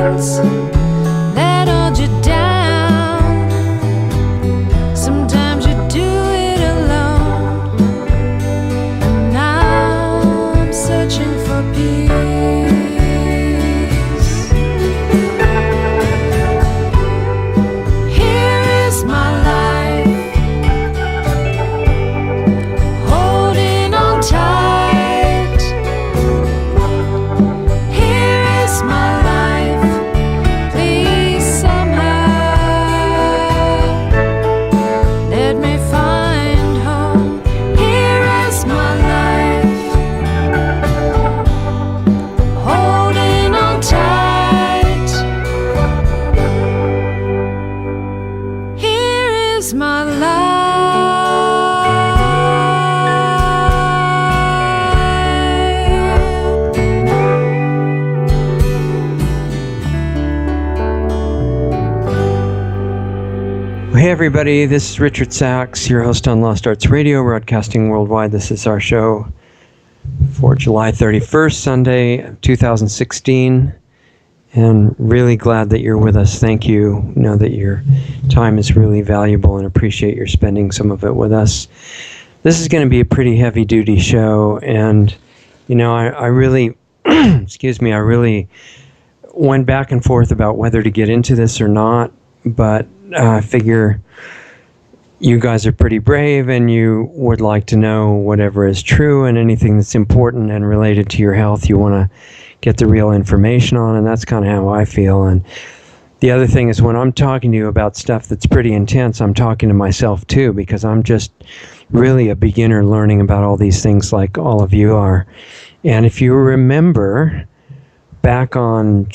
chains that hold you down. Sometimes you do it alone. And now I'm searching for peace. Here is my life, holding on tight. Here is my life, please somehow let me find home. Here is my life, holding on tight. Here is my life. Hey everybody, this is Richard Sachs, your host on Lost Arts Radio, broadcasting worldwide. This is our show for July 31st, Sunday, 2016. And really glad that you're with us. Thank you. Know that your time is really valuable and appreciate your spending some of it with us. This is going to be a pretty heavy-duty show, and I really, excuse me, I really went back and forth about whether to get into this or not, but I figure you guys are pretty brave and you would like to know whatever is true, and anything that's important and related to your health you want to get the real information on, and that's kind of how I feel. And the other thing is, when I'm talking to you about stuff that's pretty intense, I'm talking to myself too, because I'm just really a beginner learning about all these things like all of you are. And if you remember, back on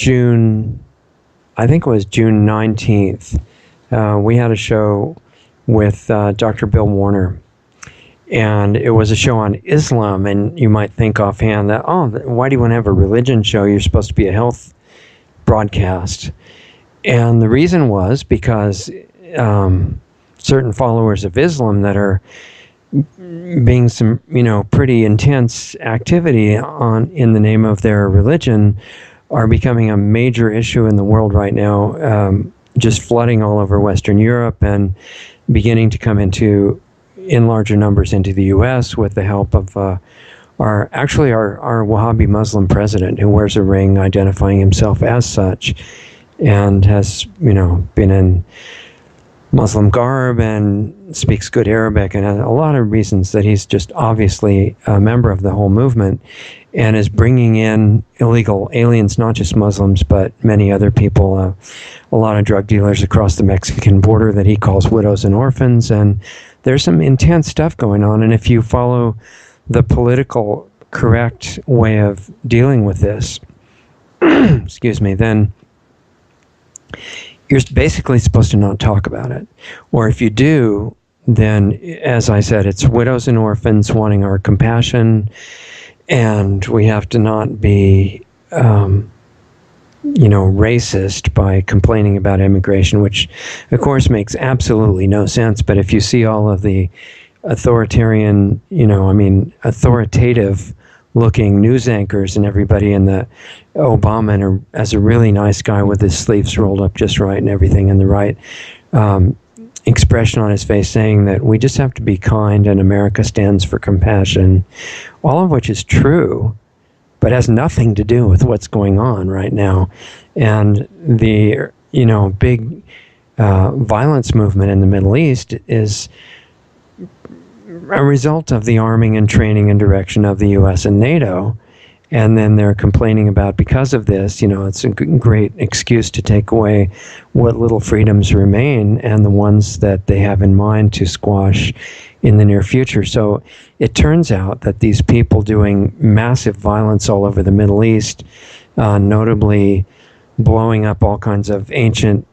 I think it was June 19th, we had a show with Dr. Bill Warner, and it was a show on Islam. And you might think offhand that, why do you want to have a religion show? You're supposed to be a health broadcast. And the reason was because certain followers of Islam that are being some, pretty intense activity in the name of their religion are becoming a major issue in the world right now, just flooding all over Western Europe and beginning to come in larger numbers into the US with the help of our Wahhabi Muslim president, who wears a ring identifying himself as such, and has, been in Muslim garb and speaks good Arabic, and has a lot of reasons that he's just obviously a member of the whole movement, and is bringing in illegal aliens, not just Muslims, but many other people, a lot of drug dealers across the Mexican border that he calls widows and orphans. And there's some intense stuff going on. And if you follow the political correct way of dealing with this, excuse me, then you're basically supposed to not talk about it. Or if you do, then, as I said, it's widows and orphans wanting our compassion, and we have to not be, racist by complaining about immigration, which, of course, makes absolutely no sense. But if you see all of the authoritative looking news anchors and everybody in the Obama as a really nice guy with his sleeves rolled up just right and everything, and the right expression on his face saying that we just have to be kind and America stands for compassion, all of which is true, but has nothing to do with what's going on right now. And the big violence movement in the Middle East is a result of the arming and training and direction of the US and NATO. And then they're complaining about, because of this, it's a great excuse to take away what little freedoms remain and the ones that they have in mind to squash in the near future. So it turns out that these people doing massive violence all over the Middle East, notably blowing up all kinds of ancient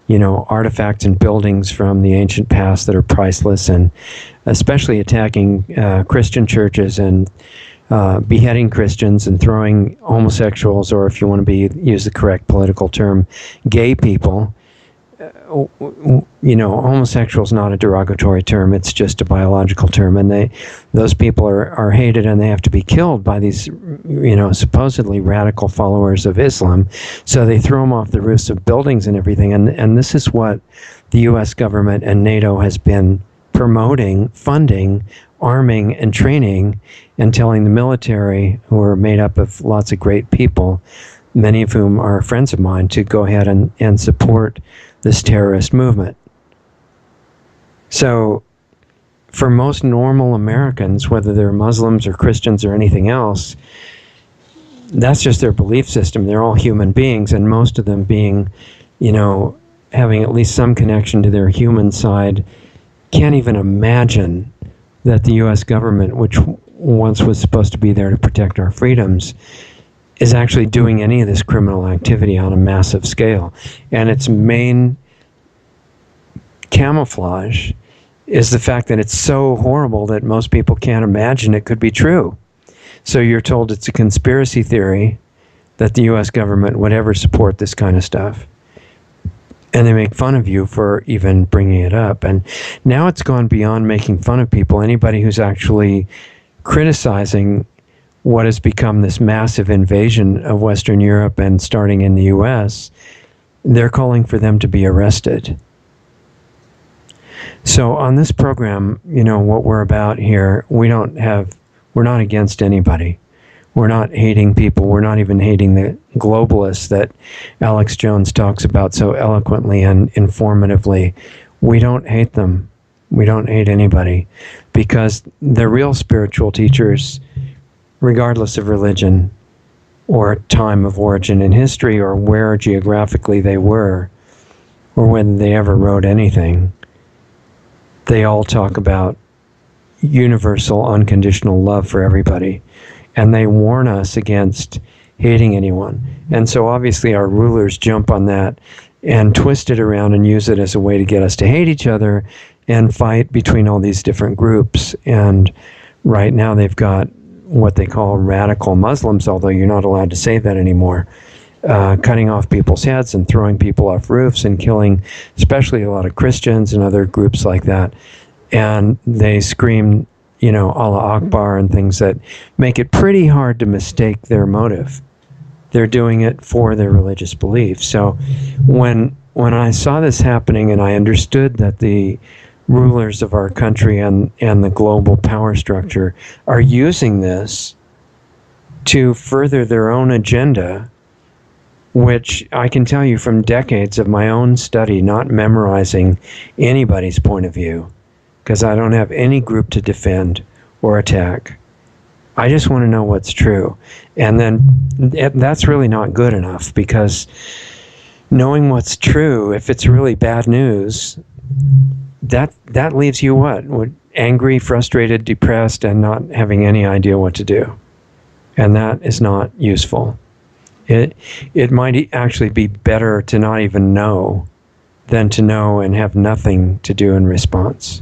artifacts and buildings from the ancient past that are priceless, and especially attacking Christian churches and beheading Christians and throwing homosexuals, or if you want to use the correct political term, gay people, homosexual is not a derogatory term. It's just a biological term. And those people are hated, and they have to be killed by these, supposedly radical followers of Islam. So they throw them off the roofs of buildings and everything. And this is what the US government and NATO has been promoting, funding, arming, and training, and telling the military, who are made up of lots of great people, many of whom are friends of mine, to go ahead and support this terrorist movement. So for most normal Americans, whether they're Muslims or Christians or anything else, that's just their belief system. They're all human beings, and most of them being, having at least some connection to their human side, can't even imagine that the US government, which once was supposed to be there to protect our freedoms, is actually doing any of this criminal activity on a massive scale. And its main camouflage is the fact that it's so horrible that most people can't imagine it could be true. So you're told it's a conspiracy theory that the US government would ever support this kind of stuff. And they make fun of you for even bringing it up. And now it's gone beyond making fun of people. Anybody who's actually criticizing what has become this massive invasion of Western Europe and starting in the US, they're calling for them to be arrested. So on this program, what we're about here, we're not against anybody. We're not hating people. We're not even hating the globalists that Alex Jones talks about so eloquently and informatively. We don't hate them. We don't hate anybody, because the real spiritual teachers, regardless of religion or time of origin in history or where geographically they were or when they ever wrote anything, they all talk about universal unconditional love for everybody. And they warn us against hating anyone. And so obviously our rulers jump on that and twist it around and use it as a way to get us to hate each other and fight between all these different groups. And right now they've got what they call radical Muslims, although you're not allowed to say that anymore, cutting off people's heads and throwing people off roofs and killing especially a lot of Christians and other groups like that. And they scream, Allah Akbar and things that make it pretty hard to mistake their motive. They're doing it for their religious beliefs. So when I saw this happening and I understood that the rulers of our country and the global power structure are using this to further their own agenda, which I can tell you from decades of my own study, not memorizing anybody's point of view, because I don't have any group to defend or attack. I just want to know what's true. And then that's really not good enough, because knowing what's true, if it's really bad news, that leaves you what? Angry, frustrated, depressed, and not having any idea what to do. And that is not useful. It might actually be better to not even know than to know and have nothing to do in response.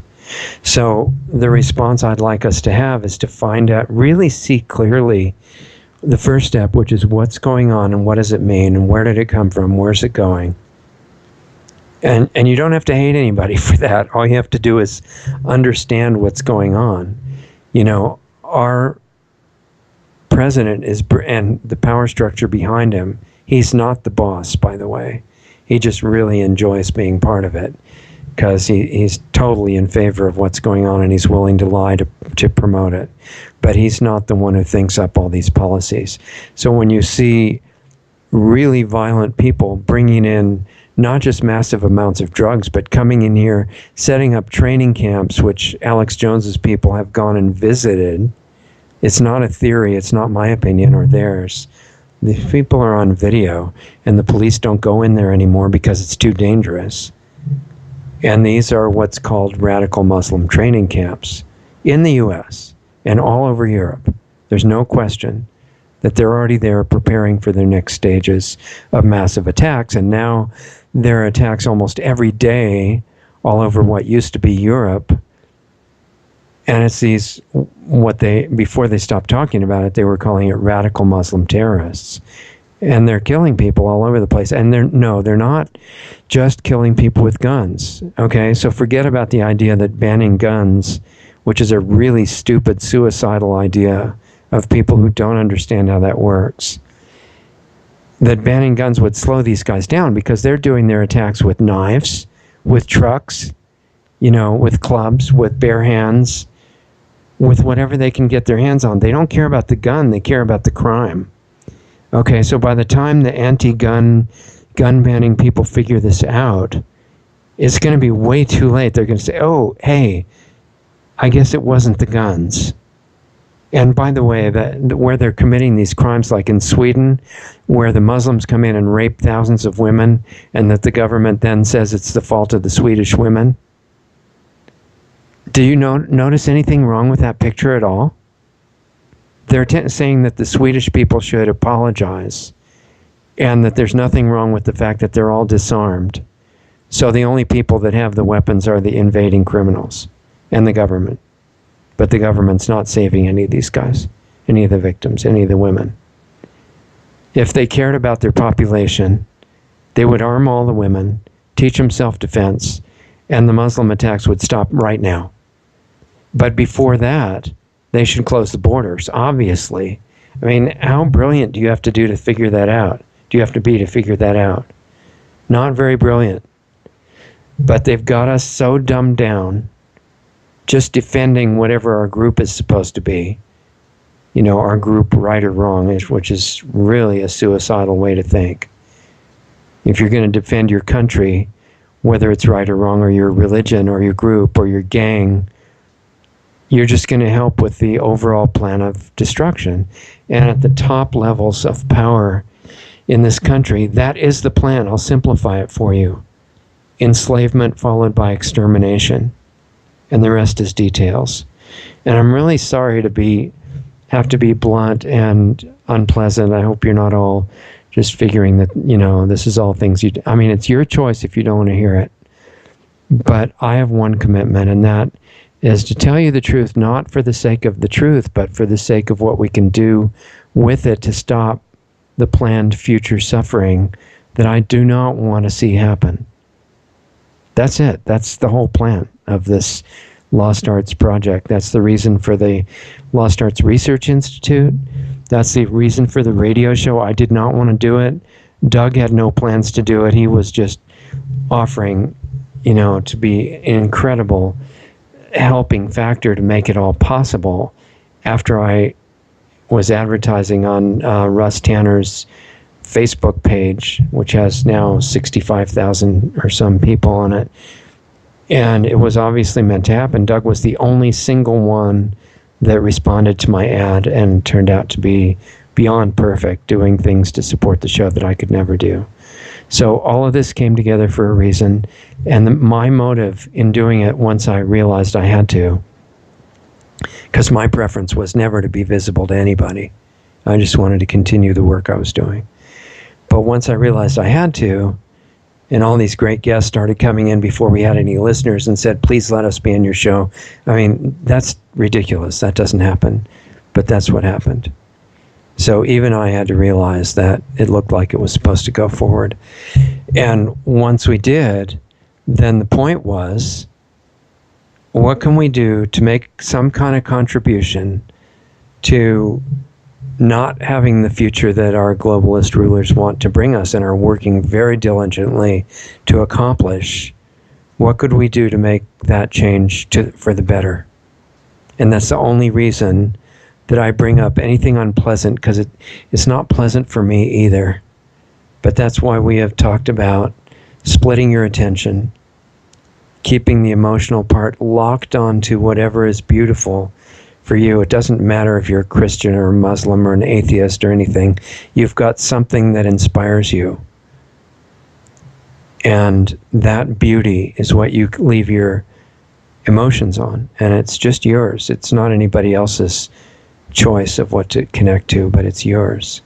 So the response I'd like us to have is to find out, really see clearly the first step, which is what's going on and what does it mean and where did it come from, where's it going. And you don't have to hate anybody for that. All you have to do is understand what's going on. Our president and the power structure behind him, he's not the boss, by the way. He just really enjoys being part of it, because he's totally in favor of what's going on and he's willing to lie to promote it. But he's not the one who thinks up all these policies. So when you see really violent people bringing in not just massive amounts of drugs, but coming in here, setting up training camps, which Alex Jones's people have gone and visited. It's not a theory, it's not my opinion or theirs. These people are on video, and the police don't go in there anymore because it's too dangerous. And these are what's called radical Muslim training camps in the US and all over Europe. There's no question that they're already there preparing for their next stages of massive attacks. And now there are attacks almost every day all over what used to be Europe. And it's these, before they stopped talking about it, they were calling it radical Muslim terrorists. And they're killing people all over the place. And they're not just killing people with guns. Okay, so forget about the idea that banning guns, which is a really stupid, suicidal idea of people who don't understand how that works. That banning guns would slow these guys down because they're doing their attacks with knives, with trucks, with clubs, with bare hands, with whatever they can get their hands on. They don't care about the gun, they care about the crime. Okay, so by the time the gun banning people figure this out, it's going to be way too late. They're going to say, oh, hey, I guess it wasn't the guns. And by the way, where they're committing these crimes, like in Sweden, where the Muslims come in and rape thousands of women, and that the government then says it's the fault of the Swedish women. Do you notice anything wrong with that picture at all? They're saying that the Swedish people should apologize, and that there's nothing wrong with the fact that they're all disarmed. So the only people that have the weapons are the invading criminals and the government. But the government's not saving any of these guys, any of the victims, any of the women. If they cared about their population, they would arm all the women, teach them self-defense, and the Muslim attacks would stop right now. But before that, they should close the borders, obviously. I mean, how brilliant do you have to do to figure that out? Do you have to be to figure that out? Not very brilliant. But they've got us so dumbed down, just defending whatever our group is supposed to be. Our group, right or wrong, which is really a suicidal way to think. If you're going to defend your country, whether it's right or wrong, or your religion, or your group, or your gang, you're just going to help with the overall plan of destruction. And at the top levels of power in this country, that is the plan. I'll simplify it for you. Enslavement followed by extermination. And the rest is details. And I'm really sorry to have to be blunt and unpleasant. I hope you're not all just figuring that, this is all things it's your choice if you don't want to hear it. But I have one commitment, and that is to tell you the truth, not for the sake of the truth, but for the sake of what we can do with it to stop the planned future suffering that I do not want to see happen. That's it. That's the whole plan of this Lost Arts project. That's the reason for the Lost Arts Research Institute. That's the reason for the radio show. I did not want to do it. Doug had no plans to do it. He was just offering, to be an incredible helping factor to make it all possible after I was advertising on Russ Tanner's Facebook page, which has now 65,000 or some people on it. And it was obviously meant to happen. Doug was the only single one that responded to my ad and turned out to be beyond perfect, doing things to support the show that I could never do. So all of this came together for a reason. And my motive in doing it, once I realized I had to, because my preference was never to be visible to anybody. I just wanted to continue the work I was doing. But once I realized I had to, and all these great guests started coming in before we had any listeners and said, please let us be in your show. That's ridiculous. That doesn't happen. But that's what happened. So even I had to realize that it looked like it was supposed to go forward. And once we did, then the point was, what can we do to make some kind of contribution to not having the future that our globalist rulers want to bring us and are working very diligently to accomplish? What could we do to make that change for the better? And that's the only reason that I bring up anything unpleasant, because it's not pleasant for me either. But that's why we have talked about splitting your attention, keeping the emotional part locked onto whatever is beautiful for you. It doesn't matter if you're a Christian or a Muslim or an atheist or anything. You've got something that inspires you. And that beauty is what you leave your emotions on. And it's just yours. It's not anybody else's choice of what to connect to, but it's yours.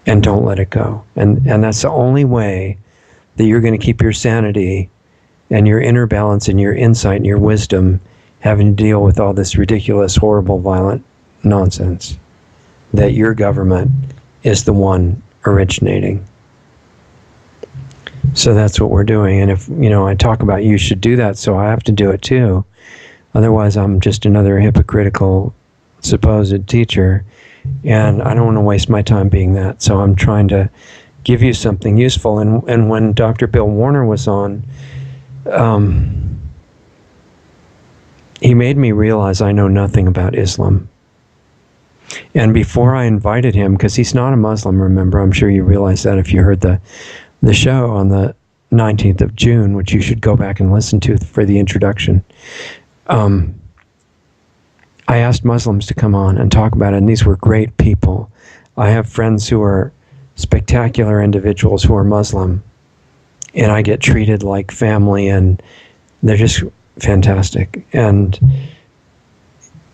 And don't let it go. And that's the only way that you're going to keep your sanity and your inner balance and your insight and your wisdom having to deal with all this ridiculous, horrible, violent nonsense. That your government is the one originating. So that's what we're doing. And if, I talk about you should do that, so I have to do it too. Otherwise, I'm just another hypocritical supposed teacher, and I don't want to waste my time being that. So I'm trying to give you something useful. And when Dr. Bill Warner was on, he made me realize I know nothing about Islam. And before I invited him, because he's not a Muslim, remember, I'm sure you realize that if you heard the show on the 19th of June, which you should go back and listen to for the introduction. I asked Muslims to come on and talk about it, and these were great people. I have friends who are spectacular individuals who are Muslim, and I get treated like family, and they're just fantastic. And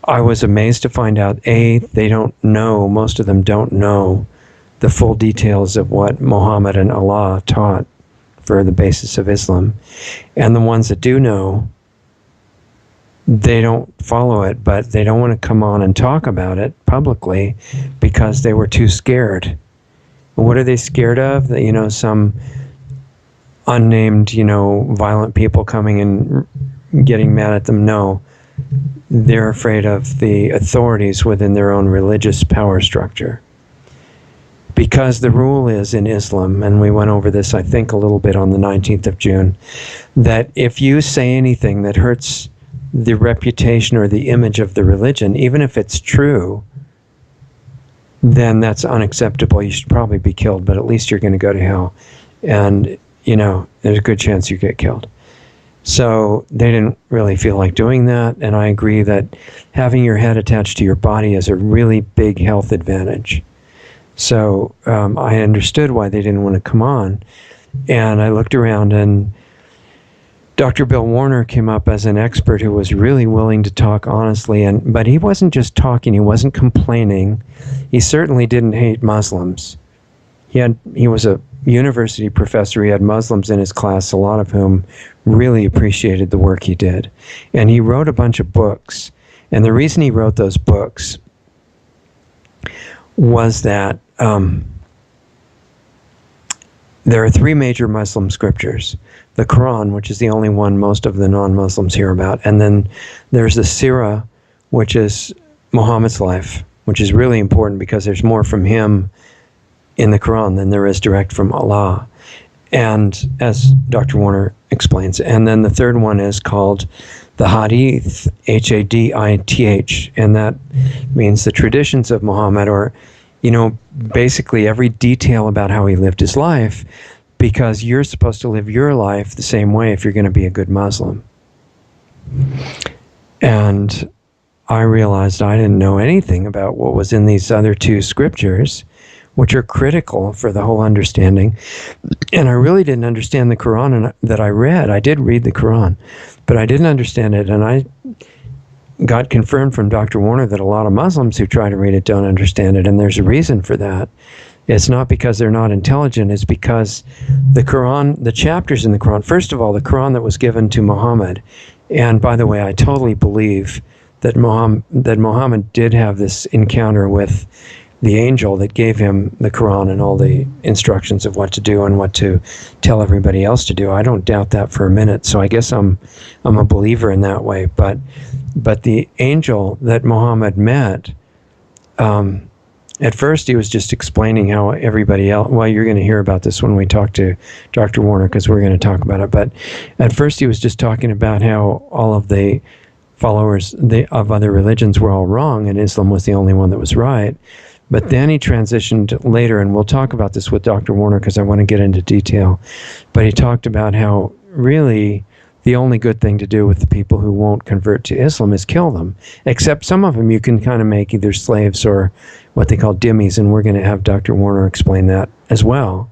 I was amazed to find out, they don't know, most of them don't know the full details of what Muhammad and Allah taught for the basis of Islam. And the ones that do know, they don't follow it, but they don't want to come on and talk about it publicly because they were too scared. What are they scared of? That, some unnamed, violent people coming and getting mad at them? No. They're afraid of the authorities within their own religious power structure. Because the rule is in Islam, and we went over this, I think, a little bit on the 19th of June, that if you say anything that hurts the reputation or the image of the religion, even if it's true, then that's unacceptable. You should probably be killed, but at least you're going to go to hell. And, there's a good chance you get killed. So they didn't really feel like doing that, and I agree that having your head attached to your body is a really big health advantage. So I understood why they didn't want to come on, and I looked around, and Dr. Bill Warner came up as an expert who was really willing to talk honestly, but he wasn't just talking, he wasn't complaining. He certainly didn't hate Muslims. He was a university professor. He had Muslims in his class, a lot of whom really appreciated the work he did. And he wrote a bunch of books. And the reason he wrote those books was that there are three major Muslim scriptures. The Koran, which is the only one most of the non-Muslims hear about. And then there's the Sirah, which is Muhammad's life, which is really important because there's more from him in the Quran than there is direct from Allah. And as Dr. Warner explains, and then the third one is called the Hadith, Hadith, and that means the traditions of Muhammad, or, basically every detail about how he lived his life, because you're supposed to live your life the same way if you're going to be a good Muslim. And I realized I didn't know anything about what was in these other two scriptures, which are critical for the whole understanding. And I really didn't understand the Quran that I read. I did read the Quran, but I didn't understand it. And I got confirmed from Dr. Warner that a lot of Muslims who try to read it don't understand it. And there's a reason for that. It's not because they're not intelligent. It's because the Quran, the chapters in the Quran, first of all, the Quran that was given to Muhammad. And by the way, I totally believe that Muhammad did have this encounter with the angel that gave him the Quran and all the instructions of what to do and what to tell everybody else to do. I don't doubt that for a minute. So I guess I'm a believer in that way. But the angel that Muhammad met, at first he was just explaining how everybody else, well, you're going to hear about this when we talk to Dr. Warner, because we're going to talk about it. But at first he was just talking about how all of the followers of other religions were all wrong and Islam was the only one that was right. But then he transitioned later, and we'll talk about this with Dr. Warner because I want to get into detail. But he talked about how really the only good thing to do with the people who won't convert to Islam is kill them. Except some of them you can kind of make either slaves or what they call dhimmis, and we're going to have Dr. Warner explain that as well.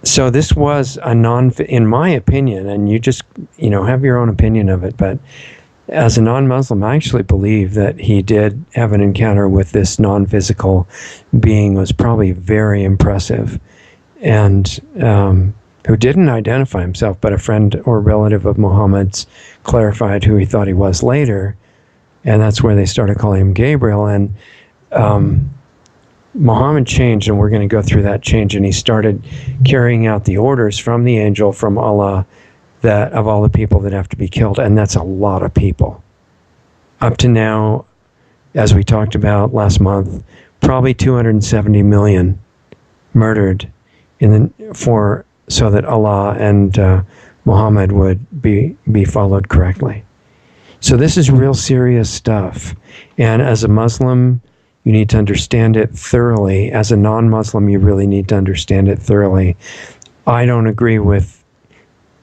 So this was in my opinion, and you just, have your own opinion of it, but as a non-Muslim, I actually believe that he did have an encounter with this non-physical being, was probably very impressive, and who didn't identify himself, but a friend or relative of Muhammad's clarified who he thought he was later, and that's where they started calling him Gabriel. And Muhammad changed, and we're going to go through that change, and he started carrying out the orders from the angel, from Allah, that of all the people that have to be killed, and that's a lot of people. Up to now, as we talked about last month, probably 270 million murdered so that Allah and Muhammad would be followed correctly. So this is real serious stuff. And as a Muslim, you need to understand it thoroughly. As a non-Muslim, you really need to understand it thoroughly. I don't agree with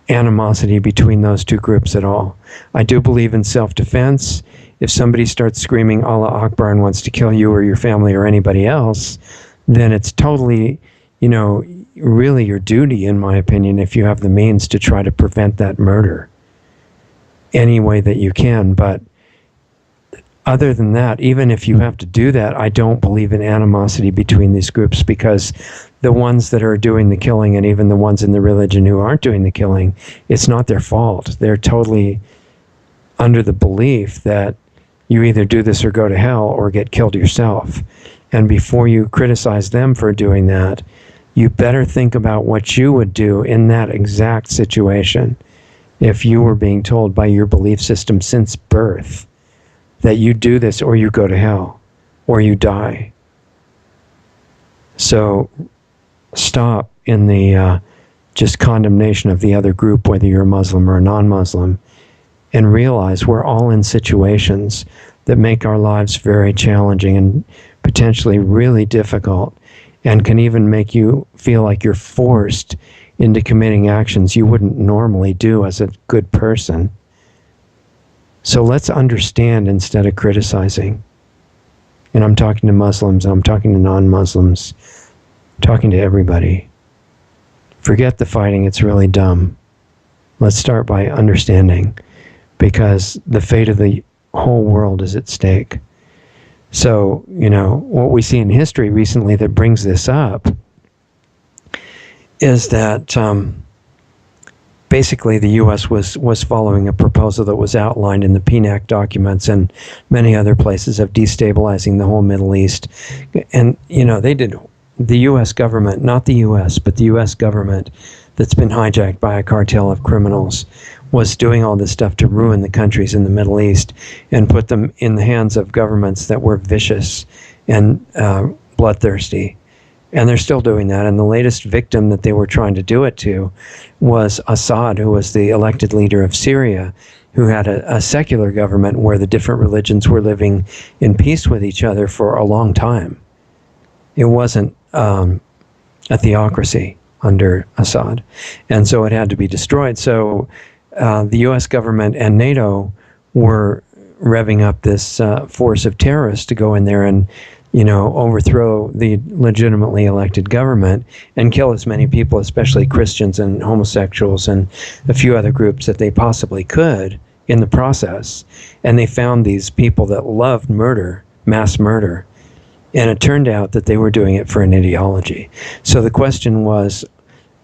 animosity between those two groups at all. I do believe in self-defense. If somebody starts screaming Allah Akbar and wants to kill you or your family or anybody else, then it's totally, really your duty, in my opinion, if you have the means, to try to prevent that murder any way that you can. But other than that, even if you have to do that, I don't believe in animosity between these groups, because the ones that are doing the killing, and even the ones in the religion who aren't doing the killing, it's not their fault. They're totally under the belief that you either do this or go to hell or get killed yourself. And before you criticize them for doing that, you better think about what you would do in that exact situation if you were being told by your belief system since birth that you do this or you go to hell or you die. So stop in the just condemnation of the other group, whether you're a Muslim or a non-Muslim, and realize we're all in situations that make our lives very challenging and potentially really difficult, and can even make you feel like you're forced into committing actions you wouldn't normally do as a good person. So let's understand instead of criticizing. And I'm talking to Muslims, I'm talking to non-Muslims, I'm talking to everybody. Forget the fighting, it's really dumb. Let's start by understanding, because the fate of the whole world is at stake. So, what we see in history recently that brings this up is that basically the U.S. was following a proposal that was outlined in the PNAC documents and many other places of destabilizing the whole Middle East. And, they did, the U.S. government, not the U.S., but the U.S. government that's been hijacked by a cartel of criminals, was doing all this stuff to ruin the countries in the Middle East and put them in the hands of governments that were vicious and bloodthirsty. And they're still doing that. And the latest victim that they were trying to do it to was Assad, who was the elected leader of Syria, who had a secular government where the different religions were living in peace with each other for a long time. It wasn't a theocracy under Assad. And so it had to be destroyed. So the U.S. government and NATO were revving up this force of terrorists to go in there and, overthrow the legitimately elected government and kill as many people, especially Christians and homosexuals and a few other groups that they possibly could in the process. And they found these people that loved murder, mass murder. And it turned out that they were doing it for an ideology. So the question was,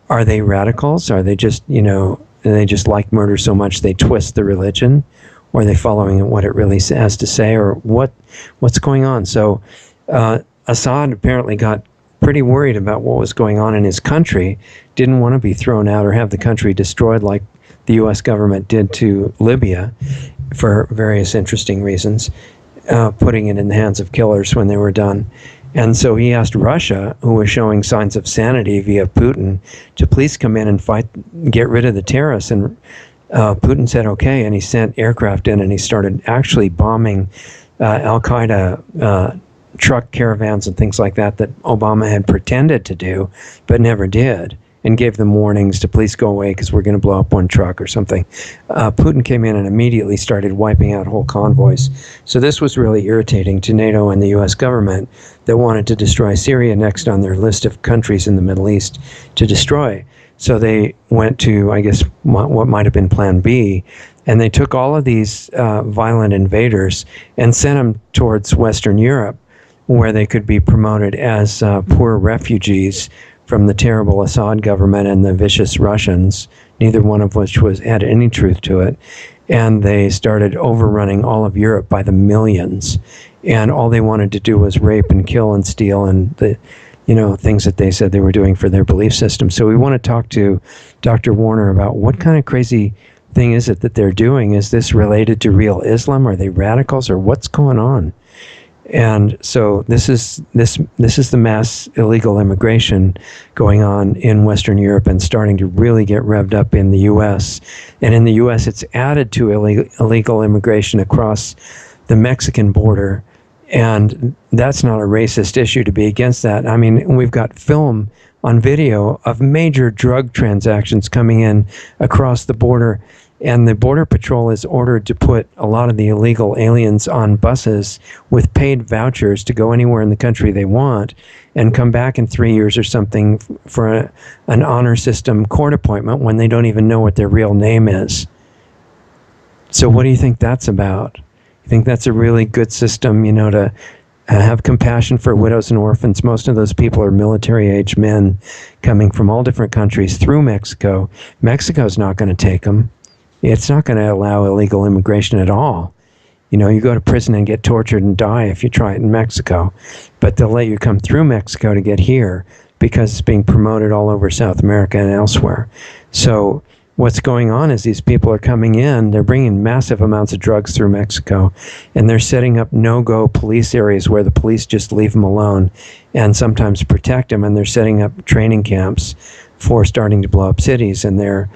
are they radicals? Are they just, they just like murder so much they twist the religion? Or are they following what it really has to say? Or what's going on? So Assad apparently got pretty worried about what was going on in his country, didn't want to be thrown out or have the country destroyed like the U.S. government did to Libya for various interesting reasons, putting it in the hands of killers when they were done. And so he asked Russia, who was showing signs of sanity via Putin, to please come in and fight, get rid of the terrorists. And Putin said okay, and he sent aircraft in and he started actually bombing Al-Qaeda truck caravans and things like that Obama had pretended to do, but never did, and gave them warnings to please go away because we're going to blow up one truck or something. Putin came in and immediately started wiping out whole convoys. So this was really irritating to NATO and the U.S. government that wanted to destroy Syria next on their list of countries in the Middle East to destroy. So they went to, I guess, what might have been Plan B, and they took all of these violent invaders and sent them towards Western Europe, where they could be promoted as poor refugees from the terrible Assad government and the vicious Russians, neither one of which had any truth to it. and they started overrunning all of Europe by the millions. And all they wanted to do was rape and kill and steal and the, things that they said they were doing for their belief system. So we want to talk to Dr. Warner about what kind of crazy thing is it that they're doing? Is this related to real Islam? Are they radicals, or what's going on? And so this is the mass illegal immigration going on in Western Europe and starting to really get revved up in the U.S. And in the U.S., it's added to illegal immigration across the Mexican border. And that's not a racist issue to be against that. I mean, we've got film on video of major drug transactions coming in across the border. And the Border Patrol is ordered to put a lot of the illegal aliens on buses with paid vouchers to go anywhere in the country they want and come back in 3 years or something for an honor system court appointment when they don't even know what their real name is. So what do you think that's about? You think that's a really good system, to have compassion for widows and orphans? Most of those people are military-age men coming from all different countries through Mexico. Mexico's not going to take them. It's not going to allow illegal immigration at all. You go to prison and get tortured and die if you try it in Mexico. But they'll let you come through Mexico to get here because it's being promoted all over South America and elsewhere. So what's going on is these people are coming in, they're bringing massive amounts of drugs through Mexico, and they're setting up no-go police areas where the police just leave them alone and sometimes protect them, and they're setting up training camps for starting to blow up cities, and they're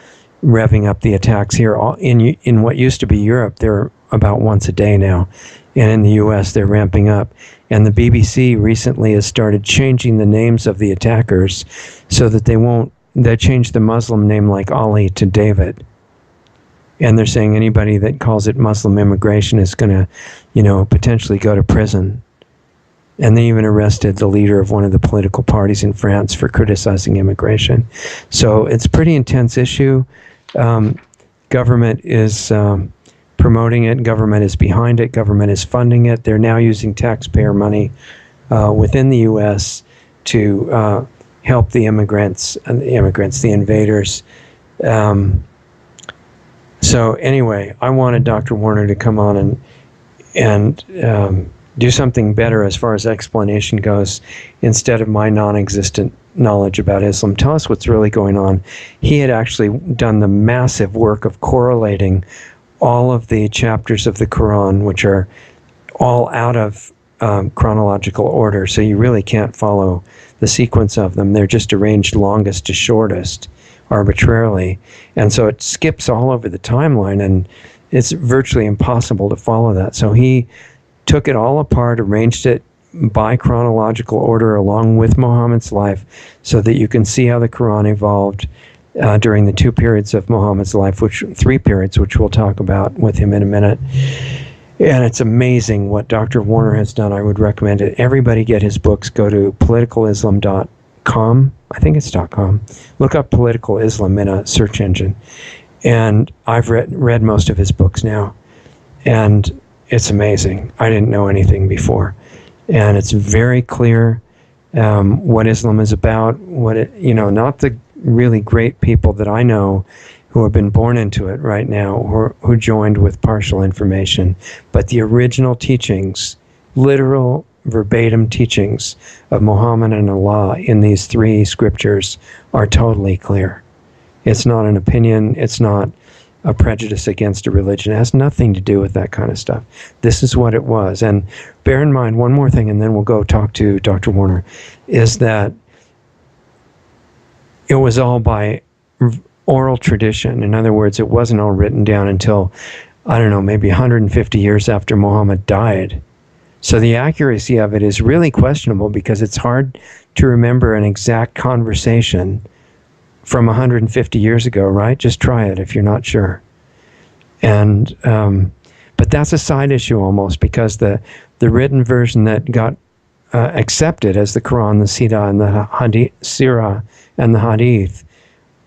revving up the attacks here. In what used to be Europe, they're about once a day now. And in the US, they're ramping up. And the BBC recently has started changing the names of the attackers so that they changed the Muslim name like Ali to David. And they're saying anybody that calls it Muslim immigration is going to, potentially go to prison. And they even arrested the leader of one of the political parties in France for criticizing immigration. So it's a pretty intense issue. Government is promoting it. Government is behind it. Government is funding it. They're now using taxpayer money within the U.S. to help the the invaders. So anyway, I wanted Dr. Warner to come on and do something better as far as explanation goes, instead of my non-existent knowledge about Islam. Tell us what's really going on. He had actually done the massive work of correlating all of the chapters of the Koran, which are all out of chronological order, so you really can't follow the sequence of them. They're just arranged longest to shortest arbitrarily, and so it skips all over the timeline, and it's virtually impossible to follow that. So he took it all apart, arranged it by chronological order along with Muhammad's life, so that you can see how the Quran evolved during the 2 periods of Muhammad's life, 3 periods, which we'll talk about with him in a minute. And it's amazing what Dr. Warner has done. I would recommend it. Everybody get his books. Go to politicalism.com. I think it's .com. Look up Political Islam in a search engine. And I've read most of his books now. And it's amazing. I didn't know anything before. And it's very clear what Islam is about, not the really great people that I know who have been born into it right now, or who joined with partial information, but the original teachings, literal verbatim teachings of Muhammad and Allah in these 3 scriptures are totally clear. It's not an opinion. It's not a prejudice against a religion. It has nothing to do with that kind of stuff. This is what it was. And bear in mind one more thing, and then we'll go talk to Dr. Warner, is that it was all by oral tradition. In other words, it wasn't all written down until, I don't know, maybe 150 years after Muhammad died. So the accuracy of it is really questionable, because it's hard to remember an exact conversation from 150 years ago, right? Just try it if you're not sure. And but that's a side issue almost, because the written version that got accepted as the Quran, the Sirah, and the Hadith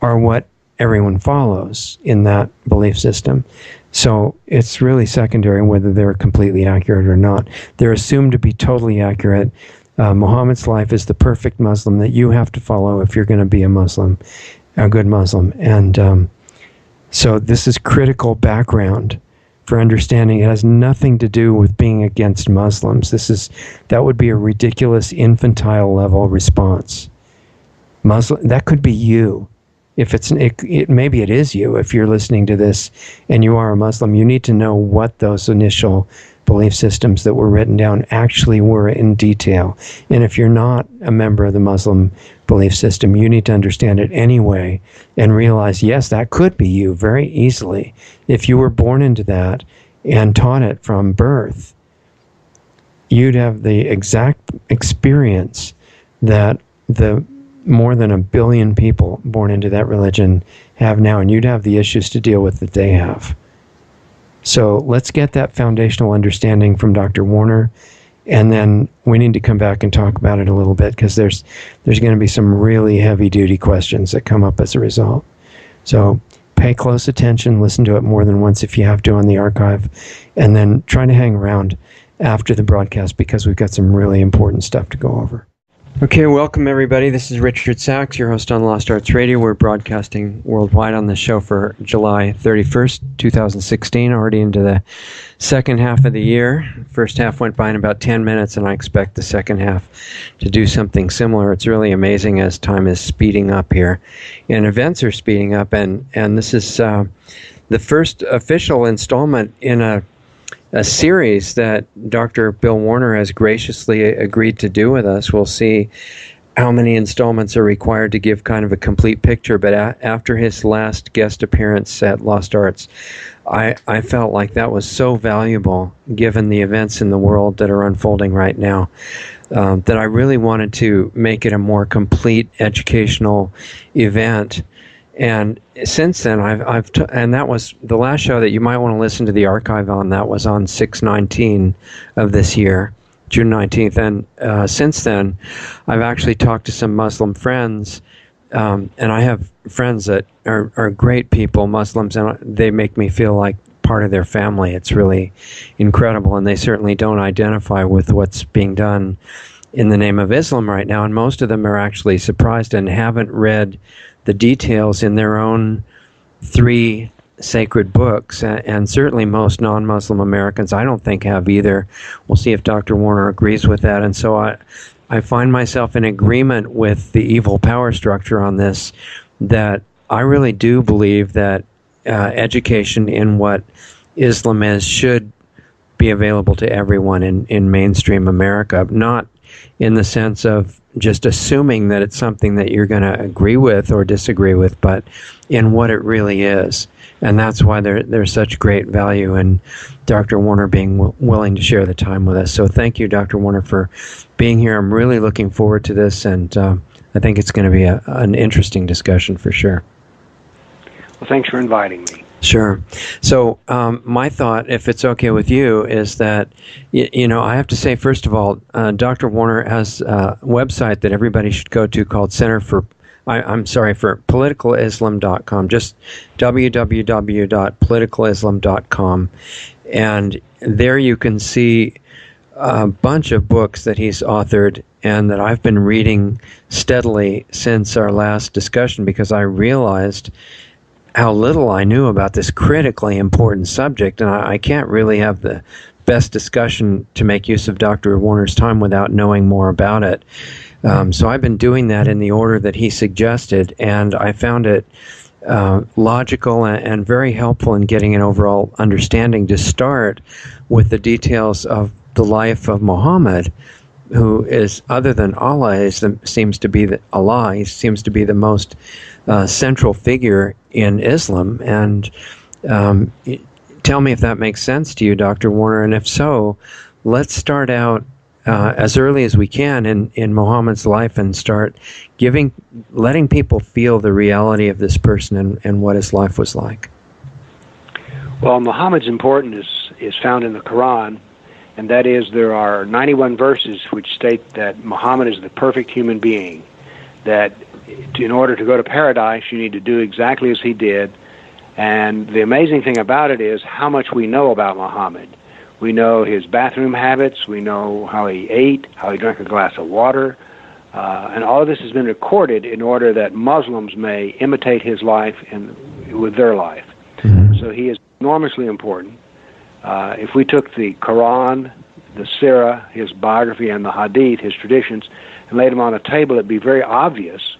are what everyone follows in that belief system. So it's really secondary whether they're completely accurate or not. They're assumed to be totally accurate. Muhammad's life is the perfect Muslim that you have to follow if you're going to be a Muslim, a good Muslim. And So this is critical background for understanding. It has nothing to do with being against Muslims. That would be a ridiculous infantile level response. That could be you. If maybe it is you. If you're listening to this and you are a Muslim, you need to know what those initial belief systems that were written down actually were in detail. And if you're not a member of the Muslim belief system, you need to understand it anyway and realize, yes, that could be you very easily. If you were born into that and taught it from birth, you'd have the exact experience that the more than 1 billion people born into that religion have now, and you'd have the issues to deal with that they have. So let's get that foundational understanding from Dr. Warner, and then we need to come back and talk about it a little bit, because there's going to be some really heavy-duty questions that come up as a result. So pay close attention, listen to it more than once if you have to on the archive, and then try to hang around after the broadcast, because we've got some really important stuff to go over. Okay, welcome everybody. This is Richard Sachs, your host on Lost Arts Radio. We're broadcasting worldwide on the show for July 31st, 2016, already into the second half of the year. First half went by in about 10 minutes, and I expect the second half to do something similar. It's really amazing as time is speeding up here, and events are speeding up, and this is the first official installment in a series that Dr. Bill Warner has graciously agreed to do with us. We'll see how many installments are required to give kind of a complete picture, but after his last guest appearance at Lost Arts, I felt like that was so valuable, given the events in the world that are unfolding right now, that I really wanted to make it a more complete educational event. And since then, and that was the last show that you might want to listen to the archive on. That was on 6/19 of this year, June 19th. And since then, I've actually talked to some Muslim friends, and I have friends that are great people, Muslims, and they make me feel like part of their family. It's really incredible, and they certainly don't identify with what's being done in the name of Islam right now. And most of them are actually surprised and haven't read the details in their own 3 sacred books, and certainly most non-Muslim Americans I don't think have either. We'll see if Dr. Warner agrees with that. And so I find myself in agreement with the evil power structure on this, that I really do believe that education in what Islam is should be available to everyone in mainstream America, not in the sense of just assuming that it's something that you're going to agree with or disagree with, but in what it really is. And that's why there's such great value in Dr. Warner being willing to share the time with us. So thank you, Dr. Warner, for being here. I'm really looking forward to this, and I think it's going to be an interesting discussion for sure. Well, thanks for inviting me. Sure. So my thought, if it's okay with you, is that, I have to say, first of all, Dr. Warner has a website that everybody should go to called for politicalislam.com, just www.politicalislam.com. And there you can see a bunch of books that he's authored and that I've been reading steadily since our last discussion, because I realized how little I knew about this critically important subject, and I can't really have the best discussion to make use of Dr. Warner's time without knowing more about it. So I've been doing that in the order that he suggested, and I found it logical and very helpful in getting an overall understanding to start with the details of the life of Muhammad, who is, other than Allah, he seems to be the most central figure in Islam. And tell me if that makes sense to you, Dr. Warner, and if so, let's start out as early as we can in Muhammad's life and start letting people feel the reality of this person and what his life was like. Well, Muhammad's importance is found in the Koran, and that is, there are 91 verses which state that Muhammad is the perfect human being, that in order to go to paradise, you need to do exactly as he did. And the amazing thing about it is how much we know about Muhammad. We know his bathroom habits, we know how he ate, how he drank a glass of water, and all of this has been recorded in order that Muslims may imitate his life with their life. So he is enormously important. If we took the Koran, the Sirah, his biography, and the Hadith, his traditions, and laid them on a table, it'd be very obvious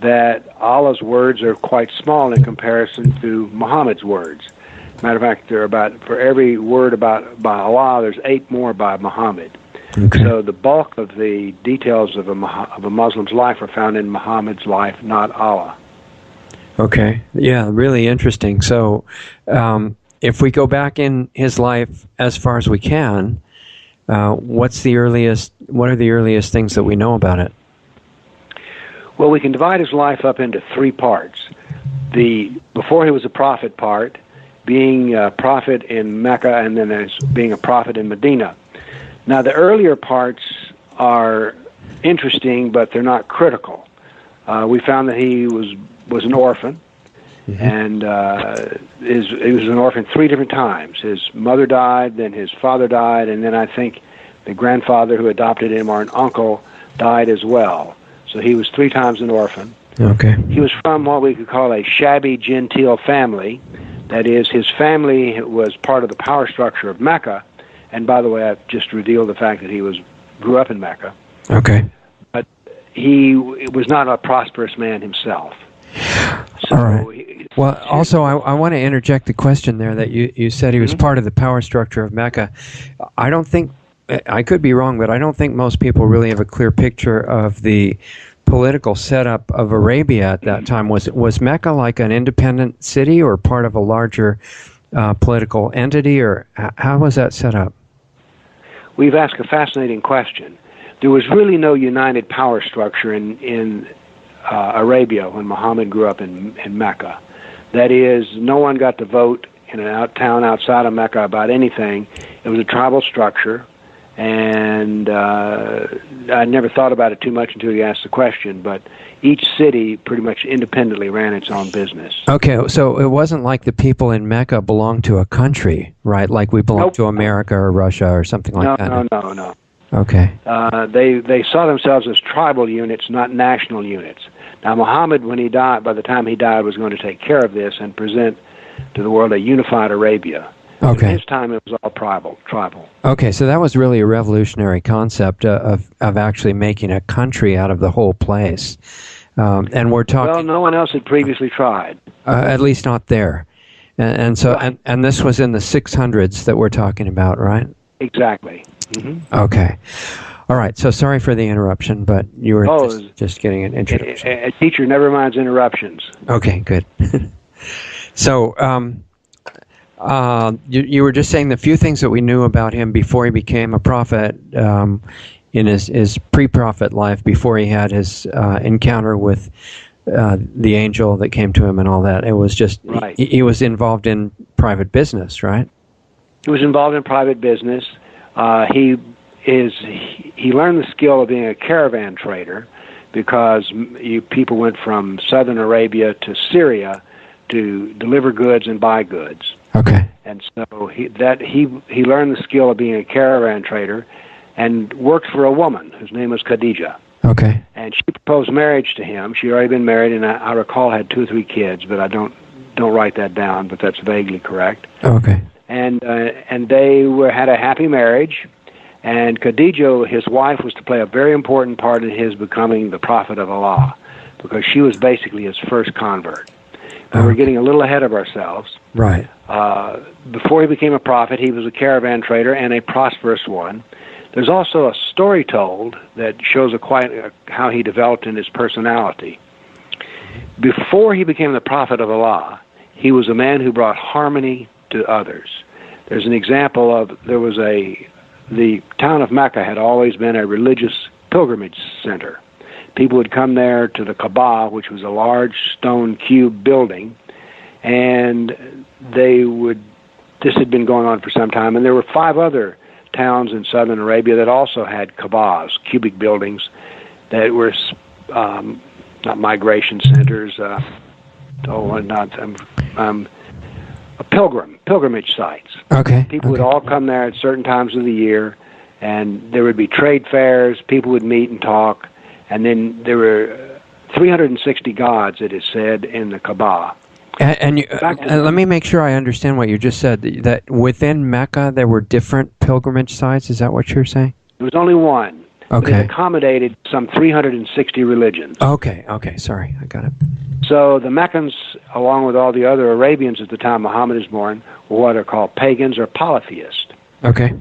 that Allah's words are quite small in comparison to Muhammad's words. Matter of fact, there are about, for every word by Allah, there's 8 more by Muhammad. Okay. So the bulk of the details of a Muslim's life are found in Muhammad's life, not Allah. Okay. Yeah, really interesting. So, if we go back in his life as far as we can, what are the earliest things that we know about it? Well, we can divide his life up into 3 parts. The before he was a prophet part, being a prophet in Mecca, and then as being a prophet in Medina. Now, the earlier parts are interesting, but they're not critical. We found that he was an orphan, and he was an orphan 3 different times. His mother died, then his father died, and then I think the grandfather who adopted him, or an uncle, died as well. So he was 3 times an orphan. Okay. He was from what we could call a shabby, genteel family. That is, his family was part of the power structure of Mecca. And by the way, I've just revealed the fact that he grew up in Mecca. Okay. But he was not a prosperous man himself. So all right. Well, also, I want to interject the question there that you said he was part of the power structure of Mecca. I don't think, I could be wrong, but I don't think most people really have a clear picture of the political setup of Arabia at that time. Was Mecca like an independent city or part of a larger political entity, or how was that set up? We've asked a fascinating question. There was really no united power structure in Arabia when Muhammad grew up in Mecca. That is, no one got to vote in a town outside of Mecca about anything. It was a tribal structure. And I never thought about it too much until you asked the question, but each city pretty much independently ran its own business. Okay, so it wasn't like the people in Mecca belonged to a country, right? Like we belong to America or Russia or something like that? No. Okay. They saw themselves as tribal units, not national units. Now, Muhammad, when he died, by the time he died, was going to take care of this and present to the world a unified Arabia. Okay. In his time, it was all tribal. Okay, so that was really a revolutionary concept of actually making a country out of the whole place. And we're talking... Well, no one else had previously tried. At least not there. And so, and this was in the 600s that we're talking about, right? Exactly. Mm-hmm. Okay. All right, so sorry for the interruption, but you were just getting an introduction. A teacher never minds interruptions. Okay, good. So... you were just saying the few things that we knew about him before he became a prophet, in his pre-prophet life, before he had his encounter with the angel that came to him and all that. It was just, he was involved in private business, right? He was involved in private business. He learned the skill of being a caravan trader because people went from southern Arabia to Syria to deliver goods and buy goods. Okay. And so he learned the skill of being a caravan trader and worked for a woman whose name was Khadijah. Okay. And she proposed marriage to him. She'd already been married, and I recall had 2 or 3 kids, but I don't write that down, but that's vaguely correct. Okay. And they had a happy marriage, and Khadijah, his wife, was to play a very important part in his becoming the prophet of Allah, because she was basically his first convert. But we're getting a little ahead of ourselves. Right. Before he became a prophet, he was a caravan trader and a prosperous one. There's also a story told that shows how he developed in his personality. Before he became the prophet of Allah, he was a man who brought harmony to others. There's an example of, the town of Mecca had always been a religious pilgrimage center. People would come there to the Kaaba, which was a large stone cube building, and this had been going on for some time, and there were 5 other towns in southern Arabia that also had Kaabas, cubic buildings, that were not migration centers, pilgrimage sites. Okay. People would all come there at certain times of the year, and there would be trade fairs, people would meet and talk, and then there were 360 gods, it is said, in the Kaaba. And let me make sure I understand what you just said. That within Mecca there were different pilgrimage sites. Is that what you're saying? There was only one. Okay. But it accommodated some 360 religions. Okay. Sorry, I got it. So the Meccans, along with all the other Arabians at the time Muhammad is born, were what are called pagans or polytheists. Okay.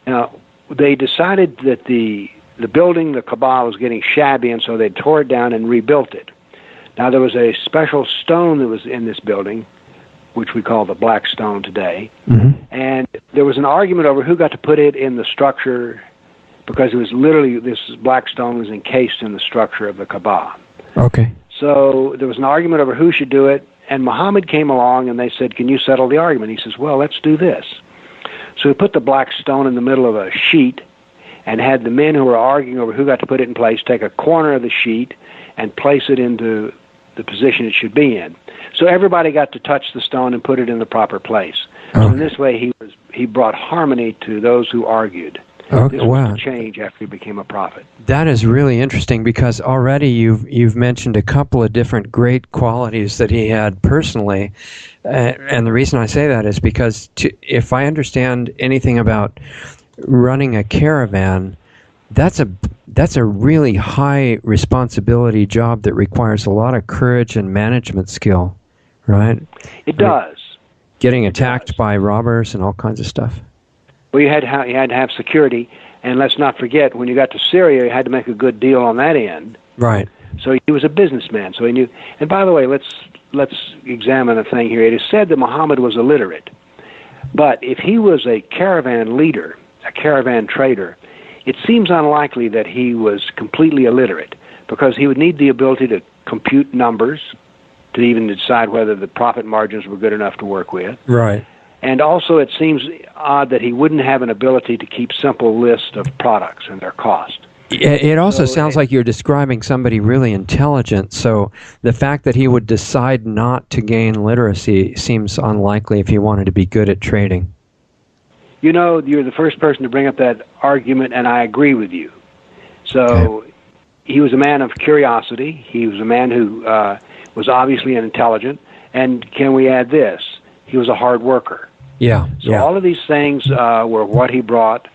Now, they decided that the building, the Kaaba, was getting shabby, and so they tore it down and rebuilt it. Now, there was a special stone that was in this building, which we call the Black Stone today, and there was an argument over who got to put it in the structure, because it was literally, this black stone was encased in the structure of the Kaaba. Okay. So there was an argument over who should do it, and Muhammad came along and they said, can you settle the argument? He says, well, let's do this. So he put the black stone in the middle of a sheet and had the men who were arguing over who got to put it in place take a corner of the sheet and place it into the position it should be in. So everybody got to touch the stone and put it in the proper place. Okay. So in this way, he brought harmony to those who argued. Okay, this was wow. the change after he became a prophet. That is really interesting, because already you've mentioned a couple of different great qualities that he had personally, and the reason I say that is because if I understand anything about running a caravan, that's a really high responsibility job that requires a lot of courage and management skill, right? It does. Getting attacked by robbers and all kinds of stuff. Well, you had to have security, and let's not forget, when you got to Syria, you had to make a good deal on that end. Right. So he was a businessman, so he knew. And by the way, let's examine a thing here. It is said that Muhammad was illiterate, but if he was a caravan leader, a caravan trader, it seems unlikely that he was completely illiterate, because he would need the ability to compute numbers to even decide whether the profit margins were good enough to work with. Right. And also, it seems odd that he wouldn't have an ability to keep simple lists of products and their cost. It also sounds like you're describing somebody really intelligent, so the fact that he would decide not to gain literacy seems unlikely if he wanted to be good at trading. You know, you're the first person to bring up that argument, and I agree with you. So he was a man of curiosity. He was a man who was obviously intelligent. And can we add this? He was a hard worker. Yeah. So all of these things were what he brought.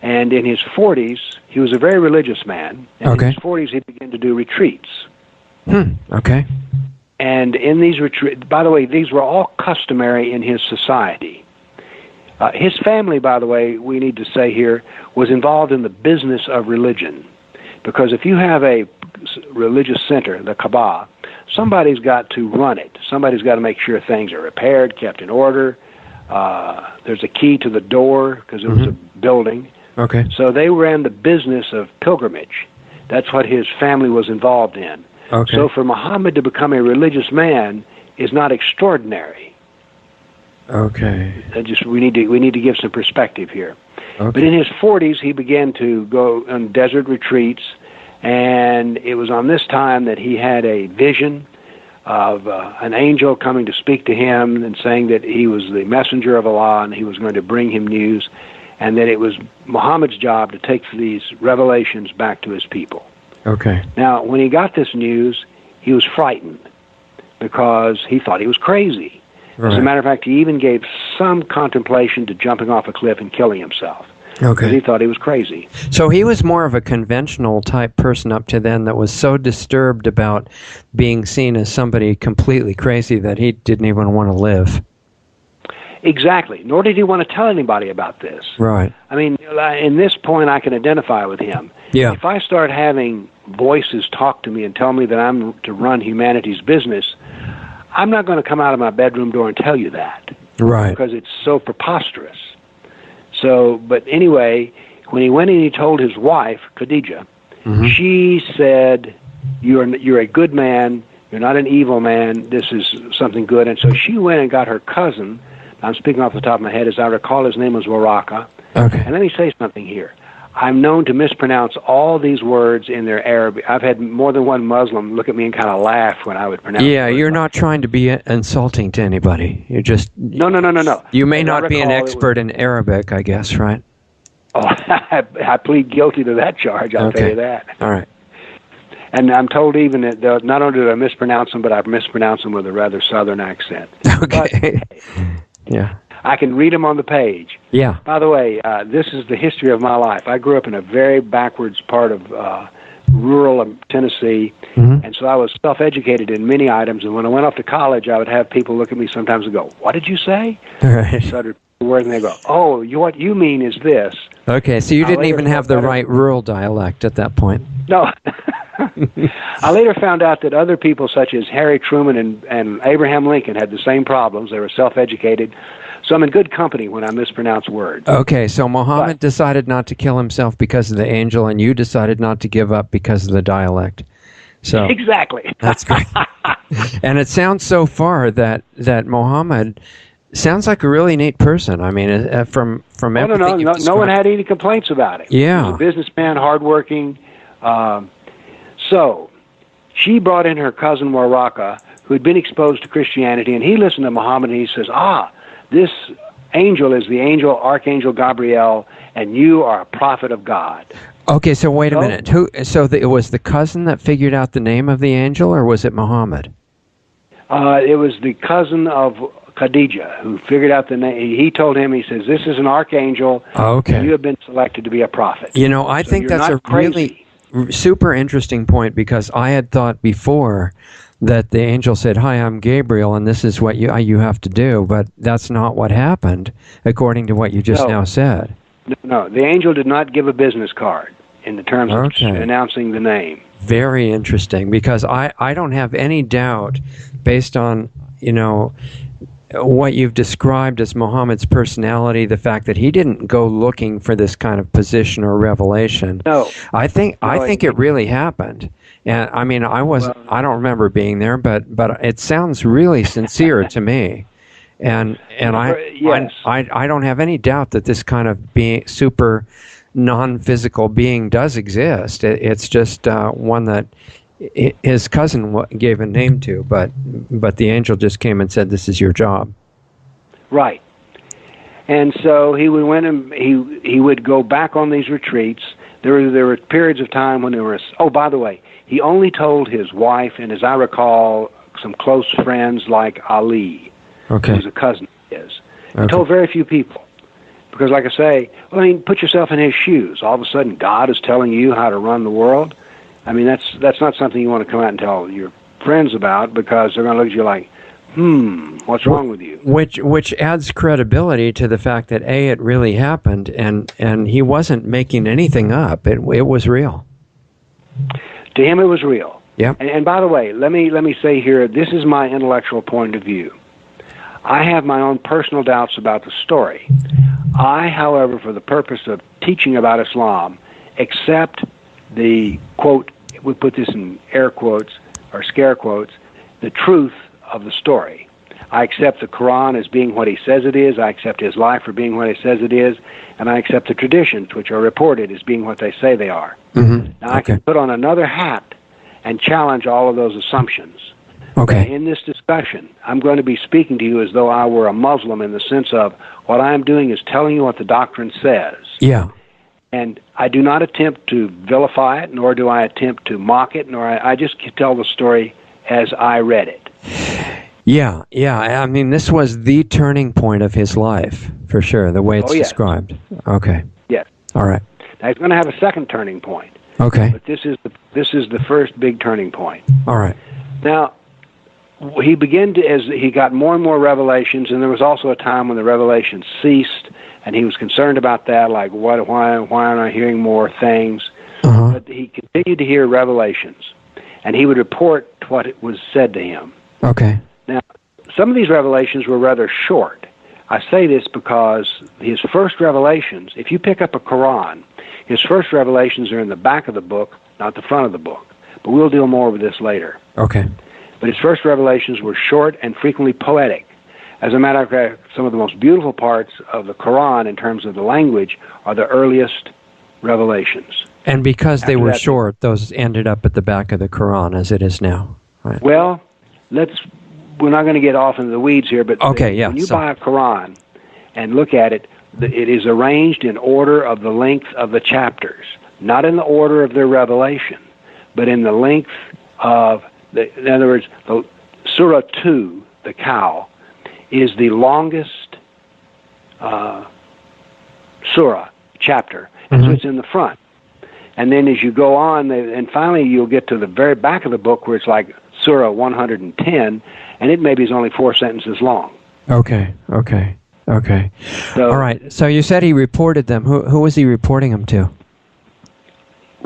And in his 40s, he was a very religious man. And in his 40s, he began to do retreats. Okay. And in these retreats, by the way, these were all customary in his society. His family, by the way, we need to say here, was involved in the business of religion. Because if you have a religious center, the Kaaba, somebody's got to run it. Somebody's got to make sure things are repaired, kept in order. There's a key to the door, because it was a building. Okay. So they ran the business of pilgrimage. That's what his family was involved in. Okay. So for Muhammad to become a religious man is not extraordinary. Okay. We need to give some perspective here. Okay. But in his 40s, he began to go on desert retreats, and it was on this time that he had a vision of an angel coming to speak to him and saying that he was the messenger of Allah and he was going to bring him news, and that it was Muhammad's job to take these revelations back to his people. Okay. Now, when he got this news, he was frightened because he thought he was crazy. Right. As a matter of fact, he even gave some contemplation to jumping off a cliff and killing himself. Okay. Because he thought he was crazy. So he was more of a conventional type person up to then that was so disturbed about being seen as somebody completely crazy that he didn't even want to live. Exactly. Nor did he want to tell anybody about this. Right. I mean, in this point, I can identify with him. Yeah. If I start having voices talk to me and tell me that I'm to run humanity's business, I'm not going to come out of my bedroom door and tell you that. Right. Because it's so preposterous. So, but anyway, when he went and he told his wife, Khadijah, she said, you're a good man, you're not an evil man, this is something good. And so she went and got her cousin, I'm speaking off the top of my head, as I recall his name was Waraka. Okay. And let me say something here. I'm known to mispronounce all these words in their Arabic. I've had more than one Muslim look at me and kind of laugh when I would pronounce Yeah, you're not trying to be insulting to anybody. You're just... No. You may not be an expert in Arabic, I guess, right? Oh, I plead guilty to that charge, I'll tell you that. All right. And I'm told even that not only did I mispronounce them, but I mispronounced them with a rather southern accent. Okay. Yeah. I can read them on the page. Yeah. By the way, this is the history of my life. I grew up in a very backwards part of rural Tennessee, and so I was self-educated in many items. And when I went off to college, I would have people look at me sometimes and go, "What did you say?" Right. So I'd repeat the word, and they go, "Oh, what you mean is this." Okay, so you didn't even have the right rural dialect at that point. No. I later found out that other people such as Harry Truman and Abraham Lincoln had the same problems. They were self-educated. So I'm in good company when I mispronounce words. Okay, so Muhammad decided not to kill himself because of the angel, and you decided not to give up because of the dialect. So exactly. That's great. And it sounds so far that Muhammad sounds like a really neat person. I mean, from everything you've described. No one had any complaints about it. Yeah. He was a businessman, hardworking. So she brought in her cousin Waraka, who had been exposed to Christianity, and he listened to Muhammad, and he says, this angel is the Archangel Gabriel, and you are a prophet of God. Okay, so wait a minute. It was the cousin that figured out the name of the angel, or was it Muhammad? It was the cousin of Khadijah who figured out the name. He told him, he says, this is an archangel, and you have been selected to be a prophet. You know, I think that's a really super interesting point, because I had thought before that the angel said, "Hi, I'm Gabriel, and this is what you have to do," but that's not what happened, according to what you just now said. No, the angel did not give a business card in the terms of announcing the name. Very interesting, because I don't have any doubt, based on, what you've described as Muhammad's personality, the fact that he didn't go looking for this kind of position or revelation. No. I think it really happened. And I mean, I don't remember being there, but it sounds really sincere to me. And I don't have any doubt that this kind of super non-physical being does exist. It's just one that his cousin gave a name to, but the angel just came and said, "This is your job." Right. And so he would go back on these retreats. There were periods of time when there was. Oh, by the way, he only told his wife and, as I recall, some close friends like Ali, who was a cousin of his. He told very few people. Because, like I say, put yourself in his shoes. All of a sudden, God is telling you how to run the world. I mean, that's not something you want to come out and tell your friends about, because they're going to look at you like, what's wrong with you? Which adds credibility to the fact that it really happened, and he wasn't making anything up. It was real. To him, it was real. Yeah. And by the way, let me say here, this is my intellectual point of view. I have my own personal doubts about the story. I, however, for the purpose of teaching about Islam, accept the, quote, we put this in air quotes or scare quotes, the truth of the story. I accept the Koran as being what he says it is. I accept his life for being what he says it is. And I accept the traditions, which are reported, as being what they say they are. Mm-hmm. Now, I can put on another hat and challenge all of those assumptions. Okay. In this discussion, I'm going to be speaking to you as though I were a Muslim, in the sense of what I am doing is telling you what the doctrine says. Yeah. And I do not attempt to vilify it, nor do I attempt to mock it, nor I just tell the story as I read it. Yeah. I mean, this was the turning point of his life, for sure, the way it's described. Okay. Yes. All right. Now, he's going to have a second turning point. Okay. But this is the first big turning point. All right. Now, he began to, as he got more and more revelations, and there was also a time when the revelations ceased, and he was concerned about that, like, why aren't I hearing more things? Uh-huh. But he continued to hear revelations, and he would report what was said to him. Okay. Now, some of these revelations were rather short. I say this because his first revelations, if you pick up a Koran, his first revelations are in the back of the book, not the front of the book. But we'll deal more with this later. Okay. But his first revelations were short and frequently poetic. As a matter of fact, some of the most beautiful parts of the Quran in terms of the language are the earliest revelations. And because they were short, those ended up at the back of the Quran as it is now. Right. Well, we're not going to get off into the weeds here, but when you buy a Quran and look at it, it is arranged in order of the length of the chapters, not in the order of their revelation, but in the length of in other words, the Surah 2, the cow, is the longest surah chapter, and so it's in the front. And then as you go on, and finally you'll get to the very back of the book where it's like Surah 110, and it maybe is only 4 sentences long. Okay. So, all right. So you said he reported them. Who was he reporting them to?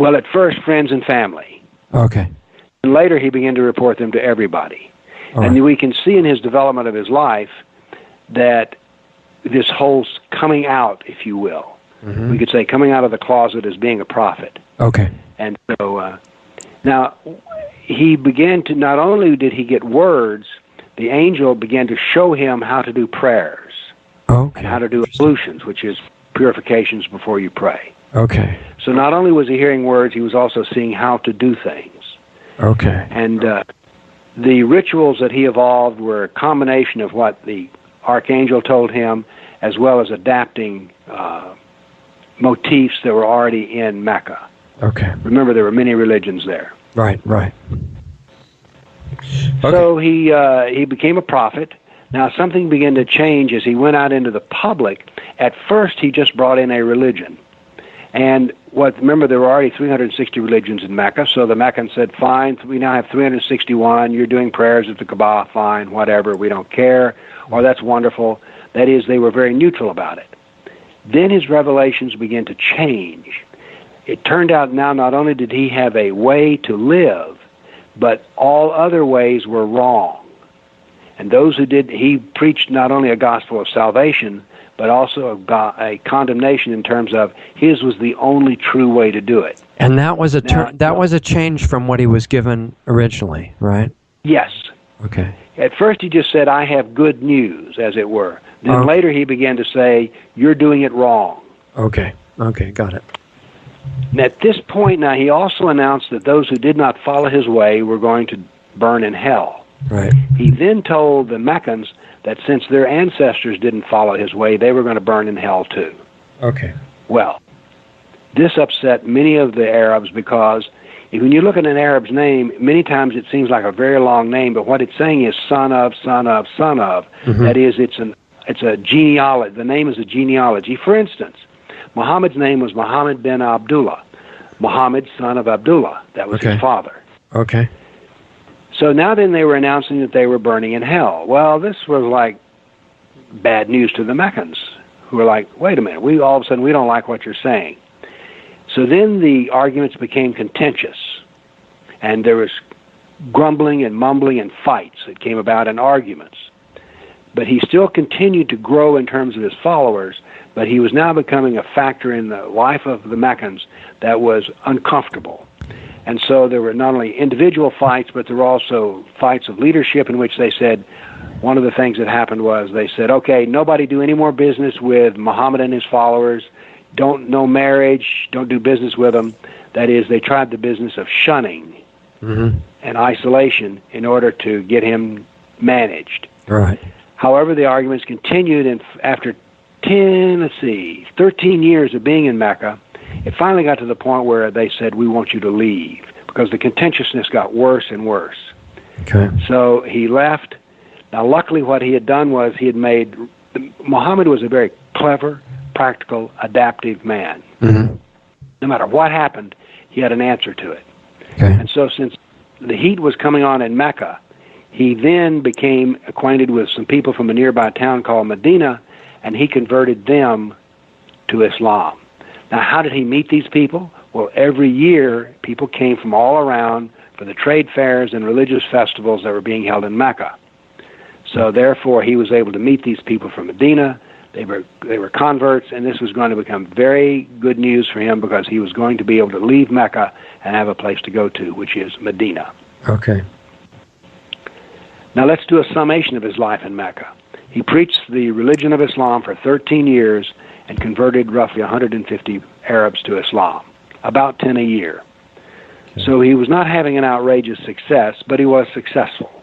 well, at first, friends and family. Okay. And later he began to report them to everybody. All and right. we can see in his development of his life that this whole coming out, if you will, we could say coming out of the closet as being a prophet. Okay. And so now he began to, not only did he get words, the angel began to show him how to do prayers Okay. and how to do ablutions, which is purifications before you pray. Okay. So not only was he hearing words, he was also seeing how to do things. Okay. And the rituals that he evolved were a combination of what the archangel told him, as well as adapting motifs that were already in Mecca. Okay. Remember, there were many religions there. Right. Okay. So he became a prophet. Now, something began to change as he went out into the public. At first, he just brought in a religion. And remember, there were already 360 religions in Mecca, so the Meccans said, fine, we now have 361, you're doing prayers at the Kaaba, fine, whatever, we don't care, or that's wonderful. That is, they were very neutral about it. Then his revelations began to change. It turned out now not only did he have a way to live, but all other ways were wrong. And those who did, he preached not only a gospel of salvation, but also a condemnation in terms of his was the only true way to do it. And that was a change from what he was given originally, right? Yes. Okay. At first he just said, I have good news, as it were. Then later he began to say, you're doing it wrong. Okay, got it. And at this point now, he also announced that those who did not follow his way were going to burn in hell. Right. He then told the Meccans that since their ancestors didn't follow his way, they were going to burn in hell too. Okay. Well, this upset many of the Arabs because when you look at an Arab's name, many times it seems like a very long name, but what it's saying is son of, son of, son of. That is, it's a genealogy. The name is a genealogy. For instance, Muhammad's name was Muhammad bin Abdullah. Muhammad, son of Abdullah. That was his father. Okay. So now then they were announcing that they were burning in hell. Well, this was like bad news to the Meccans, who were like, wait a minute, all of a sudden we don't like what you're saying. So then the arguments became contentious, and there was grumbling and mumbling and fights that came about and arguments. But he still continued to grow in terms of his followers, but he was now becoming a factor in the life of the Meccans that was uncomfortable. And so there were not only individual fights, but there were also fights of leadership in which they said, one of the things that happened was they said, okay, nobody do any more business with Muhammad and his followers, no marriage, don't do business with them. That is, they tried the business of shunning and isolation in order to get him managed. Right. However, the arguments continued, and after 13 years of being in Mecca, it finally got to the point where they said, we want you to leave, because the contentiousness got worse and worse. Okay. So he left. Now, luckily, what he had done was Muhammad was a very clever, practical, adaptive man. No matter what happened, he had an answer to it. Okay. And so since the heat was coming on in Mecca, he then became acquainted with some people from a nearby town called Medina, and he converted them to Islam. Now, how did he meet these people? Well, every year, people came from all around for the trade fairs and religious festivals that were being held in Mecca. So, therefore, he was able to meet these people from Medina. They were converts, and this was going to become very good news for him because he was going to be able to leave Mecca and have a place to go to, which is Medina. Okay. Now, let's do a summation of his life in Mecca. He preached the religion of Islam for 13 years and converted roughly 150 Arabs to Islam, about 10 a year. Okay. So he was not having an outrageous success, but he was successful.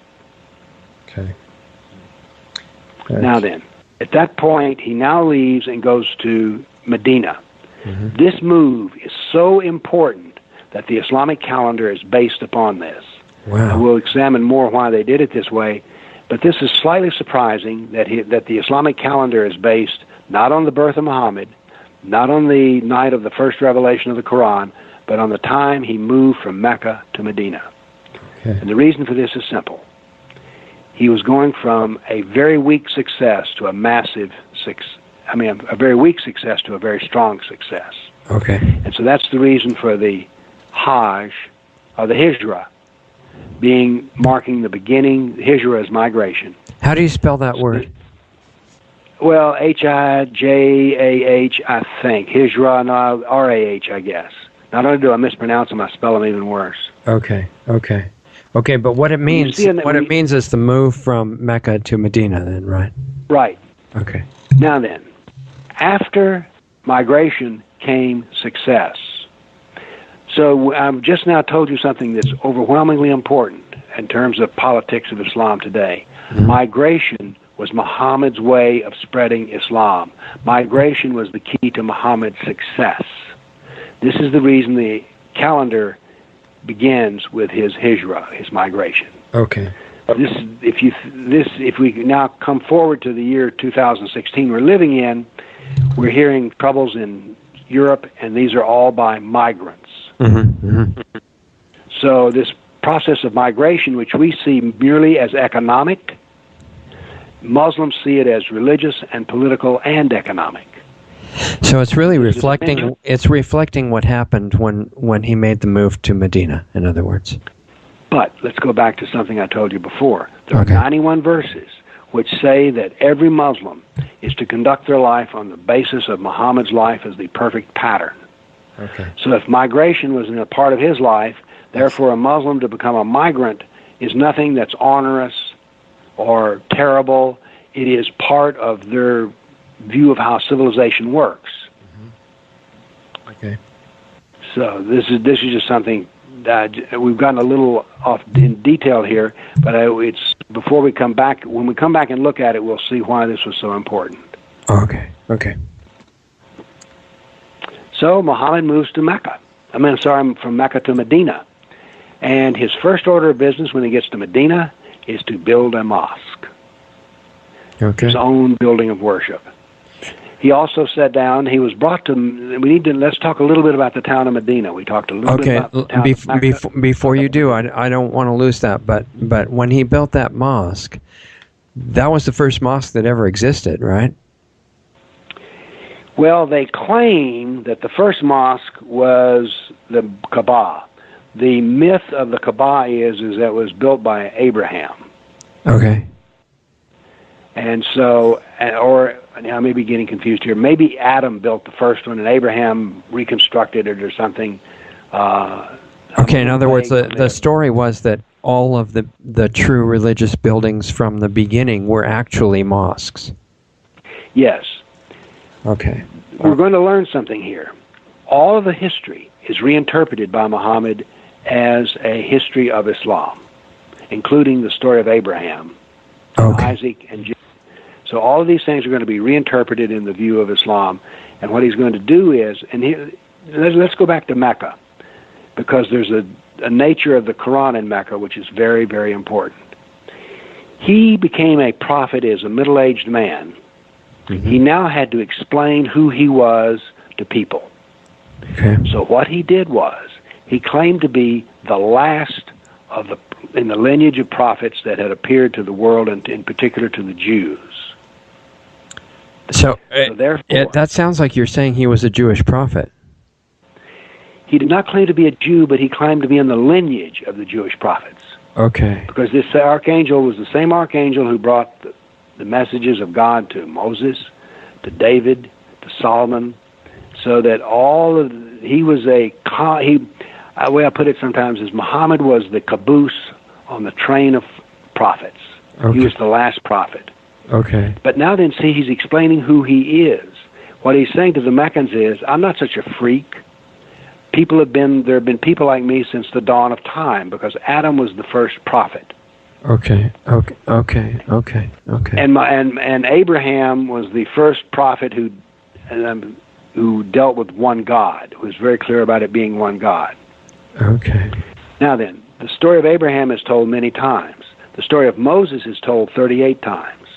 Okay. Now then, at that point, he now leaves and goes to Medina. This move is so important that the Islamic calendar is based upon this. Wow. And we'll examine more why they did it this way. But this is slightly surprising that the Islamic calendar is based not on the birth of Muhammad, not on the night of the first revelation of the Koran, but on the time he moved from Mecca to Medina. Okay. And the reason for this is simple. He was going from a very weak success to a very weak success to a very strong success. Okay. And so that's the reason for the Hajj, or the Hijrah, marking the beginning. Hijrah is migration. How do you spell that word? Well, Hijah, I think. Hijrah, no, Rah, I guess. Not only do I mispronounce them, I spell them even worse. Okay. But what it means, is the move from Mecca to Medina, then, right? Right. Okay. Now then, after migration came success. So I've just now told you something that's overwhelmingly important in terms of politics of Islam today. Mm-hmm. Migration was Muhammad's way of spreading Islam. Migration was the key to Muhammad's success. This is the reason the calendar begins with his hijrah, his migration. Okay. If we now come forward to the year 2016 we're living in, we're hearing troubles in Europe, and these are all by migrants. Mm-hmm. Mm-hmm. So this process of migration, which we see merely as economic, Muslims see it as religious and political and economic. So it's really reflecting. It's reflecting what happened when he made the move to Medina. In other words. But let's go back to something I told you before. There Okay. are 91 verses which say that every Muslim is to conduct their life on the basis of Muhammad's life as the perfect pattern. Okay. So if migration was a part of his life, therefore a Muslim to become a migrant is nothing that's onerous or terrible. It is part of their view of how civilization works. Mm-hmm. Okay. So this is just something that we've gotten a little off in detail here, but it's before we come back. When we come back and look at it, we'll see why this was so important. Okay. Okay. So Muhammad moves to Mecca. From Mecca to Medina. And his first order of business when he gets to Medina is to build a mosque. Okay. His own building of worship. He also sat down, he was brought to, let's talk a little bit about the town of Medina. We talked a little bit about the town of Mecca. Before you do, I don't want to lose that, but when he built that mosque, that was the first mosque that ever existed, right? Well, they claim that the first mosque was the Kaaba. The myth of the Kaaba is that it was built by Abraham. Okay. And so, I may be getting confused here. Maybe Adam built the first one and Abraham reconstructed it or something. Okay, in other words, the story was that all of the true religious buildings from the beginning were actually mosques. Yes. Okay. We're going to learn something here. All of the history is reinterpreted by Muhammad as a history of Islam, including the story of Abraham, Isaac, and Jacob. So all of these things are going to be reinterpreted in the view of Islam. And what he's going to do is, let's go back to Mecca, because there's a nature of the Quran in Mecca which is very, very important. He became a prophet as a middle-aged man. Mm-hmm. He now had to explain who he was to people. Okay. So what he did was, he claimed to be the last in the lineage of prophets that had appeared to the world, and in particular to the Jews. So therefore, that sounds like you're saying he was a Jewish prophet. He did not claim to be a Jew, but he claimed to be in the lineage of the Jewish prophets. Okay. Because this archangel was the same archangel who brought the messages of God to Moses, to David, to Solomon, so that he was the way I put it sometimes is Muhammad was the caboose on the train of prophets. Okay. He was the last prophet. Okay. But now then, see, he's explaining who he is. What he's saying to the Meccans is, I'm not such a freak. There have been people like me since the dawn of time, because Adam was the first prophet. Okay. And Abraham was the first prophet who dealt with one God, who was very clear about it being one God. Okay. Now then, the story of Abraham is told many times. The story of Moses is told 38 times.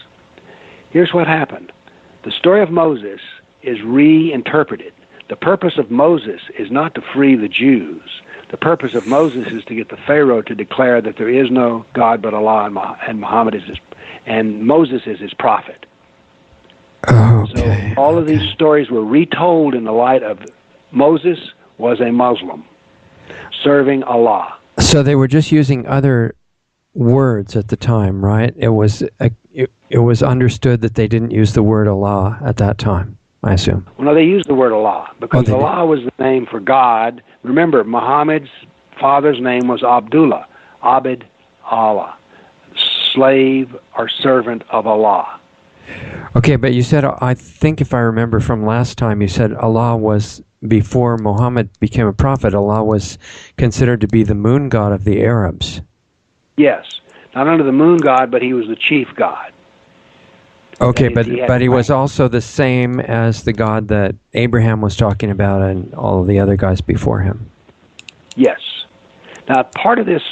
Here's what happened. The story of Moses is reinterpreted. The purpose of Moses is not to free the Jews. The purpose of Moses is to get the Pharaoh to declare that there is no God but Allah, and Muhammad is and Moses is his prophet. Okay. So all of these stories were retold in the light of Moses was a Muslim serving Allah. So they were just using other words at the time, right? It was understood that they didn't use the word Allah at that time, I assume. Well, no, they used the word Allah because they Allah was the name for God. Remember, Muhammad's father's name was Abdullah, Abid Allah, slave or servant of Allah. Okay, but you said, I think if I remember from last time, you said Allah was, before Muhammad became a prophet, Allah was considered to be the moon god of the Arabs. Yes, not only the moon god, but he was the chief god. Okay, And but he was also the same as the God that Abraham was talking about and all of the other guys before him. Yes. Now, part of this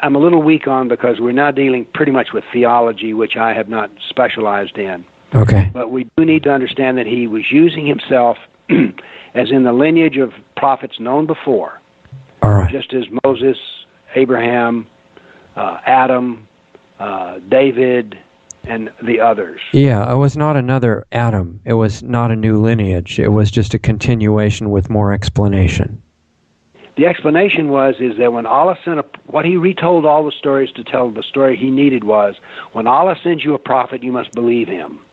I'm a little weak on because we're now dealing pretty much with theology, which I have not specialized in. Okay. But we do need to understand that he was using himself as in the lineage of prophets known before. All right. Just as Moses, Abraham, Adam, David, and the others. Yeah, it was not another Adam. It was not a new lineage. It was just a continuation with more explanation. The explanation is that when Allah sent what he retold all the stories to tell the story he needed was, when Allah sends you a prophet, you must believe him.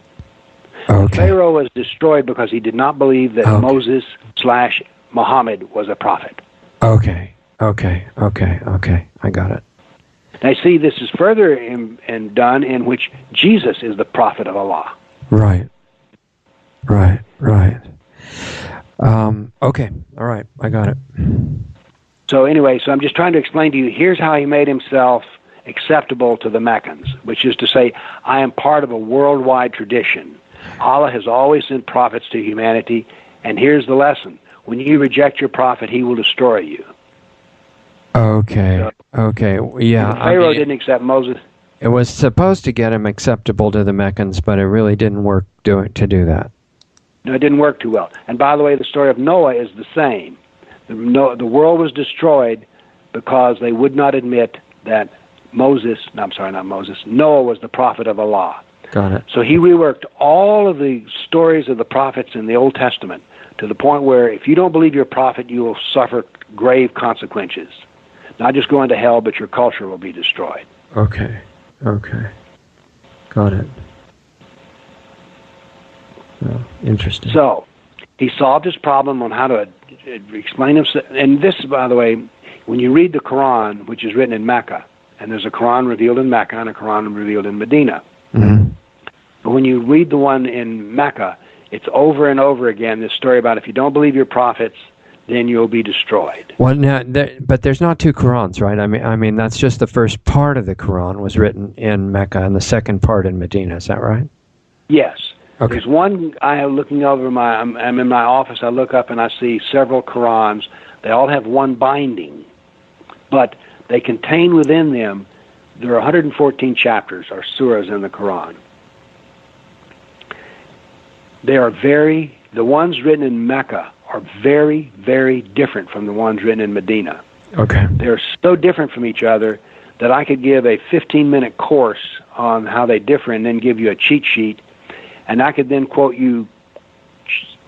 Okay. Pharaoh was destroyed because he did not believe that Moses/Muhammad was a prophet. Okay. I got it. Now, see, this is further done in which Jesus is the prophet of Allah. Right. Okay. All right. I got it. So anyway, I'm just trying to explain to you, here's how he made himself acceptable to the Meccans, which is to say, I am part of a worldwide tradition. Allah has always sent prophets to humanity, and here's the lesson. When you reject your prophet, he will destroy you. Okay. Yeah. Pharaoh didn't accept Moses. It was supposed to get him acceptable to the Meccans, but it really didn't work to do that. No, it didn't work too well. And by the way, the story of Noah is the same. The world was destroyed because they would not admit that Noah was the prophet of Allah. Got it. So he reworked all of the stories of the prophets in the Old Testament to the point where if you don't believe your prophet, you will suffer grave consequences. Not just going to hell, but your culture will be destroyed. Okay. Got it. Oh, interesting. So, he solved his problem on how to explain himself. And this, by the way, when you read the Koran, which is written in Mecca, and there's a Koran revealed in Mecca and a Koran revealed in Medina. Mm-hmm. But when you read the one in Mecca, it's over and over again, this story about if you don't believe your prophets, then you'll be destroyed. Well, now, but there's not two Qurans, right? I mean, that's just the first part of the Quran was written in Mecca, and the second part in Medina. Is that right? Yes. Okay. There's one. Looking over I'm in my office. I look up and I see several Qurans. They all have one binding, but they contain within them. There are 114 chapters or surahs in the Quran. The ones written in Mecca are very, very different from the ones written in Medina. Okay. They're so different from each other that I could give a 15-minute course on how they differ and then give you a cheat sheet, and I could then quote you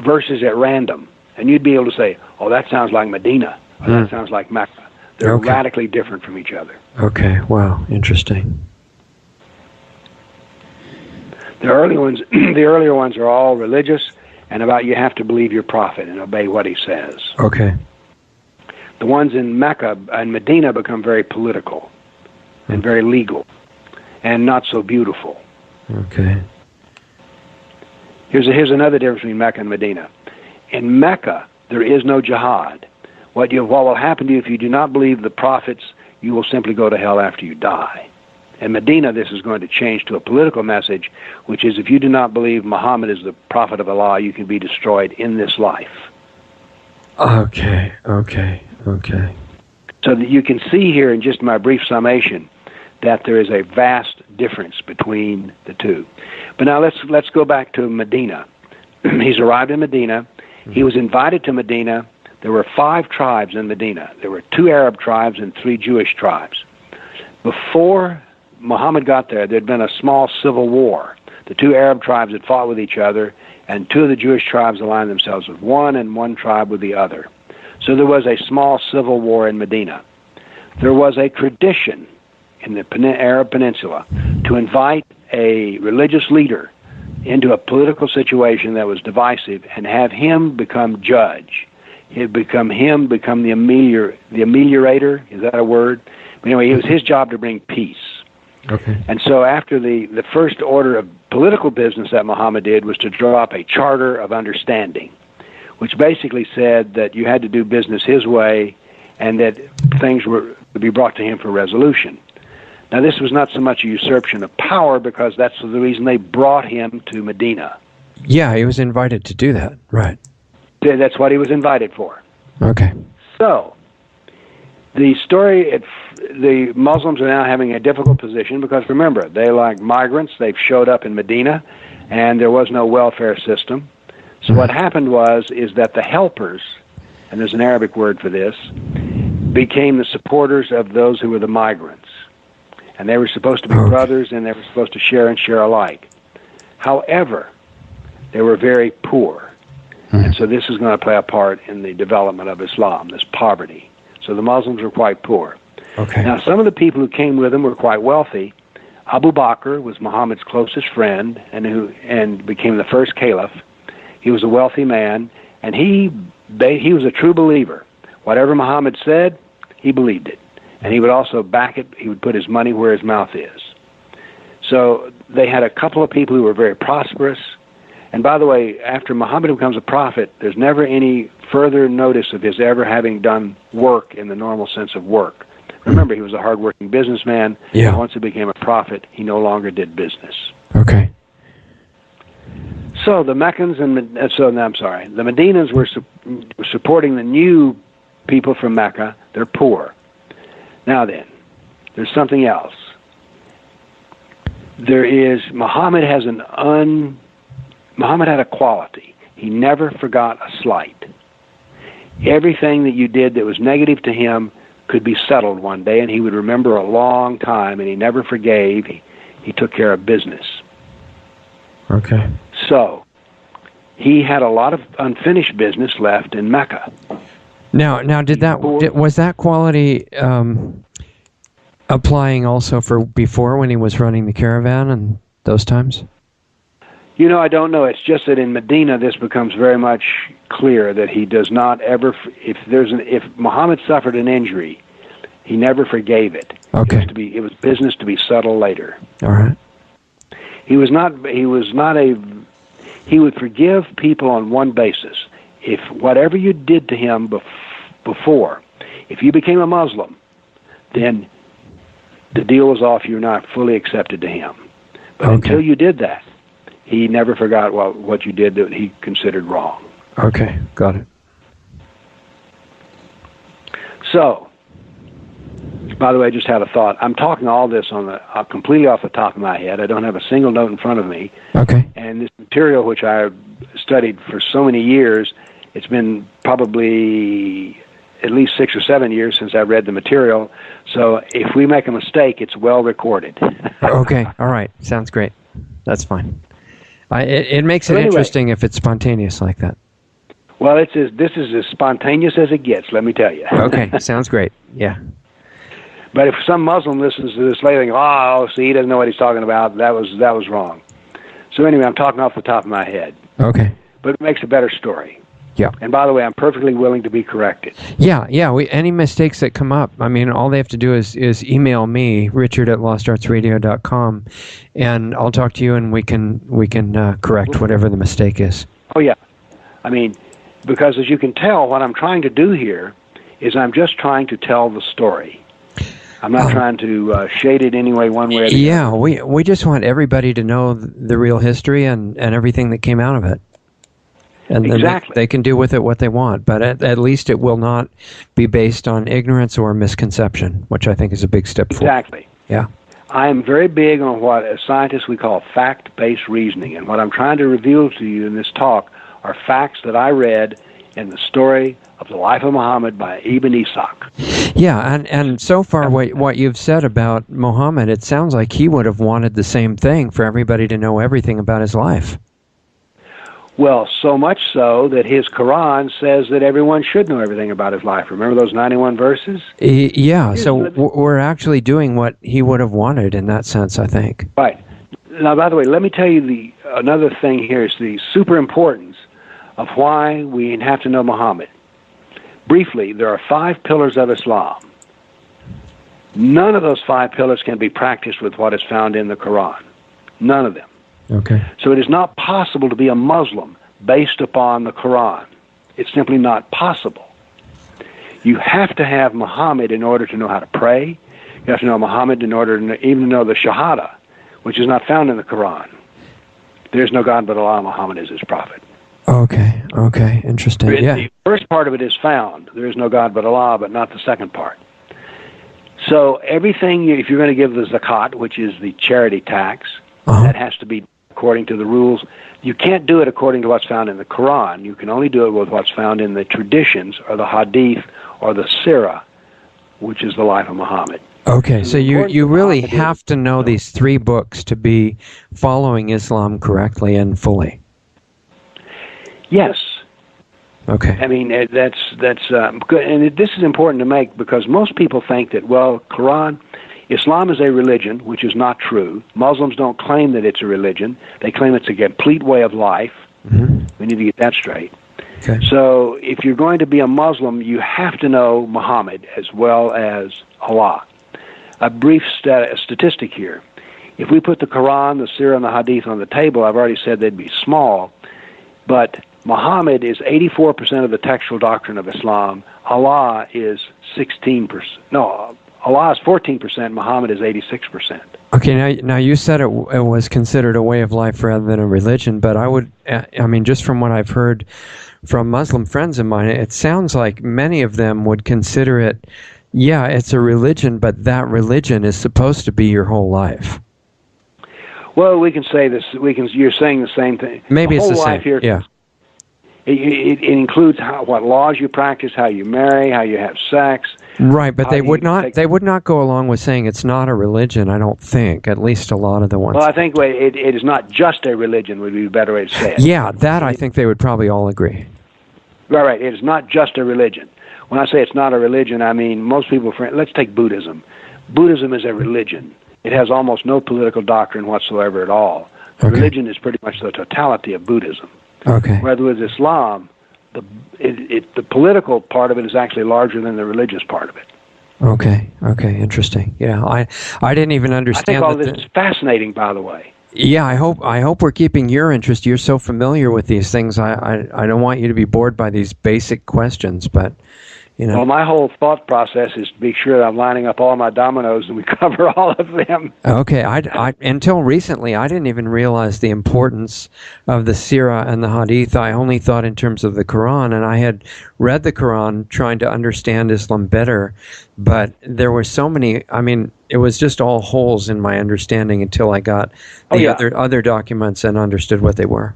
verses at random, and you'd be able to say, oh, that sounds like Medina, or that sounds like Mecca. They're radically different from each other. Okay, wow, interesting. The earlier ones are all religious and about you have to believe your prophet and obey what he says. Okay. The ones in Mecca and Medina become very political and very legal and not so beautiful. Okay. Here's another difference between Mecca and Medina. In Mecca, there is no jihad. What will happen to you if you do not believe the prophets, you will simply go to hell after you die. In Medina, this is going to change to a political message, which is if you do not believe Muhammad is the prophet of Allah, you can be destroyed in this life. Okay. So that you can see here in just my brief summation that there is a vast difference between the two. But now let's go back to Medina. He's arrived in Medina. He was invited to Medina. There were 5 tribes in Medina. There were 2 Arab tribes and 3 Jewish tribes. Before Muhammad got there, there'd been a small civil war. The 2 Arab tribes had fought with each other, and 2 of the Jewish tribes aligned themselves with one, and 1 tribe with the other. So there was a small civil war in Medina. There was a tradition in the Arab Peninsula to invite a religious leader into a political situation that was divisive and have him become judge. He'd become the ameliorator. Is that a word? But anyway, it was his job to bring peace. Okay. And so after the first order of political business that Muhammad did was to draw up a charter of understanding, which basically said that you had to do business his way and that things were to be brought to him for resolution. Now, this was not so much a usurpation of power because that's the reason they brought him to Medina. Yeah, he was invited to do that, right. That's what he was invited for. Okay. So, the story, the Muslims are now having a difficult position because, remember, they like migrants. They've showed up in Medina, and there was no welfare system. So what happened is that the helpers, and there's an Arabic word for this, became the supporters of those who were the migrants. And they were supposed to be brothers, and they were supposed to share and share alike. However, they were very poor. And so this is going to play a part in the development of Islam, this poverty. So the Muslims were quite poor. Okay. Now, some of the people who came with him were quite wealthy. Abu Bakr was Muhammad's closest friend and became the first caliph. He was a wealthy man, and he was a true believer. Whatever Muhammad said, he believed it. And he would also back it. He would put his money where his mouth is. So they had a couple of people who were very prosperous. And by the way, after Muhammad becomes a prophet, there's never any further notice of his ever having done work in the normal sense of work. Remember, he was a hardworking businessman. Yeah. And once he became a prophet, he no longer did business. Okay. So the Meccans the Medinas were supporting the new people from Mecca. They're poor. Now then, there's something else. Muhammad had a quality. He never forgot a slight. Everything that you did that was negative to him could be settled one day, and he would remember a long time, and he never forgave. He took care of business. Okay. So, he had a lot of unfinished business left in Mecca. Now, was that quality applying also for before when he was running the caravan and those times? You know, I don't know. It's just that in Medina, this becomes very much clear that he does not ever. If Muhammad suffered an injury, he never forgave it. Okay. It was business to be settled later. All right. He would forgive people on one basis. If whatever you did to him before, if you became a Muslim, then the deal was off. You're not fully accepted to him. But until you did that, he never forgot what you did that he considered wrong. Okay, got it. So, by the way, I just had a thought. I'm talking all this completely off the top of my head. I don't have a single note in front of me. Okay. And this material, which I studied for so many years, it's been probably at least 6 or 7 years since I read the material. So if we make a mistake, it's well recorded. Okay, all right. Sounds great. That's fine. It makes it interesting if it's spontaneous like that. Well, this is as spontaneous as it gets, let me tell you. Okay, sounds great. Yeah. But if some Muslim listens to this later and goes, see, he doesn't know what he's talking about, that was wrong. So anyway, I'm talking off the top of my head. Okay. But it makes a better story. Yeah. And by the way, I'm perfectly willing to be corrected. Yeah. Any mistakes that come up, I mean, all they have to do is email me, richard@lostartsradio.com, and I'll talk to you, and we can correct whatever the mistake is. Oh yeah, I mean, because as you can tell, what I'm trying to do here is I'm just trying to tell the story. I'm not trying to shade it anyway one way or the other. Yeah, we just want everybody to know the real history and everything that came out of it. And then Exactly. they can do with it what they want, but at least it will not be based on ignorance or misconception, which I think is a big step forward. Exactly. Yeah. I am very big on what as scientists we call fact-based reasoning, and what I'm trying to reveal to you in this talk are facts that I read in the story of the life of Muhammad by Ibn Ishaq. Yeah, and so far what you've said about Muhammad, it sounds like he would have wanted the same thing for everybody to know everything about his life. Well, so much so that his Koran says that everyone should know everything about his life. Remember those 91 verses? Yeah, so we're actually doing what he would have wanted in that sense, I think. Right. Now, by the way, let me tell you another thing here is the super importance of why we have to know Muhammad. Briefly, there are 5 pillars of Islam. None of those 5 pillars can be practiced with what is found in the Quran. None of them. Okay. So it is not possible to be a Muslim based upon the Quran. It's simply not possible. You have to have Muhammad in order to know how to pray. You have to know Muhammad in order to even know the Shahada, which is not found in the Quran. There is no God but Allah. Muhammad is his prophet. Okay, interesting. Yeah. The first part of it is found. There is no God but Allah, but not the second part. So everything, if you're going to give the zakat, which is the charity tax, that has to be according to the rules. You can't do it according to what's found in the Quran. You can only do it with what's found in the traditions or the hadith or the sirah, which is the life of Muhammad. Okay, so you really have to know these 3 books to be following Islam correctly and fully. Yes. Okay. I mean, that's good. And this is important to make because most people think that, well, Quran, Islam is a religion, which is not true. Muslims don't claim that it's a religion. They claim it's a complete way of life. Mm-hmm. We need to get that straight. Okay. So if you're going to be a Muslim, you have to know Muhammad as well as Allah. A brief statistic here. If we put the Quran, the Sirah, and the Hadith on the table, I've already said they'd be small, but Muhammad is 84% of the textual doctrine of Islam. Allah is 16%. No, Allah is 14%, Muhammad is 86%. Okay, now you said it was considered a way of life rather than a religion, but I mean, just from what I've heard from Muslim friends of mine, it sounds like many of them would consider it, yeah, it's a religion, but that religion is supposed to be your whole life. Well, we can say this. You're saying the same thing. Maybe it's the life same. Here, yeah. It includes what laws you practice, how you marry, how you have sex. Right, but they would not go along with saying it's not a religion, I don't think, at least a lot of the ones. Well, I think it is not just a religion would be a better way to say it. Yeah, that I think they would probably all agree. Right. It is not just a religion. When I say it's not a religion, I mean most people, let's take Buddhism. Buddhism is a religion. It has almost no political doctrine whatsoever at all. Okay. Religion is pretty much the totality of Buddhism. Okay. Whereas with Islam, the political part of it is actually larger than the religious part of it. Okay, interesting. Yeah, I didn't even understand. I think all this is fascinating, by the way. Yeah, I hope we're keeping your interest. You're so familiar with these things. I don't want you to be bored by these basic questions, but you know. Well, my whole thought process is to be sure that I'm lining up all my dominoes and we cover all of them. Okay, I until recently I didn't even realize the importance of the Sirah and the Hadith. I only thought in terms of the Quran, and I had read the Quran trying to understand Islam better, but there were so many. I mean, it was just all holes in my understanding until I got the other documents and understood what they were.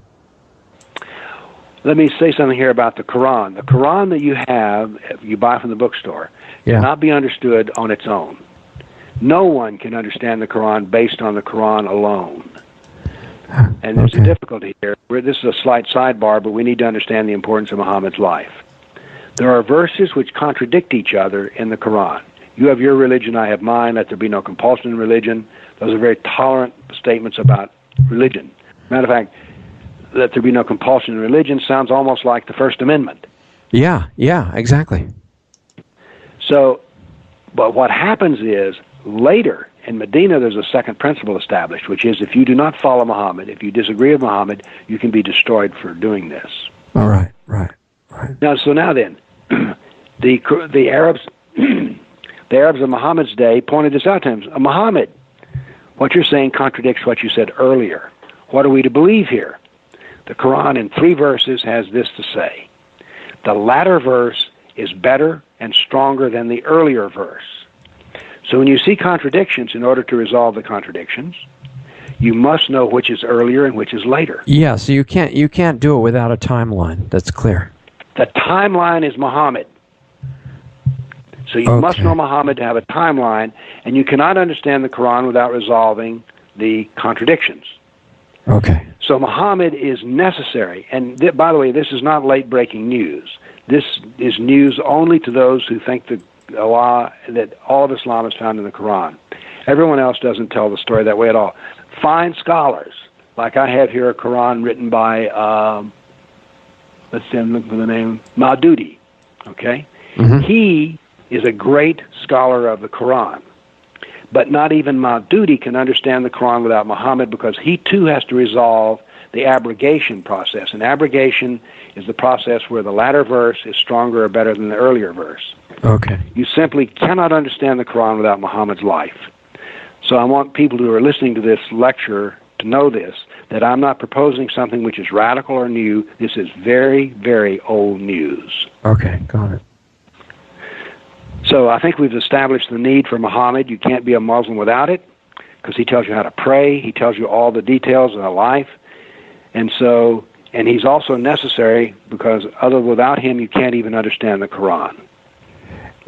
Let me say something here about the Quran. The Quran that you buy from the bookstore, cannot be understood on its own. No one can understand the Quran based on the Quran alone. And there's a difficulty here. This is a slight sidebar, but we need to understand the importance of Muhammad's life. There are verses which contradict each other in the Quran. You have your religion, I have mine. Let there be no compulsion in religion. Those are very tolerant statements about religion. Matter of fact, let there be no compulsion in religion sounds almost like the First Amendment. Yeah, exactly. So, but what happens is, later in Medina, there's a second principle established, which is if you do not follow Muhammad, if you disagree with Muhammad, you can be destroyed for doing this. All right. Now then, the Arabs, the Arabs of Muhammad's day pointed this out to him. Muhammad, what you're saying contradicts what you said earlier. What are we to believe here? The Quran in 3 verses has this to say: the latter verse is better and stronger than the earlier verse. So when you see contradictions, in order to resolve the contradictions, you must know which is earlier and which is later. Yeah, so you can't do it without a timeline. That's clear. The timeline is Muhammad. So you must know Muhammad to have a timeline, and you cannot understand the Quran without resolving the contradictions. Okay. So Muhammad is necessary. And by the way, this is not late-breaking news. This is news only to those who think that all of Islam is found in the Quran. Everyone else doesn't tell the story that way at all. Fine scholars, like I have here a Quran written by, let's see, I'm looking for the name, Maududi, okay? Mm-hmm. He is a great scholar of the Quran. But not even Maududi can understand the Quran without Muhammad, because he too has to resolve the abrogation process. And abrogation is the process where the latter verse is stronger or better than the earlier verse. Okay. You simply cannot understand the Quran without Muhammad's life. So I want people who are listening to this lecture to know this, that I'm not proposing something which is radical or new. This is very, very old news. Okay, got it. So I think we've established the need for Muhammad. You can't be a Muslim without it, because he tells you how to pray. He tells you all the details of life. And he's also necessary, because without him, you can't even understand the Quran.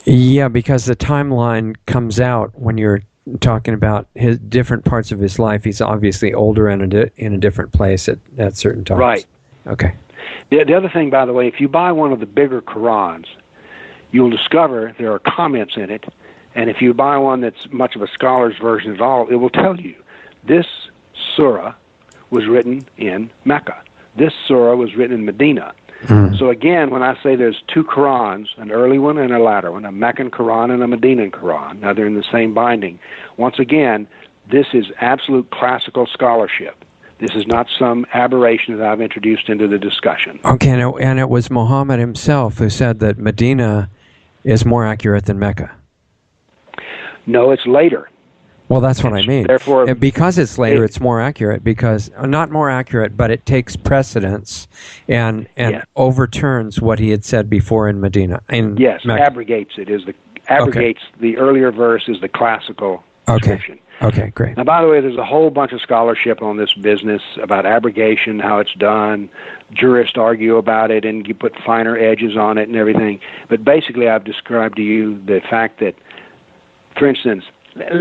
Yeah, because the timeline comes out when you're talking about his different parts of his life. He's obviously older and in a different place at certain times. Right. Okay. The other thing, by the way, if you buy one of the bigger Qurans, you'll discover there are comments in it, and if you buy one that's much of a scholar's version at all, it will tell you this surah was written in Mecca. This surah was written in Medina. So again, when I say there's 2 Qurans, an early one and a latter one, a Meccan Quran and a Medinan Quran, now they're in the same binding. Once again, this is absolute classical scholarship. This is not some aberration that I've introduced into the discussion. Okay, and it was Muhammad himself who said that Medina is more accurate than Mecca. No, it's later. Well, that's what I mean. Therefore, because it's later, it's more accurate, because not more accurate, but it takes precedence and overturns what he had said before in Medina. Yes, abrogates it. Abrogates the earlier verse is the classical description. Okay, great. Now, by the way, there's a whole bunch of scholarship on this business about abrogation, how it's done. Jurists argue about it, and you put finer edges on it and everything. But basically, I've described to you the fact that, for instance,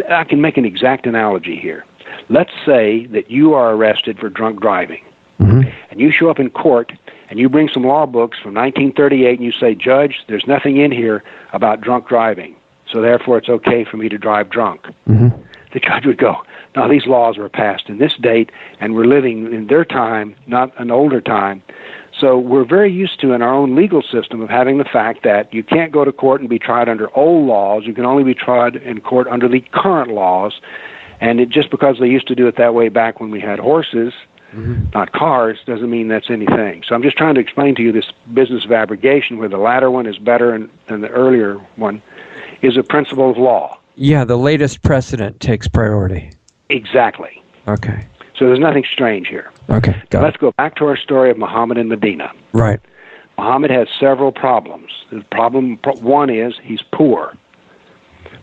I can make an exact analogy here. Let's say that you are arrested for drunk driving, and you show up in court, and you bring some law books from 1938, and you say, "Judge, there's nothing in here about drunk driving, so therefore it's okay for me to drive drunk." The judge would go, "No, these laws were passed in this date, and we're living in their time, not an older time." So we're very used to, in our own legal system, of having the fact that you can't go to court and be tried under old laws. You can only be tried in court under the current laws. And just because they used to do it that way back when we had horses, not cars, doesn't mean that's anything. So I'm just trying to explain to you this business of abrogation, where the latter one is better than the earlier one, is a principle of law. Yeah, the latest precedent takes priority. Exactly. Okay. So there's nothing strange here. Okay, Let's go back to our story of Muhammad in Medina. Right. Muhammad has several problems. Problem 1 is he's poor.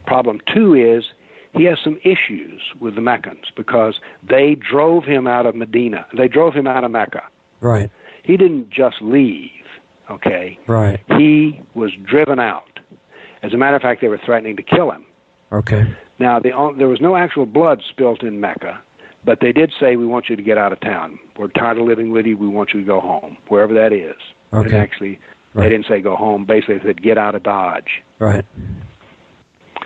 Problem 2 is he has some issues with the Meccans, because they drove him out of Medina. They drove him out of Mecca. Right. He didn't just leave, okay? Right. He was driven out. As a matter of fact, they were threatening to kill him. Okay. Now, there was no actual blood spilt in Mecca, but they did say, "We want you to get out of town. We're tired of living with you. We want you to go home," wherever that is. Okay. And actually, they didn't say go home. Basically, they said, "Get out of Dodge." Right.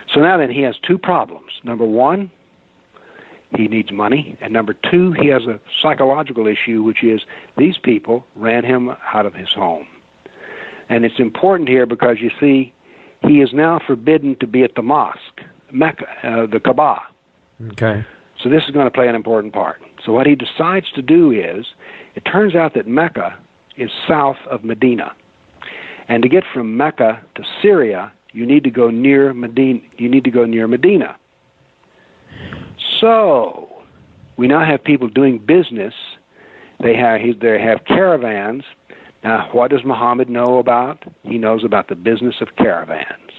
So now then, he has 2 problems. Number 1, he needs money. And number 2, he has a psychological issue, which is these people ran him out of his home. And it's important here because, you see, he is now forbidden to be at the mosque, Mecca, the Kaaba. Okay. So this is going to play an important part. So what he decides to do is, it turns out that Mecca is south of Medina. And to get from Mecca to Syria, you need to go near Medina. So we now have people doing business they have caravans. Now, what does Muhammad know about? He knows about the business of caravans.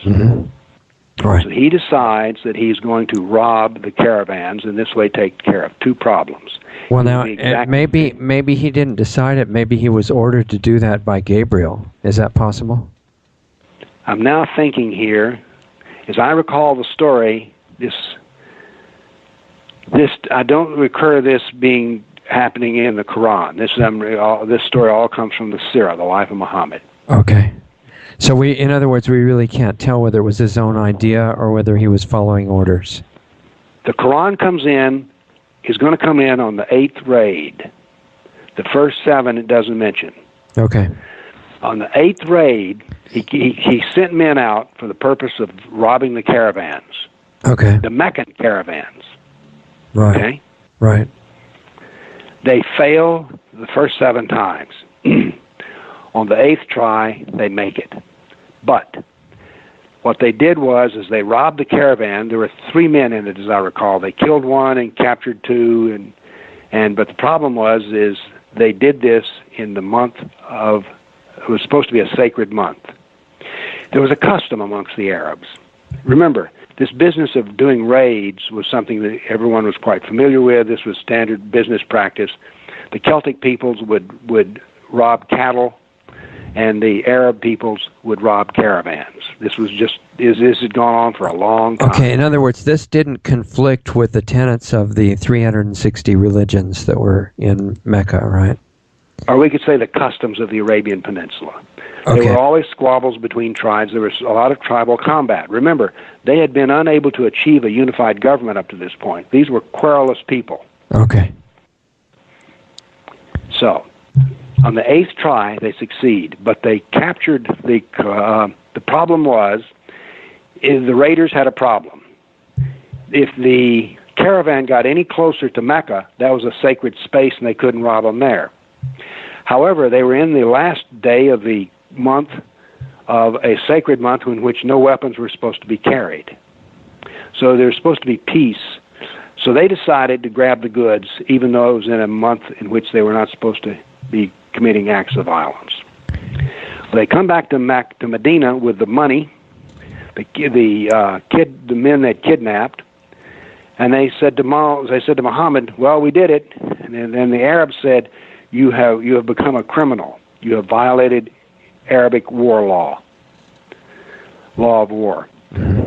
Right. So he decides that he's going to rob the caravans and this way take care of two problems. Well, now, maybe he didn't decide it. Maybe he was ordered to do that by Gabriel. Is that possible? I'm now thinking here, as I recall the story, this I don't recur this being happening in the Quran. This story all comes from the Sirah, the life of Muhammad. Okay. So in other words, we really can't tell whether it was his own idea or whether he was following orders. The Quran is going to come in on the 8th raid. The first 7 it doesn't mention. Okay. On the 8th raid, he sent men out for the purpose of robbing the caravans. Okay. The Meccan caravans. Right. Okay? Right. They fail the first 7 times. On the 8th try, they make it. But what they did was they robbed the caravan. There were 3 men in it, as I recall. They killed 1 and captured 2, but the problem was they did this in the month of, it was supposed to be a sacred month. There was a custom amongst the Arabs. Remember, this business of doing raids was something that everyone was quite familiar with. This was standard business practice. The Celtic peoples would rob cattle, and the Arab peoples would rob caravans. This had gone on for a long time. Okay, in other words, this didn't conflict with the tenets of the 360 religions that were in Mecca, right? Or we could say the customs of the Arabian Peninsula. Okay. There were always squabbles between tribes. There was a lot of tribal combat. Remember, they had been unable to achieve a unified government up to this point. These were querulous people. Okay. So, on the 8th try, they succeed, but they captured the problem was, the raiders had a problem. If the caravan got any closer to Mecca, that was a sacred space and they couldn't rob them there. However, they were in the last day of the month of a sacred month in which no weapons were supposed to be carried. So there was supposed to be peace. So they decided to grab the goods, even though it was in a month in which they were not supposed to be committing acts of violence. They come back to Medina with the money, the men they kidnapped, and they said to Muhammad, "Well, we did it." And then the Arabs said, "You have become a criminal. You have violated Arabic law of war."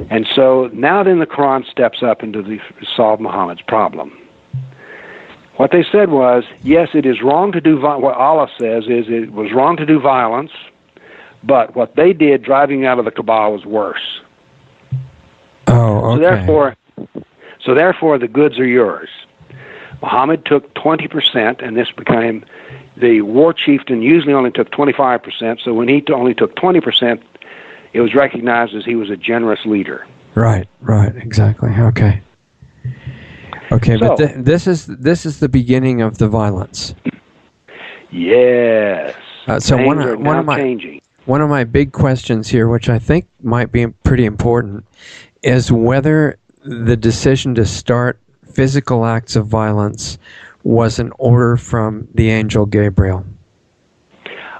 And so now then the Quran steps up to solve Muhammad's problem. What they said was, yes, it is wrong to do what Allah says is it was wrong to do violence, but what they did driving out of the Kaaba was worse. Oh, okay. So therefore the goods are yours. Muhammad took 20%, and this became the war chieftain usually only took 25%, so when he only took 20%, it was recognized as he was a generous leader. Right, exactly. Okay. Okay, so, but this is the beginning of the violence. Yes. So one of my big questions here, which I think might be pretty important, is whether the decision to start physical acts of violence was an order from the angel Gabriel.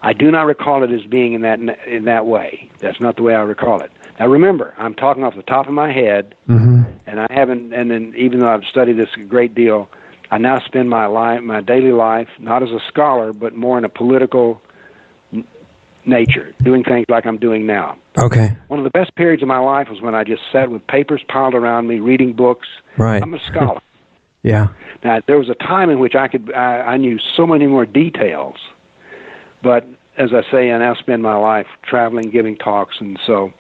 I do not recall it as being in that way. That's not the way I recall it. Now remember, I'm talking off the top of my head, and I haven't. And then, even though I've studied this a great deal, I now spend my daily life not as a scholar, but more in a political nature, doing things like I'm doing now. Okay. One of the best periods of my life was when I just sat with papers piled around me, reading books. Right. I'm a scholar. Yeah. Now there was a time in which I knew so many more details, but as I say, I now spend my life traveling, giving talks, and so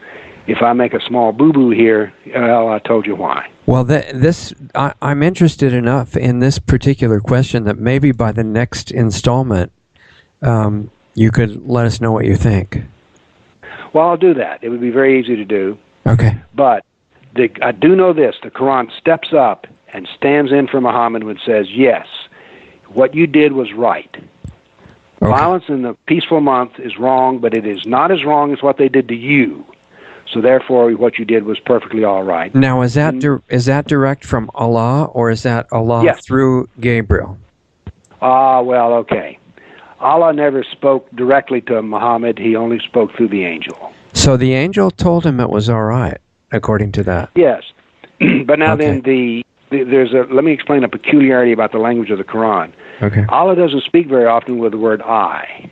if I make a small boo-boo here, well, I told you why. Well, I'm interested enough in this particular question that maybe by the next installment, you could let us know what you think. Well, I'll do that. It would be very easy to do. Okay. But I do know this. The Quran steps up and stands in for Muhammad and says, yes, what you did was right. Okay. Violence in the peaceful month is wrong, but it is not as wrong as what they did to you. So therefore, what you did was perfectly all right. Now, is that direct from Allah, or is that Allah through Gabriel? Well, okay. Allah never spoke directly to Muhammad. He only spoke through the angel. So the angel told him it was all right, according to that. Yes. But now Okay. then, let me explain a peculiarity about the language of the Quran. Okay. Allah doesn't speak very often with the word I.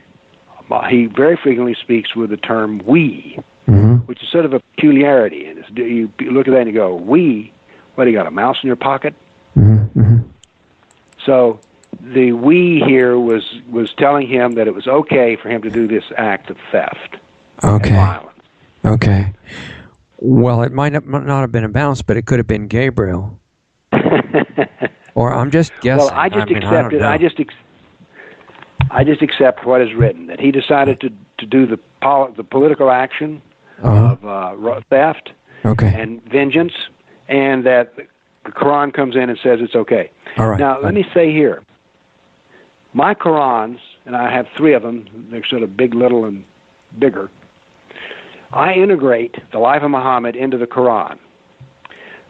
He very frequently speaks with the term we, Mm-hmm. which is sort of a peculiarity. And you look at that and you go, we? What, do you got a mouse in your pocket? Mm-hmm. Mm-hmm. So the we here was telling him that it was okay for him to do this act of theft and Okay. violence. Okay. Well, it might not have been a mouse, but it could have been Gabriel. Or I'm just guessing. Well, I just mean, accept it. I I just accept what is written, that he decided to do the political action of theft Okay. and vengeance, and that the Quran comes in and says it's okay. All right. Now, let me say here, my Qurans, and I have 3 of them, they're sort of big, little, and bigger, I integrate the life of Muhammad into the Quran.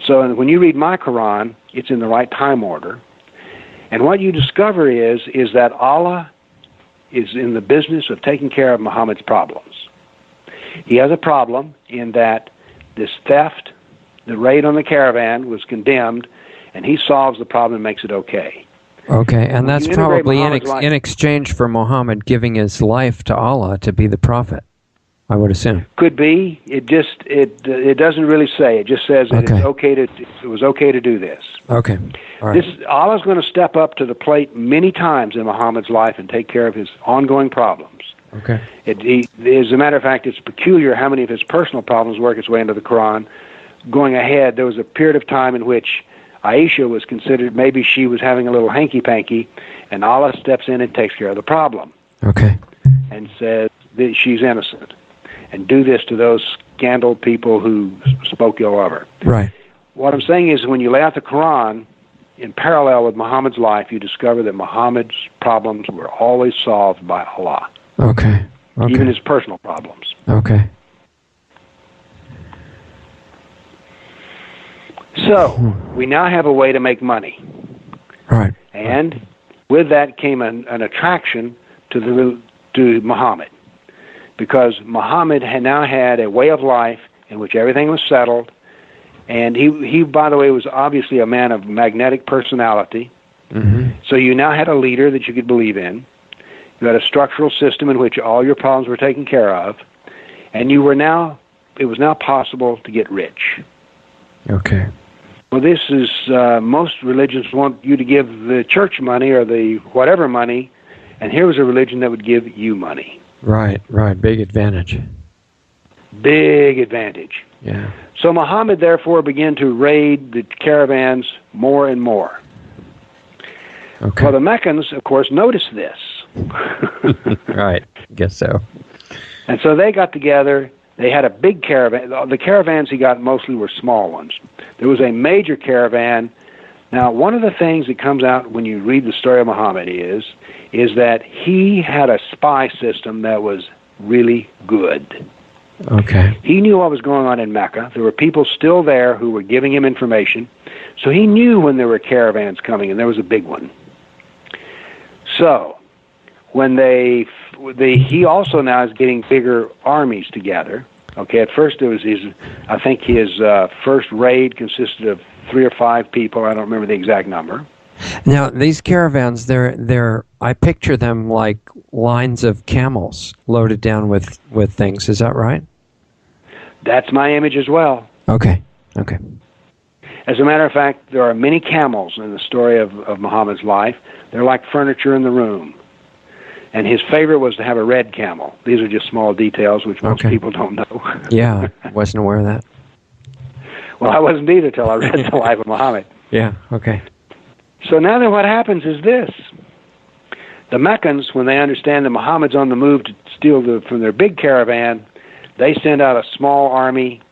So when you read my Quran, it's in the right time order. And what you discover is that Allah is in the business of taking care of Muhammad's problems. He has a problem in that this theft, the raid on the caravan, was condemned, and he solves the problem and makes it okay. Okay, and that's you integrate probably Muhammad's life- in exchange for Muhammad giving his life to Allah to be the prophet, I would assume. Could be. It doesn't really say. It just says that Okay. it was okay to do this. Okay. All right. Allah's going to step up to the plate many times in Muhammad's life and take care of his ongoing problems. Okay. As a matter of fact, it's peculiar how many of his personal problems work its way into the Quran. Going ahead, there was a period of time in which Aisha was considered, maybe she was having a little hanky-panky, and Allah steps in and takes care of the problem Okay. and says that she's innocent. And do this to those scandal people who spoke ill of her. Right. What I'm saying is when you lay out the Quran in parallel with Muhammad's life, you discover that Muhammad's problems were always solved by Allah, Okay. Okay. even his personal problems. Okay. So, we now have a way to make money. Right. And with that came an attraction to Muhammad. Because Muhammad had now had a way of life in which everything was settled. And he, by the way, was obviously a man of magnetic personality. Mm-hmm. So you now had a leader that you could believe in. You had a structural system in which all your problems were taken care of. And it was now possible to get rich. Okay. Well, this is, most religions want you to give the church money or the whatever money. And here was a religion that would give you money. Right. Right. Big advantage. Big advantage. Yeah. So Muhammad, therefore, began to raid the caravans more and more. Okay. Well, the Meccans, of course, noticed this. Right. Guess so. And so they got together. They had a big caravan. The caravans he got mostly were small ones. There was a major caravan. Now, one of the things that comes out when you read the story of Muhammad is that he had a spy system that was really good. Okay. He knew what was going on in Mecca. There were people still there who were giving him information. So he knew when there were caravans coming, and there was a big one. So when he also now is getting bigger armies together. Okay, at first it was his first raid consisted of 3 or 5 people. I don't remember the exact number. Now, these caravans, I picture them like lines of camels loaded down with things. Is that right? That's my image as well. Okay. Okay. As a matter of fact, there are many camels in the story of Muhammad's life. They're like furniture in the room. And his favorite was to have a red camel. These are just small details which most people don't know. Yeah, I wasn't aware of that. Well, I wasn't either till I read the life of Muhammad. Yeah, okay. So now then what happens is this. The Meccans, when they understand that Muhammad's on the move to steal from their big caravan, they send out a small army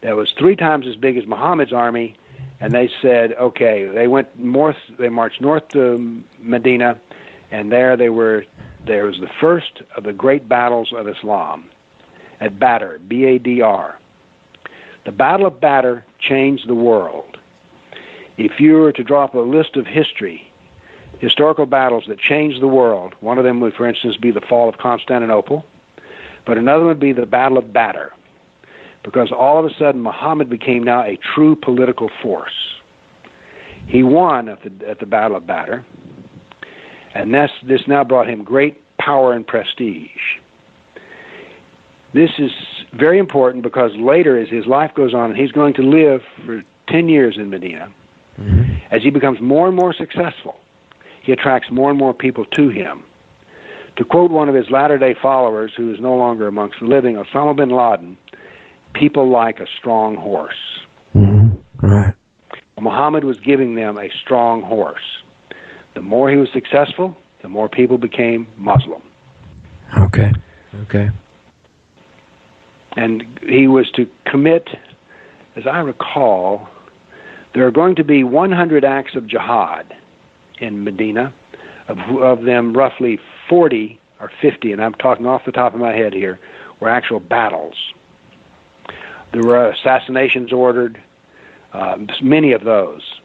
that was 3 times as big as Muhammad's army, and they said, okay, they marched north to Medina, and there was the first of the great battles of Islam at Badr, B-A-D-R. The Battle of Badr changed the world. If you were to draw up a list of history, historical battles that changed the world. One of them would, for instance, be the fall of Constantinople, but another would be the Battle of Badr, because all of a sudden Muhammad became now a true political force. He won at the Battle of Badr, and this now brought him great power and prestige. This is very important because later, as his life goes on, he's going to live for 10 years in Medina. As he becomes more and more successful, he attracts more and more people to him. To quote one of his latter-day followers, who is no longer amongst the living, Osama bin Laden, people like a strong horse. Right. Muhammad was giving them a strong horse. The more he was successful, the more people became Muslim. Okay. And he was to commit, as I recall, there are going to be 100 acts of jihad in Medina. Of them, roughly 40 or 50, and I'm talking off the top of my head here, were actual battles. There were assassinations ordered, many of those.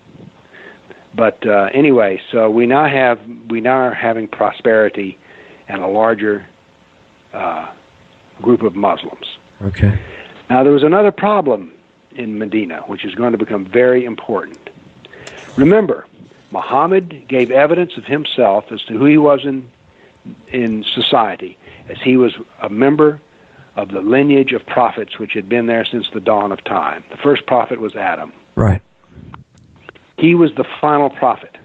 But anyway, so we now are having prosperity and a larger group of Muslims. Okay. Now there was another problem in Medina, which is going to become very important. Remember, Muhammad gave evidence of himself as to who he was in society, as he was a member of the lineage of prophets which had been there since the dawn of time. The first prophet was Adam. Right. He was the final prophet.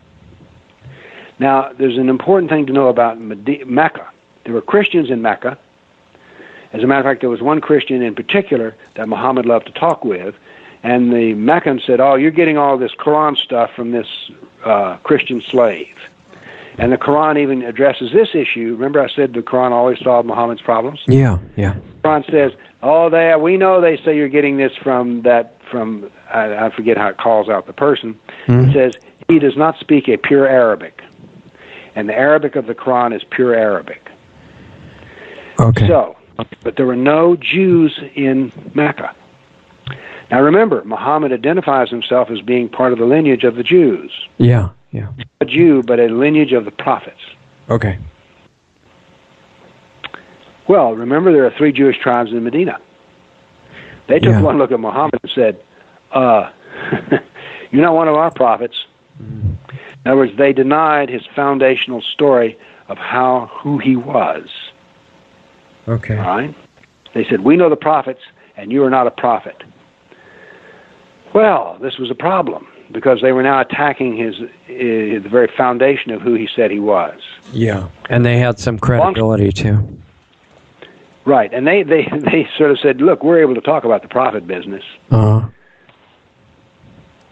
Now, there's an important thing to know about Mecca. There were Christians in Mecca. As a matter of fact, there was one Christian in particular that Muhammad loved to talk with, and the Meccans said, "Oh, you're getting all this Koran stuff from this Christian slave." And the Quran even addresses this issue. Remember I said the Quran always solved Muhammad's problems? Yeah. The Quran says, we know they say you're getting this from I forget how it calls out the person. It says, he does not speak a pure Arabic. And the Arabic of the Quran is pure Arabic. Okay. So, but there were no Jews in Mecca. Now remember, Muhammad identifies himself as being part of the lineage of the Jews. Yeah. A Jew, but a lineage of the prophets. Okay. Well, remember there are 3 Jewish tribes in Medina. They took one look at Muhammad and said, you're not one of our prophets. In other words, they denied his foundational story of who he was. Okay. All right? They said, we know the prophets, and you are not a prophet. Well, this was a problem, because they were now attacking the very foundation of who he said he was. Yeah, and they had some credibility too. Right, and they sort of said, look, we're able to talk about the prophet business.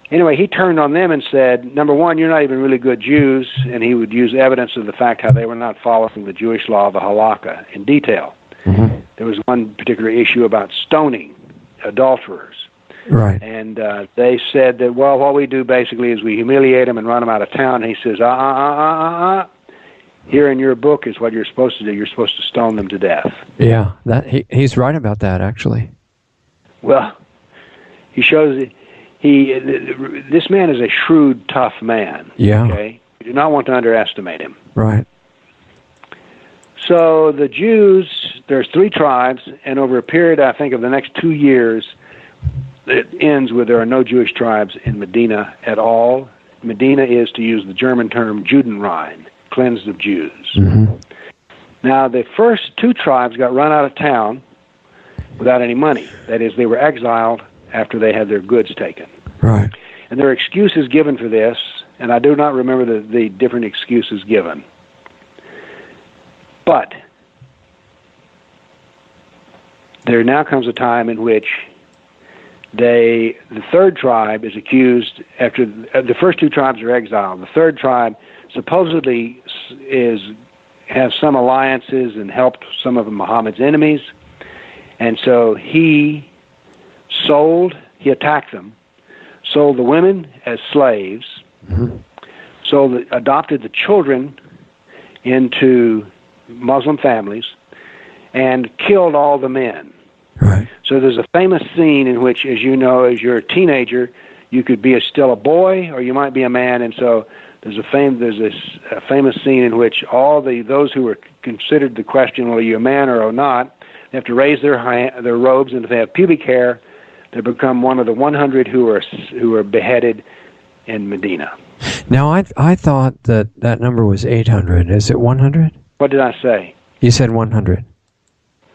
Anyway, he turned on them and said, number one, you're not even really good Jews, and he would use evidence of the fact how they were not following the Jewish law of the halakha in detail. There was one particular issue about stoning adulterers. Right. And they said that, well, what we do basically is we humiliate them and run them out of town. And he says, here in your book is what you're supposed to do. You're supposed to stone them to death. Yeah, he's right about that, actually. Well, he shows this man is a shrewd, tough man. Yeah. Okay? You do not want to underestimate him. Right. So the Jews, there's 3 tribes, and over a period, I think, of the next 2 years, it ends with there are no Jewish tribes in Medina at all. Medina is, to use the German term, Judenrein, cleansed of Jews. Now, the first 2 tribes got run out of town without any money. That is, they were exiled after they had their goods taken. Right. And there are excuses given for this, and I do not remember the different excuses given. But there now comes a time in which the 3rd tribe is accused, after the first 2 tribes are exiled. The 3rd tribe supposedly has some alliances and helped some of Muhammad's enemies, and so he attacked them, sold the women as slaves, adopted the children into Muslim families, and killed all the men. Right. So there's a famous scene in which, as you know, as you're a teenager, you could be still a boy or you might be a man, and so there's this famous scene in which all those who were considered the question, well, are you a man or not, they have to raise their robes, and if they have pubic hair, they become one of the 100 who are beheaded in Medina. Now, I thought that number was 800. Is it 100? What did I say? You said 100.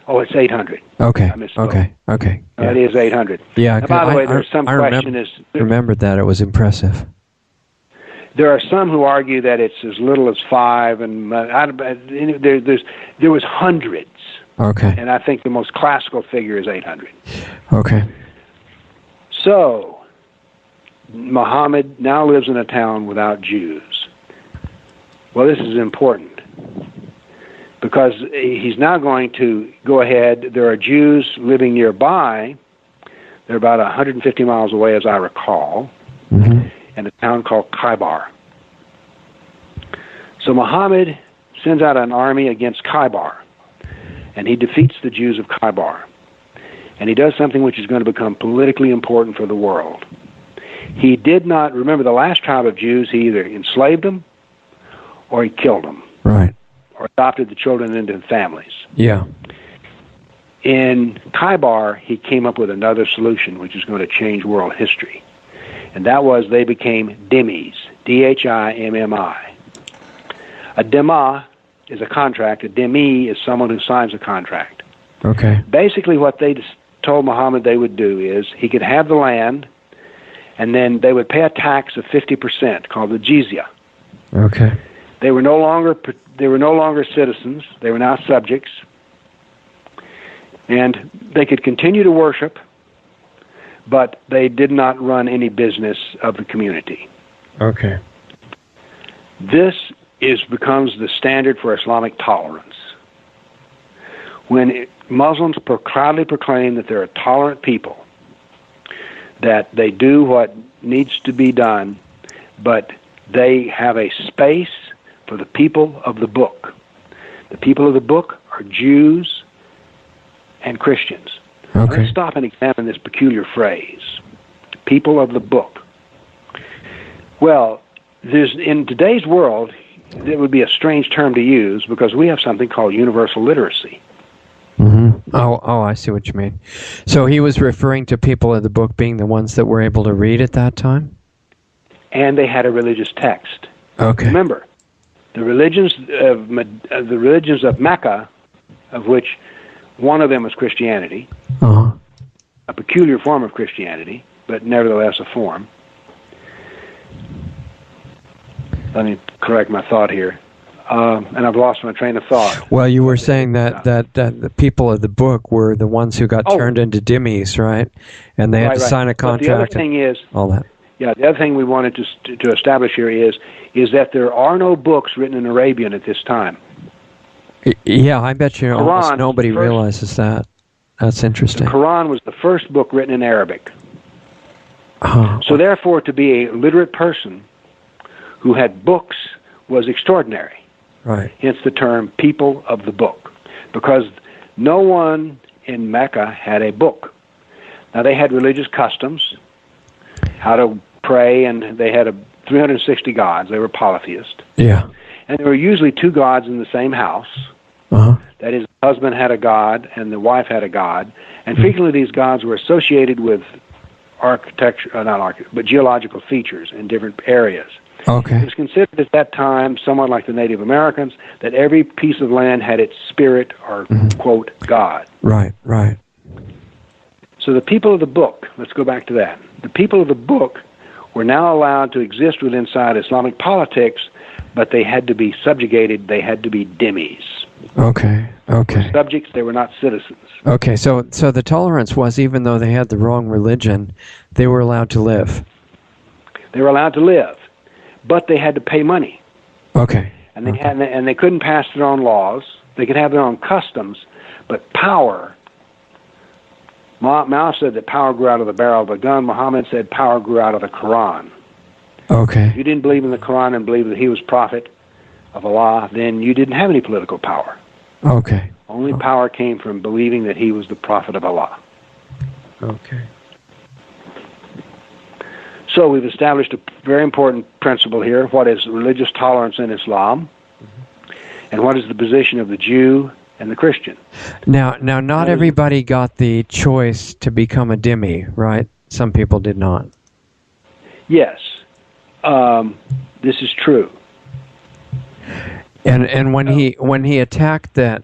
Oh, it's 800. Okay. I misspoke. Okay. Yeah. It is 800. Yeah. Now, by the way, there's some question remembered that. It was impressive. There are some who argue that it's as little as 5, and there was hundreds. Okay. And I think the most classical figure is 800. Okay. So, Muhammad now lives in a town without Jews. Well, this is important because he's now going to go ahead. There are Jews living nearby. They're about 150 miles away, as I recall, in a town called Khaybar. So Muhammad sends out an army against Khaybar, and he defeats the Jews of Khaybar. And he does something which is going to become politically important for the world. He did not, remember the last tribe of Jews, he either enslaved them or he killed them. Right. Or adopted the children into families. Yeah. In Khaybar, he came up with another solution which is going to change world history. And that was they became dhimmis, D-H-I-M-M-I. A dhimma is a contract. A dhimmi is someone who signs a contract. Okay. Basically what they told Muhammad they would do is he could have the land, and then they would pay a tax of 50% called the jizya. Okay. They were no longer citizens. They were now subjects. And they could continue to worship, but they did not run any business of the community. Okay. This becomes the standard for Islamic tolerance. When Muslims proudly proclaim that they're a tolerant people, that they do what needs to be done, but they have a space for the people of the book. The people of the book are Jews and Christians. Okay. Let's stop and examine this peculiar phrase, people of the book. Well, in today's world, it would be a strange term to use because we have something called universal literacy. Oh, I see what you mean. So he was referring to people of the book being the ones that were able to read at that time? And they had a religious text. Okay. Remember, the religions of Mecca, of which one of them was Christianity, a peculiar form of Christianity, but nevertheless a form. Let me correct my thought here. And I've lost my train of thought. Well, you were saying that the people of the book were the ones who got turned into dhimmis, right? And they had to sign a contract. But the other thing is, all that. Yeah, the other thing we wanted to establish here is that there are no books written in Arabian at this time. Yeah, I bet you almost nobody realizes that. That's interesting. The Koran was the first book written in Arabic. So therefore, to be a literate person who had books was extraordinary. Right. Hence the term people of the book. Because no one in Mecca had a book. Now they had religious customs, how to pray, and they had 360 gods. They were polytheist. Yeah. And there were usually two gods in the same house. That is, the husband had a god and the wife had a god. And frequently these gods were associated with geological features in different areas. Okay. It was considered at that time, somewhat like the Native Americans, that every piece of land had its spirit or, quote, God. Right. So the people of the book, let's go back to that. The people of the book were now allowed to exist inside Islamic politics, but they had to be subjugated. They had to be dhimmis. Okay. They were subjects, they were not citizens. Okay, so the tolerance was, even though they had the wrong religion, they were allowed to live. They were allowed to live, but they had to pay money. Okay. And they couldn't pass their own laws. They could have their own customs, but power. Mao said that power grew out of the barrel of a gun. Muhammad said power grew out of the Koran. Okay. If you didn't believe in the Quran and believe that he was prophet of Allah, then you didn't have any political power. Okay. Only power came from believing that he was the prophet of Allah. Okay. So we've established a very important principle here. What is religious tolerance in Islam? And what is the position of the Jew and the Christian? Now, not everybody got the choice to become a dhimmi, right? Some people did not. Yes, this is true. And when he attacked that,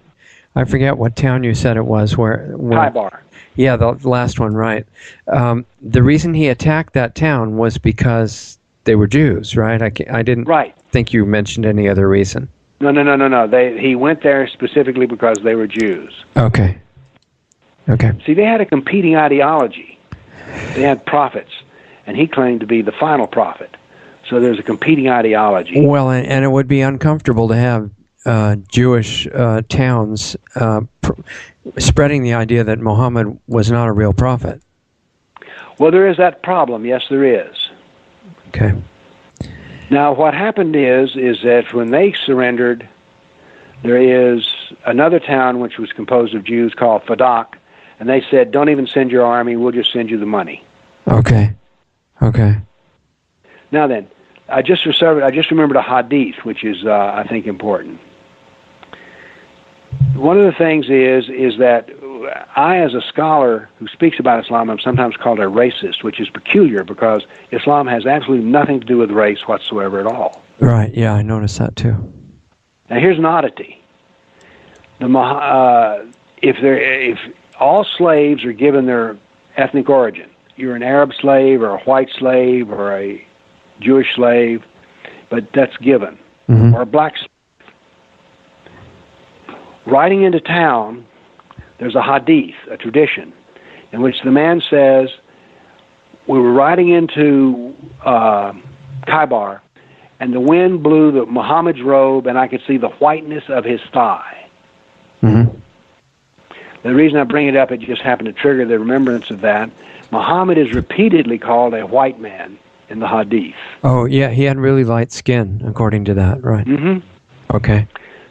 I forget what town you said it was. Where Khyber. Yeah, the last one, right? The reason he attacked that town was because they were Jews, right? I didn't think you mentioned any other reason. No. He went there specifically because they were Jews. Okay. See, they had a competing ideology. They had prophets, and he claimed to be the final prophet. So there's a competing ideology. Well, and it would be uncomfortable to have Jewish towns spreading the idea that Muhammad was not a real prophet. Well, there is that problem. Yes, there is. Okay. Now, what happened is that when they surrendered, there is another town which was composed of Jews called Fadak, and they said, "Don't even send your army; we'll just send you the money." Okay. Now then, I just remembered a hadith, which is I think important. One of the things is that I, as a scholar who speaks about Islam, am sometimes called a racist, which is peculiar because Islam has absolutely nothing to do with race whatsoever at all. Right, yeah, I noticed that too. Now here's an oddity. If all slaves are given their ethnic origin, you're an Arab slave or a white slave or a Jewish slave, but that's given, or a black slave. Riding into town, there's a hadith, a tradition, in which the man says, we were riding into Khyber, and the wind blew Muhammad's robe, and I could see the whiteness of his thigh. The reason I bring it up, it just happened to trigger the remembrance of that. Muhammad is repeatedly called a white man in the hadith. Oh, yeah, he had really light skin, according to that, right? Okay.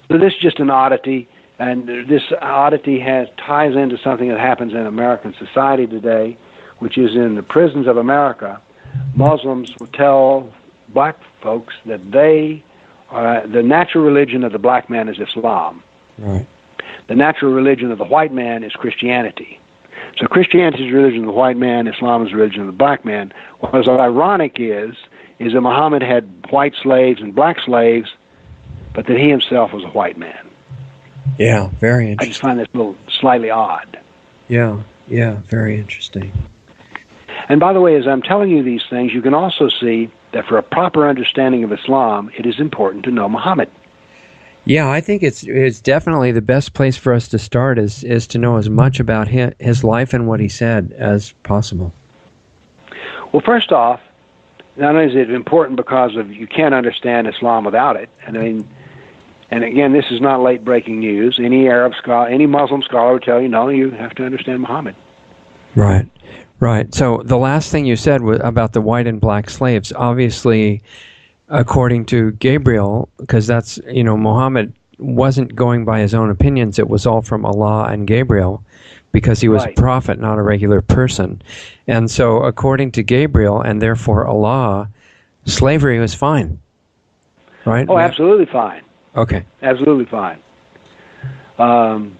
So this is just an oddity. And this oddity ties into something that happens in American society today, which is in the prisons of America, Muslims will tell black folks that the natural religion of the black man is Islam. Right. The natural religion of the white man is Christianity. So Christianity is the religion of the white man, Islam is the religion of the black man. What's ironic is that Muhammad had white slaves and black slaves, but that he himself was a white man. Yeah, very interesting. I just find this a little slightly odd. Yeah, very interesting. And by the way, as I'm telling you these things, you can also see that for a proper understanding of Islam, it is important to know Muhammad. Yeah, I think it's definitely the best place for us to start is to know as much about his life and what he said as possible. Well, first off, not only is it important because you can't understand Islam without it, and again, this is not late-breaking news. Any Arab scholar, any Muslim scholar would tell you, no, you have to understand Muhammad. Right. So the last thing you said was about the white and black slaves. Obviously, according to Gabriel, because that's, Muhammad wasn't going by his own opinions. It was all from Allah and Gabriel, because he was a prophet, not a regular person. And so according to Gabriel, and therefore Allah, slavery was fine. Right? Oh, absolutely fine. Okay. Absolutely fine. You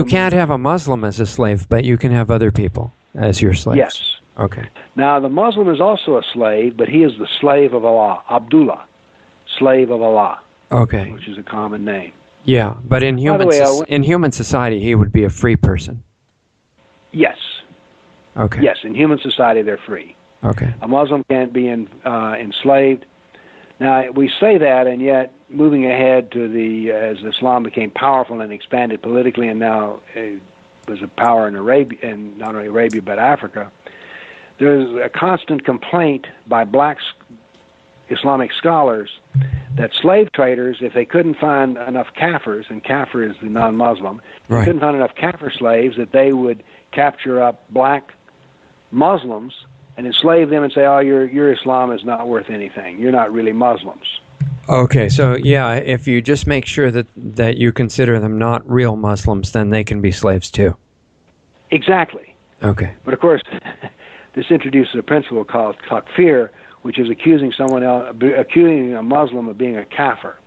can't have a Muslim as a slave, but you can have other people as your slaves. Yes. Okay. Now, the Muslim is also a slave, but he is the slave of Allah, Abdullah, slave of Allah. Okay. Which is a common name. Yeah, but in human society, he would be a free person. Yes. Okay. Yes, in human society, they're free. Okay. A Muslim can't be enslaved. Now, we say that, and yet, moving ahead to as Islam became powerful and expanded politically, and now was a power in Arabia, and not only Arabia, but Africa, there's a constant complaint by black Islamic scholars that slave traders, if they couldn't find enough kafirs, and kafir is the non-Muslim, if they couldn't find enough kafir slaves, that they would capture up black Muslims and enslave them and say, oh, your Islam is not worth anything. You're not really Muslims. Okay, so yeah, if you just make sure that you consider them not real Muslims, then they can be slaves too. Exactly. Okay. But of course, this introduces a principle called takfir, which is accusing a Muslim of being a kafir.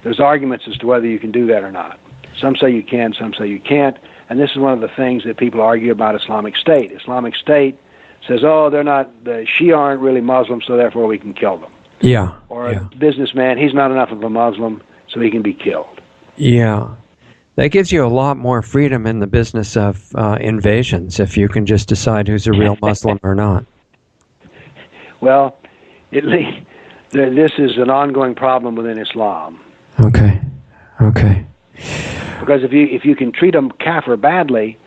There's arguments as to whether you can do that or not. Some say you can, some say you can't, and this is one of the things that people argue about Islamic State. Islamic State says, oh, the Shia aren't really Muslims, so therefore we can kill them. Yeah. Or a businessman, he's not enough of a Muslim, so he can be killed. Yeah. That gives you a lot more freedom in the business of invasions if you can just decide who's a real Muslim or not. Well, this is an ongoing problem within Islam. Okay. Because if you can treat a kafir badly,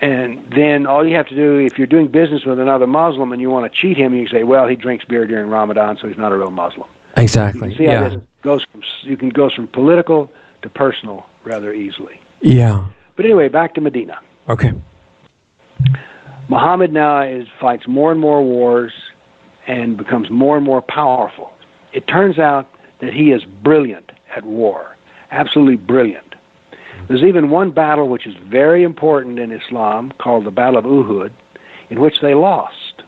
and then all you have to do, if you're doing business with another Muslim and you want to cheat him, you say, well, he drinks beer during Ramadan, so he's not a real Muslim. Exactly. You can see how this goes from political to personal rather easily. Yeah. But anyway, back to Medina. Okay. Muhammad now fights more and more wars and becomes more and more powerful. It turns out that he is brilliant at war, absolutely brilliant. There's even one battle which is very important in Islam called the Battle of Uhud, in which they lost.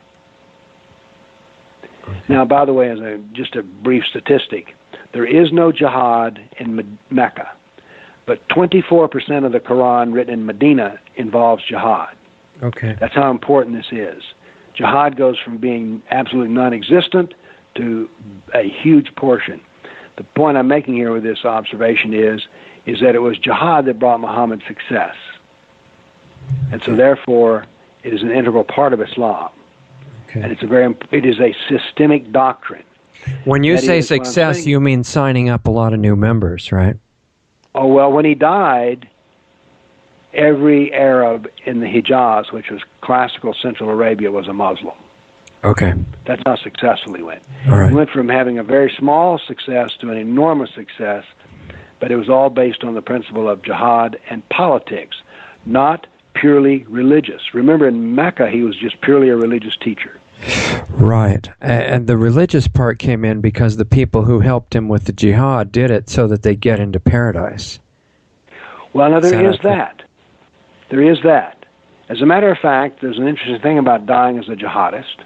Okay. Now, by the way, just a brief statistic, there is no jihad in Mecca, but 24% of the Quran written in Medina involves jihad. Okay. That's how important this is. Jihad goes from being absolutely non-existent to a huge portion. The point I'm making here with this observation is that it was jihad that brought Muhammad success. And so therefore, it is an integral part of Islam. Okay. And it is a systemic doctrine. When you say success, you mean signing up a lot of new members, right? Oh, well, when he died, every Arab in the Hijaz, which was classical Central Arabia, was a Muslim. Okay. That's how successful he went. All right. He went from having a very small success to an enormous success, but it was all based on the principle of jihad and politics, not purely religious. Remember, in Mecca, he was just purely a religious teacher. Right. And the religious part came in because the people who helped him with the jihad did it so that they get into paradise. Well, now there is that. There is that. As a matter of fact, there's an interesting thing about dying as a jihadist.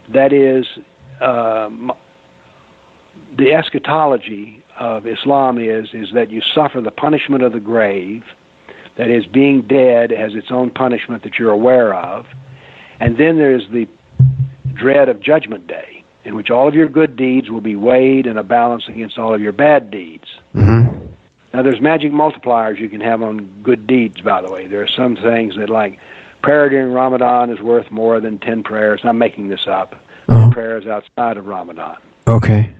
That is, the eschatology of Islam is that you suffer the punishment of the grave. That is, being dead has its own punishment that you're aware of. And then there's the dread of Judgment Day, in which all of your good deeds will be weighed in a balance against all of your bad deeds. Mm-hmm. Now, there's magic multipliers you can have on good deeds, by the way. There are some things that, like, prayer during Ramadan is worth more than 10 prayers. I'm making this up. Uh-huh. Prayers outside of Ramadan. Okay.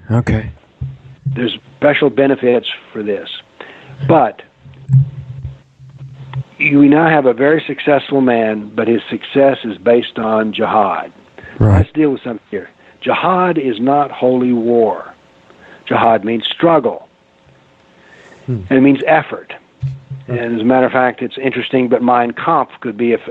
There's special benefits for this. But we now have a very successful man, but his success is based on jihad. Right. Let's deal with something here. Jihad is not holy war. Jihad means struggle. And it means effort. And as a matter of fact, it's interesting, but Mein Kampf could be, if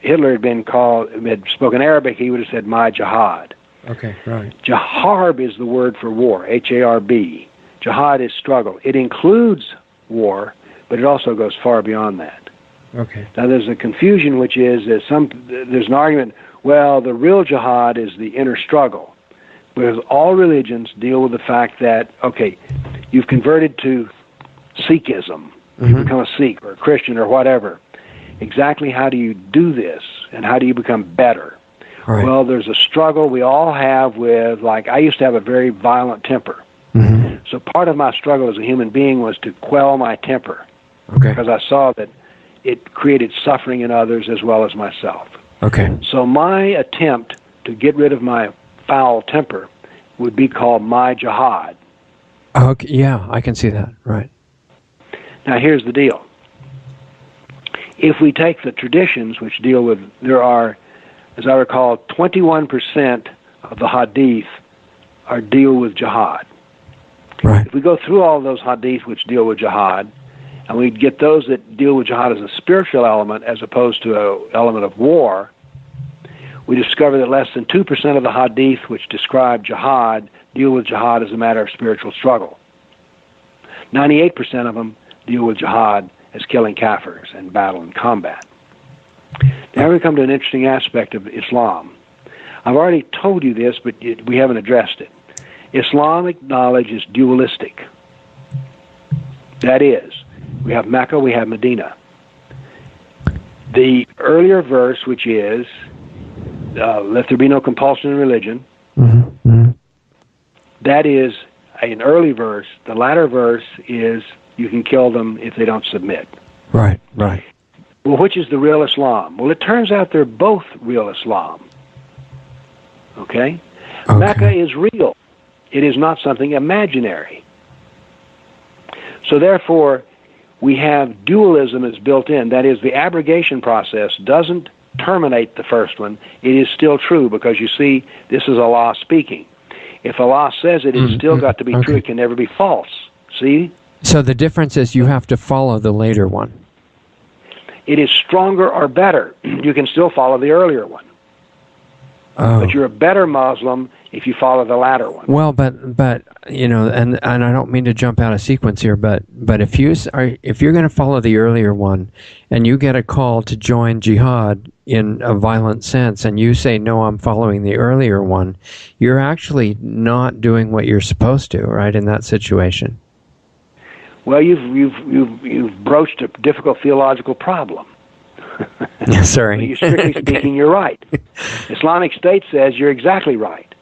Hitler had spoken Arabic, he would have said, my jihad. Okay, right. Jaharb is the word for war, H-A-R-B. Jihad is struggle. It includes war, but it also goes far beyond that. Okay. Now, there's a confusion, which is that there's an argument, well, the real jihad is the inner struggle. Whereas all religions deal with the fact that, okay, you've converted to Sikhism. You become a Sikh or a Christian or whatever. Exactly how do you do this, and how do you become better? Right. Well, there's a struggle we all have with, like, I used to have a very violent temper. Mm-hmm. So part of my struggle as a human being was to quell my temper. Okay. Because I saw that it created suffering in others as well as myself. Okay. So my attempt to get rid of my foul temper would be called my jihad. Okay, yeah, I can see that, right. Now, here's the deal. If we take the traditions which deal with, there are, as I recall, 21% of the hadith deal with jihad. Right. If we go through all those hadith which deal with jihad, and we get those that deal with jihad as a spiritual element as opposed to an element of war, we discover that less than 2% of the hadith which describe jihad deal with jihad as a matter of spiritual struggle. 98% of them deal with jihad as killing kafirs and battle and combat. Now we come to an interesting aspect of Islam. I've already told you this, but we haven't addressed it. Islamic knowledge is dualistic. That is, we have Mecca, we have Medina. The earlier verse, which is, let there be no compulsion in religion, that is an early verse. The latter verse is, you can kill them if they don't submit. Right, right. Well, which is the real Islam? Well, it turns out they're both real Islam. Okay? Mecca is real. It is not something imaginary. So therefore, we have dualism that's built in. That is, the abrogation process doesn't terminate the first one. It is still true because, you see, this is Allah speaking. If Allah says it, it's still got to be true. It can never be false. See? So the difference is you have to follow the later one. It is stronger or better. You can still follow the earlier one. Oh. But you're a better Muslim if you follow the latter one. Well, but you know, and I don't mean to jump out of sequence here, but if you're going to follow the earlier one, and you get a call to join jihad in a violent sense, and you say no, I'm following the earlier one, you're actually not doing what you're supposed to, right? In that situation. Well, you've broached a difficult theological problem. Sorry. Strictly speaking, you're right. Islamic State says you're exactly right.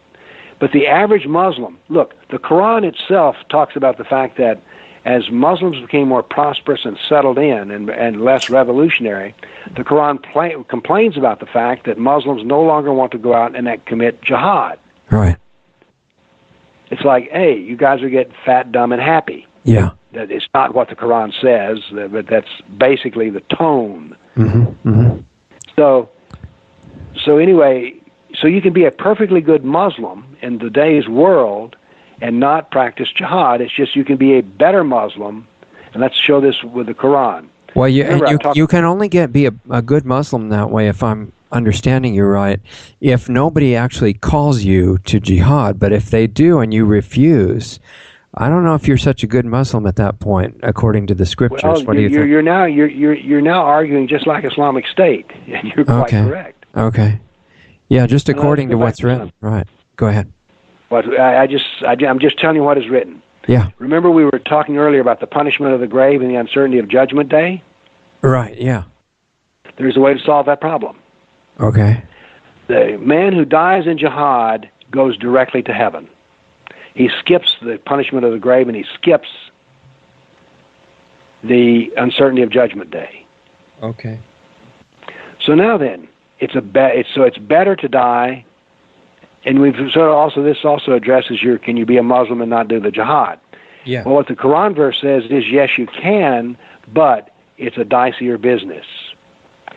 But the average Muslim, look, the Koran itself talks about the fact that as Muslims became more prosperous and settled in and less revolutionary, the Koran complains about the fact that Muslims no longer want to go out and commit jihad. Right. It's like, hey, you guys are getting fat, dumb, and happy. Yeah. That it's not what the Quran says, but that's basically the tone. So anyway, so you can be a perfectly good Muslim in today's world and not practice jihad. It's just you can be a better Muslim, and let's show this with the Quran. Well, you can only be a good Muslim that way, if I'm understanding you right, if nobody actually calls you to jihad. But if they do and you refuse, I don't know if you're such a good Muslim at that point, according to the scriptures. Well, what do you think? You're now arguing just like Islamic State, and you're quite correct. Okay. Yeah, just according to what's written. Right. Go ahead. But I'm just telling you what is written. Yeah. Remember we were talking earlier about the punishment of the grave and the uncertainty of Judgment Day? Right. Yeah. There's a way to solve that problem. Okay. The man who dies in jihad goes directly to heaven. He skips the punishment of the grave, and he skips the uncertainty of Judgment Day. Okay. So now then, it's better to die, and this also addresses can you be a Muslim and not do the jihad? Yeah. Well, what the Quran verse says is yes, you can, but it's a dicier business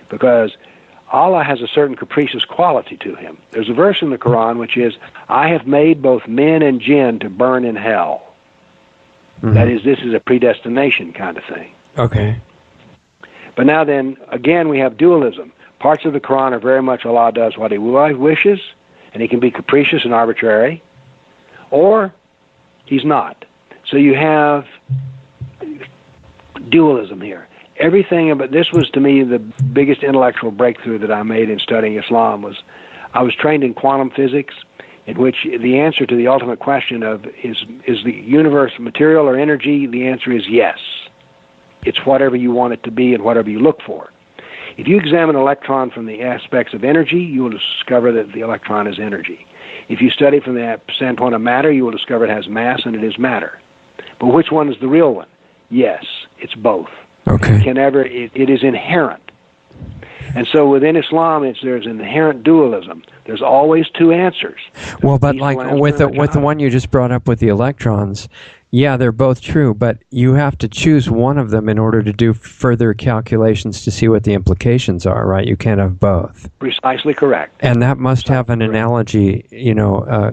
because Allah has a certain capricious quality to him. There's a verse in the Quran which is, I have made both men and jinn to burn in hell. That is, this is a predestination kind of thing. Okay. But now then, again, we have dualism. Parts of the Quran are very much Allah does what he wishes, and he can be capricious and arbitrary, or he's not. So you have dualism here. Everything about this was, to me, the biggest intellectual breakthrough that I made in studying Islam was I was trained in quantum physics, in which the answer to the ultimate question of is the universe material or energy, the answer is yes. It's whatever you want it to be and whatever you look for. If you examine an electron from the aspects of energy, you will discover that the electron is energy. If you study from the standpoint of matter, you will discover it has mass and it is matter. But which one is the real one? Yes, it's both. Okay. It is inherent. And so within Islam, there's an inherent dualism. There's always two answers. Well, but like with the one you just brought up with the electrons, yeah, they're both true, but you have to choose one of them in order to do further calculations to see what the implications are, right? You can't have both. Precisely correct. And that must have an analogy,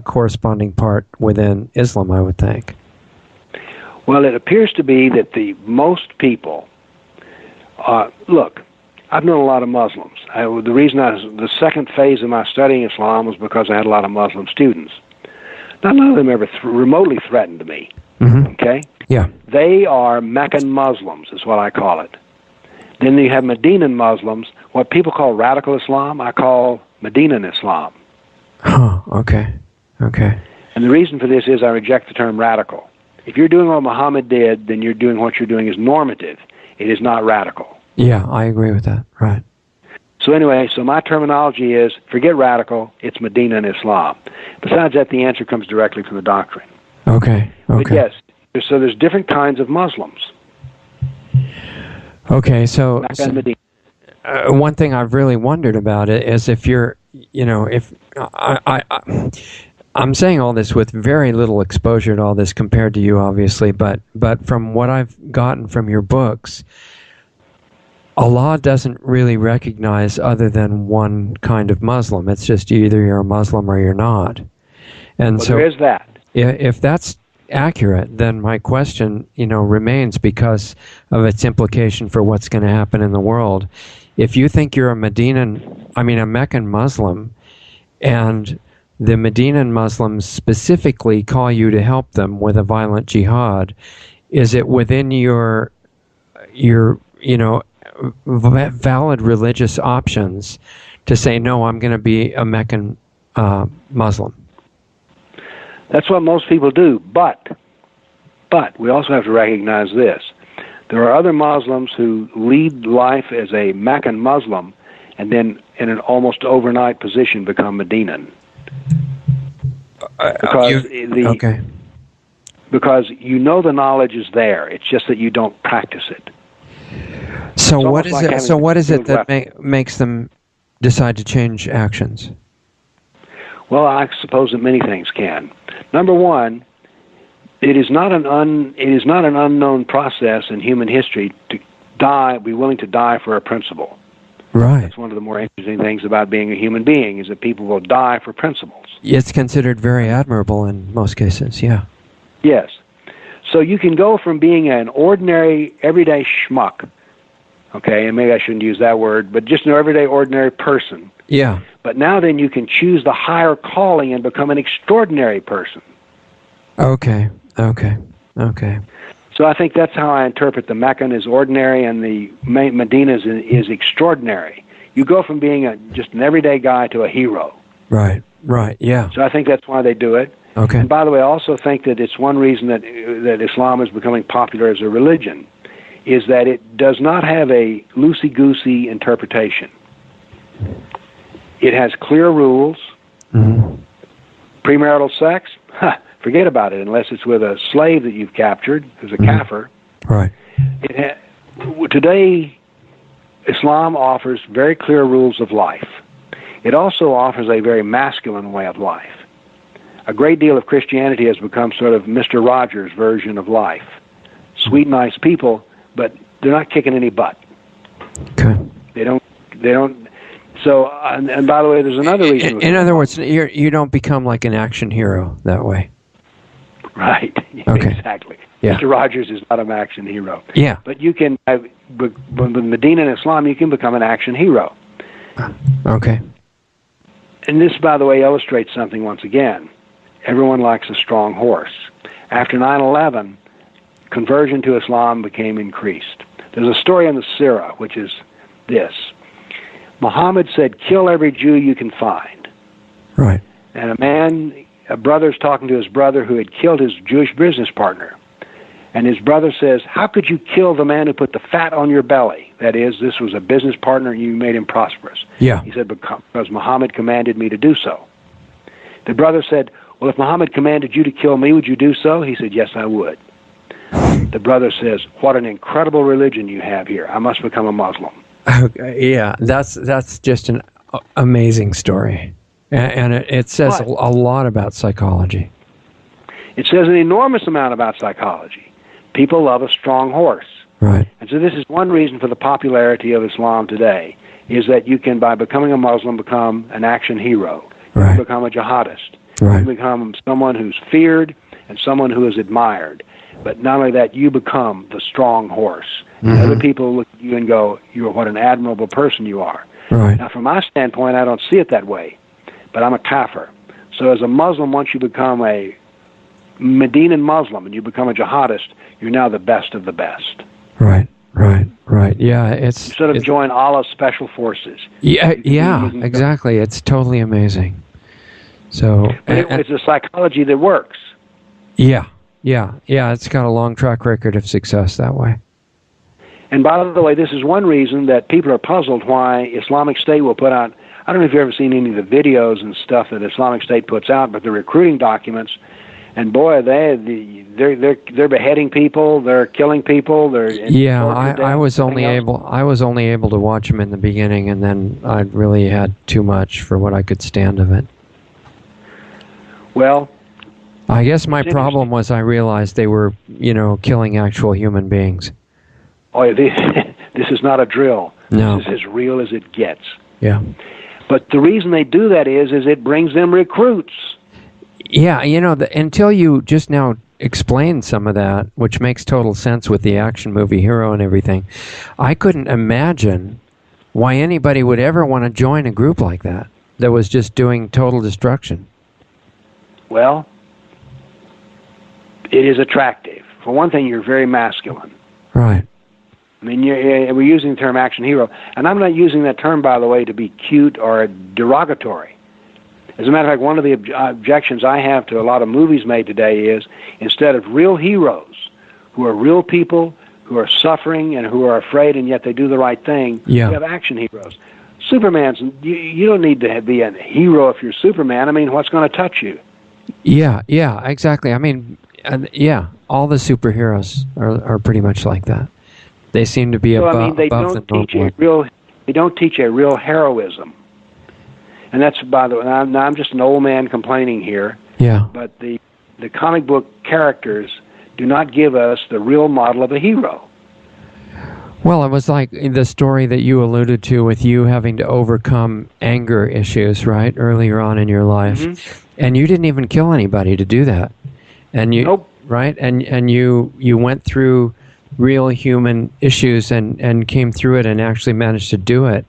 corresponding part within Islam, I would think. Well, it appears to be that most people, look, I've known a lot of Muslims. The second phase of my studying Islam was because I had a lot of Muslim students. Not none of them ever remotely threatened me. Okay? Yeah. They are Meccan Muslims, is what I call it. Then you have Medinan Muslims. What people call radical Islam, I call Medinan Islam. Huh, okay. Okay. And the reason for this is I reject the term radical. If you're doing what Muhammad did, then what you're doing is normative. It is not radical. Yeah, I agree with that. Right. So anyway, my terminology is, forget radical, it's Medinan Islam. Besides that, the answer comes directly from the doctrine. Okay. But yes, so there's different kinds of Muslims. Okay, so Mecca and Medina. one thing I've really wondered about it is if you're, if I'm saying all this with very little exposure to all this compared to you, obviously, but from what I've gotten from your books, Allah doesn't really recognize other than one kind of Muslim. It's just either you're a Muslim or you're not. And so there is that. If that's accurate, then my question, remains because of its implication for what's going to happen in the world. If you think you're a Meccan Muslim, and the Medinan Muslims specifically call you to help them with a violent jihad, is it within your valid religious options to say, no, I'm going to be a Meccan Muslim? That's what most people do, but we also have to recognize this. There are other Muslims who lead life as a Meccan Muslim and then in an almost overnight position become Medinan. Because the knowledge is there. It's just that you don't practice it. So what is it that makes them decide to change actions? Well, I suppose that many things can. Number one, it is not an unknown process in human history to be willing to die for a principle. Right. That's one of the more interesting things about being a human being, is that people will die for principles. It's considered very admirable in most cases, yeah. Yes. So you can go from being an ordinary, everyday schmuck, okay, and maybe I shouldn't use that word, but just an everyday, ordinary person. Yeah. But now then you can choose the higher calling and become an extraordinary person. Okay. So I think that's how I interpret the Meccan is ordinary and the Medina is extraordinary. You go from being just an everyday guy to a hero. Right, yeah. So I think that's why they do it. Okay. And by the way, I also think that it's one reason that Islam is becoming popular as a religion, is that it does not have a loosey-goosey interpretation. It has clear rules. Mm-hmm. Premarital sex? Forget about it, unless it's with a slave that you've captured, who's a kafir. Right. Today, Islam offers very clear rules of life. It also offers a very masculine way of life. A great deal of Christianity has become sort of Mr. Rogers' version of life. Sweet, nice people, but they're not kicking any butt. Okay. They don't. So, and by the way, there's another reason. In other words, you don't become like an action hero that way. Right. Okay. Exactly. Yeah. Mr. Rogers is not an action hero. Yeah. But you can, with Medina and Islam, you can become an action hero. Okay. And this, by the way, illustrates something once again. Everyone likes a strong horse. After 9/11, conversion to Islam became increased. There's a story in the Sirah, which is this. Muhammad said, kill every Jew you can find. Right. And a brother's talking to his brother who had killed his Jewish business partner. And his brother says, how could you kill the man who put the fat on your belly? That is, this was a business partner and you made him prosperous. Yeah. He said, because Muhammad commanded me to do so. The brother said, well, if Muhammad commanded you to kill me, would you do so? He said, yes, I would. The brother says, what an incredible religion you have here. I must become a Muslim. Yeah, that's just an amazing story. And it says a lot about psychology. It says an enormous amount about psychology. People love a strong horse. Right. And so this is one reason for the popularity of Islam today, is that you can, by becoming a Muslim, become an action hero. You Right. can become a jihadist. Right. You can become someone who's feared and someone who is admired. But not only that, you become the strong horse. Mm-hmm. And other people look at you and go, what an admirable person you are. Right. Now, from my standpoint, I don't see it that way. But I'm a kafir. So as a Muslim, once you become a Medinan Muslim and you become a jihadist, you're now the best of the best. Right. Right. Yeah, Instead of join Allah's special forces. Yeah, exactly. It's totally amazing. So, but it's a psychology that works. Yeah. It's got a long track record of success that way. And by the way, this is one reason that people are puzzled why Islamic State will put out. I don't know if you've ever seen any of the videos and stuff that Islamic State puts out, but the recruiting documents, and boy, they're beheading people, they're killing people, I was only able to watch them in the beginning, and then I really had too much for what I could stand of it. Well, I guess my problem was I realized they were, killing actual human beings. Oh, yeah, this is not a drill. No. This is as real as it gets. Yeah. But the reason they do that is it brings them recruits. Yeah, until you just now explained some of that, which makes total sense with the action movie hero and everything, I couldn't imagine why anybody would ever want to join a group like that was just doing total destruction. Well, it is attractive. For one thing, you're very masculine. Right. I mean, we're using the term action hero, and I'm not using that term, by the way, to be cute or derogatory. As a matter of fact, one of the objections I have to a lot of movies made today is, instead of real heroes, who are real people, who are suffering and who are afraid, and yet they do the right thing, you have action heroes. Superman's, you don't need to be a hero if you're Superman. I mean, what's going to touch you? Yeah, exactly. I mean, all the superheroes are pretty much like that. They seem to be above the normal. They don't teach a real heroism. And that's, by the way, I'm just an old man complaining here. Yeah. But the comic book characters do not give us the real model of a hero. Well, it was like the story that you alluded to with you having to overcome anger issues, right, earlier on in your life. Mm-hmm. And you didn't even kill anybody to do that. And you, nope. Right? And you went through real human issues and came through it and actually managed to do it.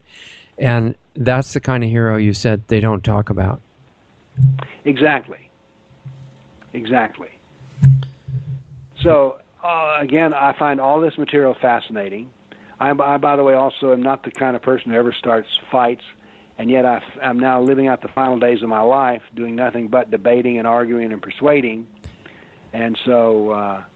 And that's the kind of hero you said they don't talk about. Exactly. So, again, I find all this material fascinating. I, by the way, also am not the kind of person who ever starts fights, and yet I'm now living out the final days of my life doing nothing but debating and arguing and persuading. And so,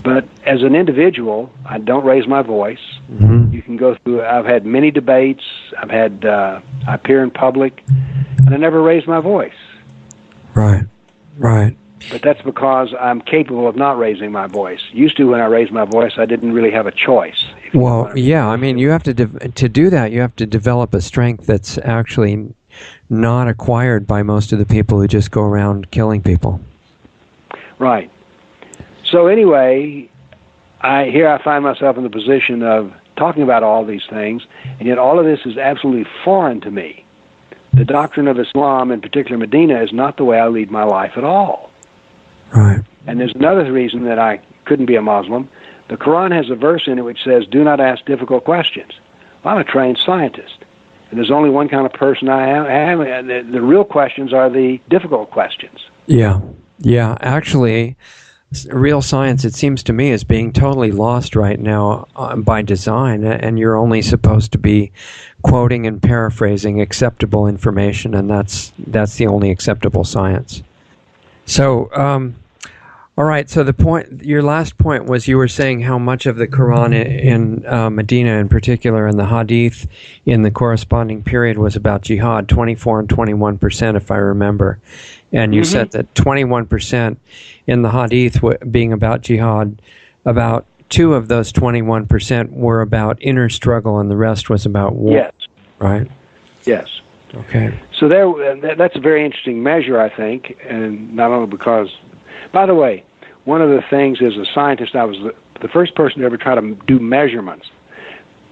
but as an individual, I don't raise my voice. Mm-hmm. You can go through, I've had many debates, I appear in public, and I never raise my voice. Right. But that's because I'm capable of not raising my voice. Used to, when I raised my voice, I didn't really have a choice. Well, yeah, I mean, you have to do that, you have to develop a strength that's actually not acquired by most of the people who just go around killing people. Right. So anyway, I find myself in the position of talking about all these things, and yet all of this is absolutely foreign to me. The doctrine of Islam, in particular Medina, is not the way I lead my life at all. Right. And there's another reason that I couldn't be a Muslim. The Koran has a verse in it which says, "Do not ask difficult questions." Well, I'm a trained scientist, and there's only one kind of person I am. The real questions are the difficult questions. Yeah. Actually, real science, it seems to me, is being totally lost right now by design, and you're only supposed to be quoting and paraphrasing acceptable information, and that's the only acceptable science. So, all right. So your last point was you were saying how much of the Quran in Medina, in particular, and the Hadith in the corresponding period was about jihad, 24 and 21%, if I remember. And you said that 21% in the Hadith being about jihad, about 2 of those 21% were about inner struggle, and the rest was about war. Yes. Right? Yes. Okay. So that's a very interesting measure, I think, and not only because, by the way, one of the things as a scientist, I was the first person to ever try to do measurements.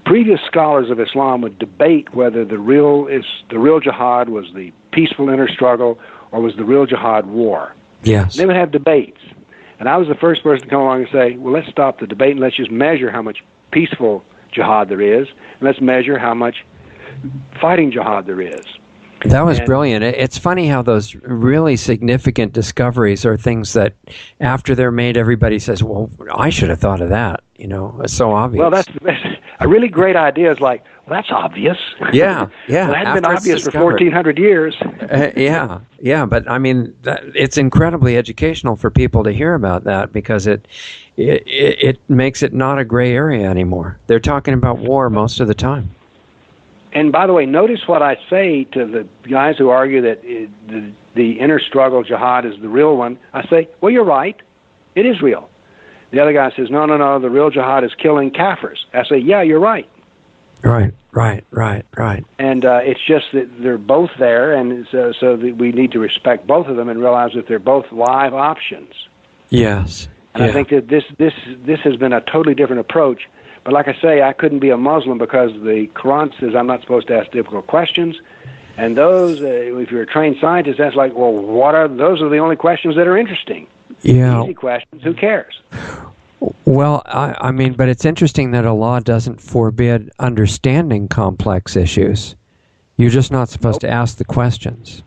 Previous scholars of Islam would debate whether the real jihad was the peaceful inner struggle or was the real jihad war. Yes. They would have debates. And I was the first person to come along and say, well, let's stop the debate and let's just measure how much peaceful jihad there is, and let's measure how much fighting jihad there is. That was brilliant. It's funny how those really significant discoveries are things that after they're made, everybody says, well, I should have thought of that. It's so obvious. Well, that's a really great idea. Is like, well, that's obvious. Yeah. Well, it hadn't been After it's obvious for discovered. 1,400 years. Yeah. But I mean, it's incredibly educational for people to hear about that, because it makes it not a gray area anymore. They're talking about war most of the time. And by the way, notice what I say to the guys who argue that the inner struggle jihad is the real one. I say, well, you're right. It is real. The other guy says, no, the real jihad is killing kafirs. I say, yeah, you're right. Right. And it's just that they're both there, and so that we need to respect both of them and realize that they're both live options. Yes. And I think that this has been a totally different approach. But like I say, I couldn't be a Muslim because the Quran says I'm not supposed to ask difficult questions. And those, if you're a trained scientist, that's like, well, those are the only questions that are interesting. Yeah. Easy questions, who cares? Well, I mean, but it's interesting that Allah doesn't forbid understanding complex issues. You're just not supposed to ask the questions,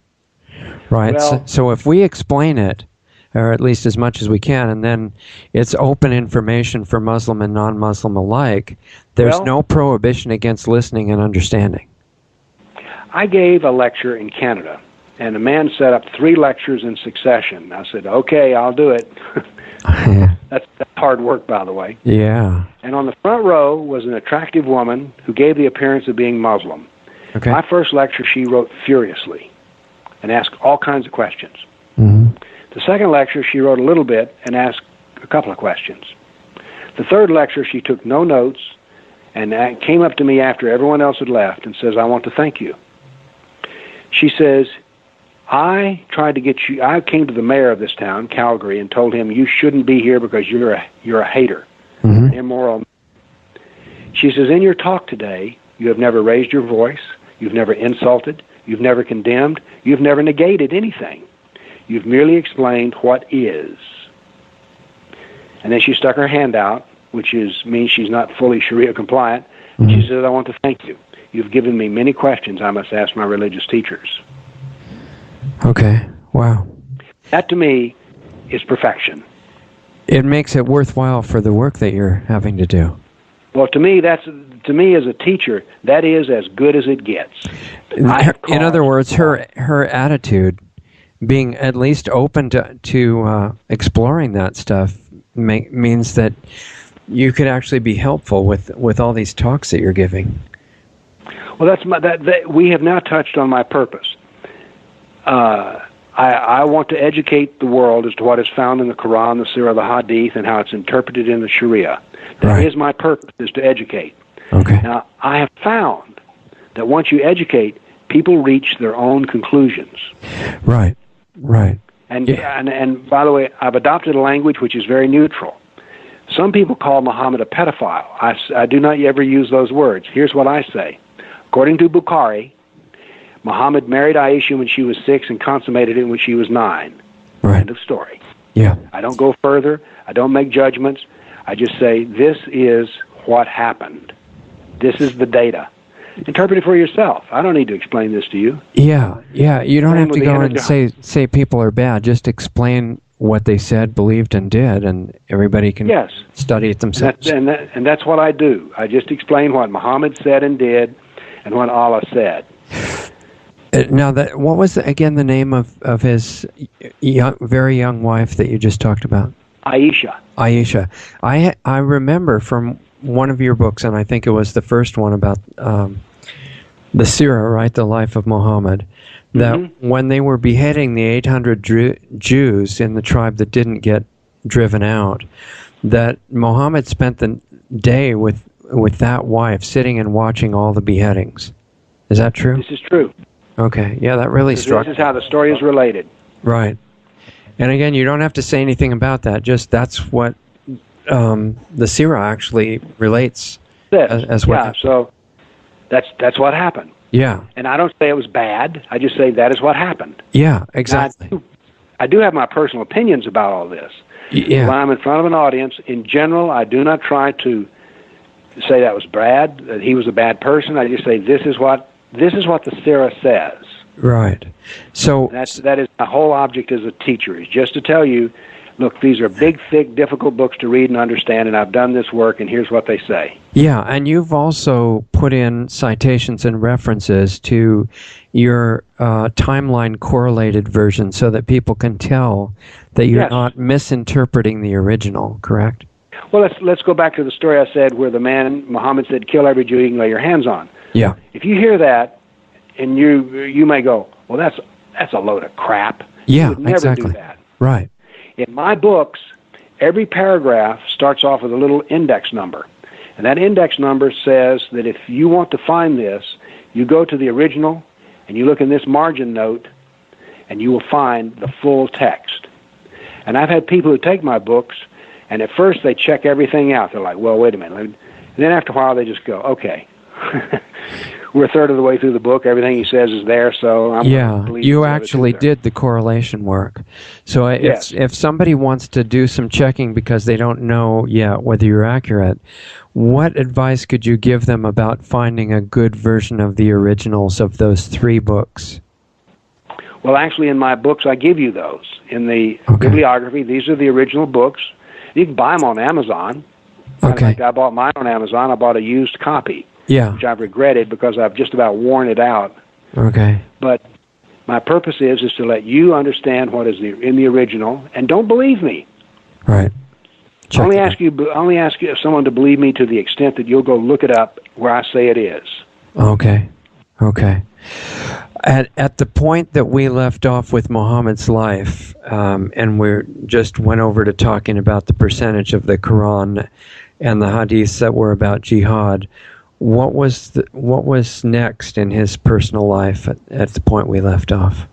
right? Well, so if we explain it, or at least as much as we can, and then it's open information for Muslim and non-Muslim alike, there's no prohibition against listening and understanding. I gave a lecture in Canada, and a man set up 3 lectures in succession. I said, okay, I'll do it. That's hard work, by the way. Yeah. And on the front row was an attractive woman who gave the appearance of being Muslim. Okay. My first lecture, she wrote furiously and asked all kinds of questions. Mm-hmm. The second lecture, she wrote a little bit and asked a couple of questions. The third lecture, she took no notes and came up to me after everyone else had left and says, I want to thank you. She says, I tried to get you. I came to the mayor of this town, Calgary, and told him you shouldn't be here because you're a hater, Mm-hmm. immoral. She says, in your talk today, you have never raised your voice, you've never insulted, you've never condemned, you've never negated anything. You've merely explained what is. And then she stuck her hand out, which means she's not fully Sharia compliant. Mm-hmm. She said, I want to thank you. You've given me many questions I must ask my religious teachers. Okay. Wow. That, to me, is perfection. It makes it worthwhile for the work that you're having to do. Well, to me, as a teacher, that is as good as it gets. In other words, her attitude, being at least open to exploring that stuff, means that you could actually be helpful with all these talks that you're giving. Well, we have now touched on my purpose. I want to educate the world as to what is found in the Quran, the Surah, the Hadith, and how it's interpreted in the Sharia. That is my purpose, is to educate. Okay. Now, I have found that once you educate, people reach their own conclusions. Right. And by the way, I've adopted a language which is very neutral. Some people call Muhammad a pedophile. I do not ever use those words. Here's what I say. According to Bukhari, Muhammad married Aisha when she was 6 and consummated it when she was 9. Right. End of story. Yeah. I don't go further. I don't make judgments. I just say, this is what happened. This is the data. Interpret it for yourself. I don't need to explain this to you. Yeah. You don't have to go and say people are bad. Just explain what they said, believed, and did, and everybody can study it themselves. And that's what I do. I just explain what Muhammad said and did, and what Allah said. Now, what was again the name of his very young wife that you just talked about? Aisha. I remember from one of your books, and I think it was the first one about the Sirah, right, the life of Muhammad, that when they were beheading the 800 Jews in the tribe that didn't get driven out, that Muhammad spent the day with that wife sitting and watching all the beheadings. Is that true? This is true. Okay, yeah, that really struck me. This is how the story is related. Right. And again, you don't have to say anything about that. Just that's what the Sirah actually relates as well. Yeah, so that's what happened. Yeah. And I don't say it was bad. I just say that is what happened. Yeah, exactly. Now, I do have my personal opinions about all this. Yeah. When I'm in front of an audience, in general, I do not try to say that was bad, that he was a bad person. I just say this is what the Sirah says. Right. So that is my whole object as a teacher, is just to tell you look, these are big, thick, difficult books to read and understand, and I've done this work, and here's what they say. Yeah, and you've also put in citations and references to your timeline correlated version so that people can tell that you're Yes. not misinterpreting the original, correct? Well, let's go back to the story I said where the man, Muhammad, said, kill every Jew you can lay your hands on. Yeah. If you hear that, and you may go, well, that's a load of crap. Yeah, You would never exactly. do that. Right. In my books, every paragraph starts off with a little index number. And that index number says that if you want to find this, you go to the original and you look in this margin note and you will find the full text. And I've had people who take my books and at first they check everything out. They're like, well, wait a minute. And then after a while they just go, okay. We're a third of the way through the book. Everything he says is there, so I'm going to believe you it's actually there. did the correlation work. So Yes. if somebody wants to do some checking because they don't know yet whether you're accurate, what advice could you give them about finding a good version of the originals of those 3 books? Well, actually, in my books, I give you those. In the bibliography, these are the original books. You can buy them on Amazon. In Okay. fact, I bought mine on Amazon. I bought a used copy, Yeah. which I've regretted because I've just about worn it out. Okay. But my purpose is to let you understand what is in the original, and don't believe me. Right. Check Only it out. ask you someone to believe me to the extent that you'll go look it up where I say it is. Okay. Okay. At the point that we left off with Muhammad's life, and we just went over to talking about the percentage of the Quran and the hadiths that were about jihad, what was next in his personal life at the point we left off?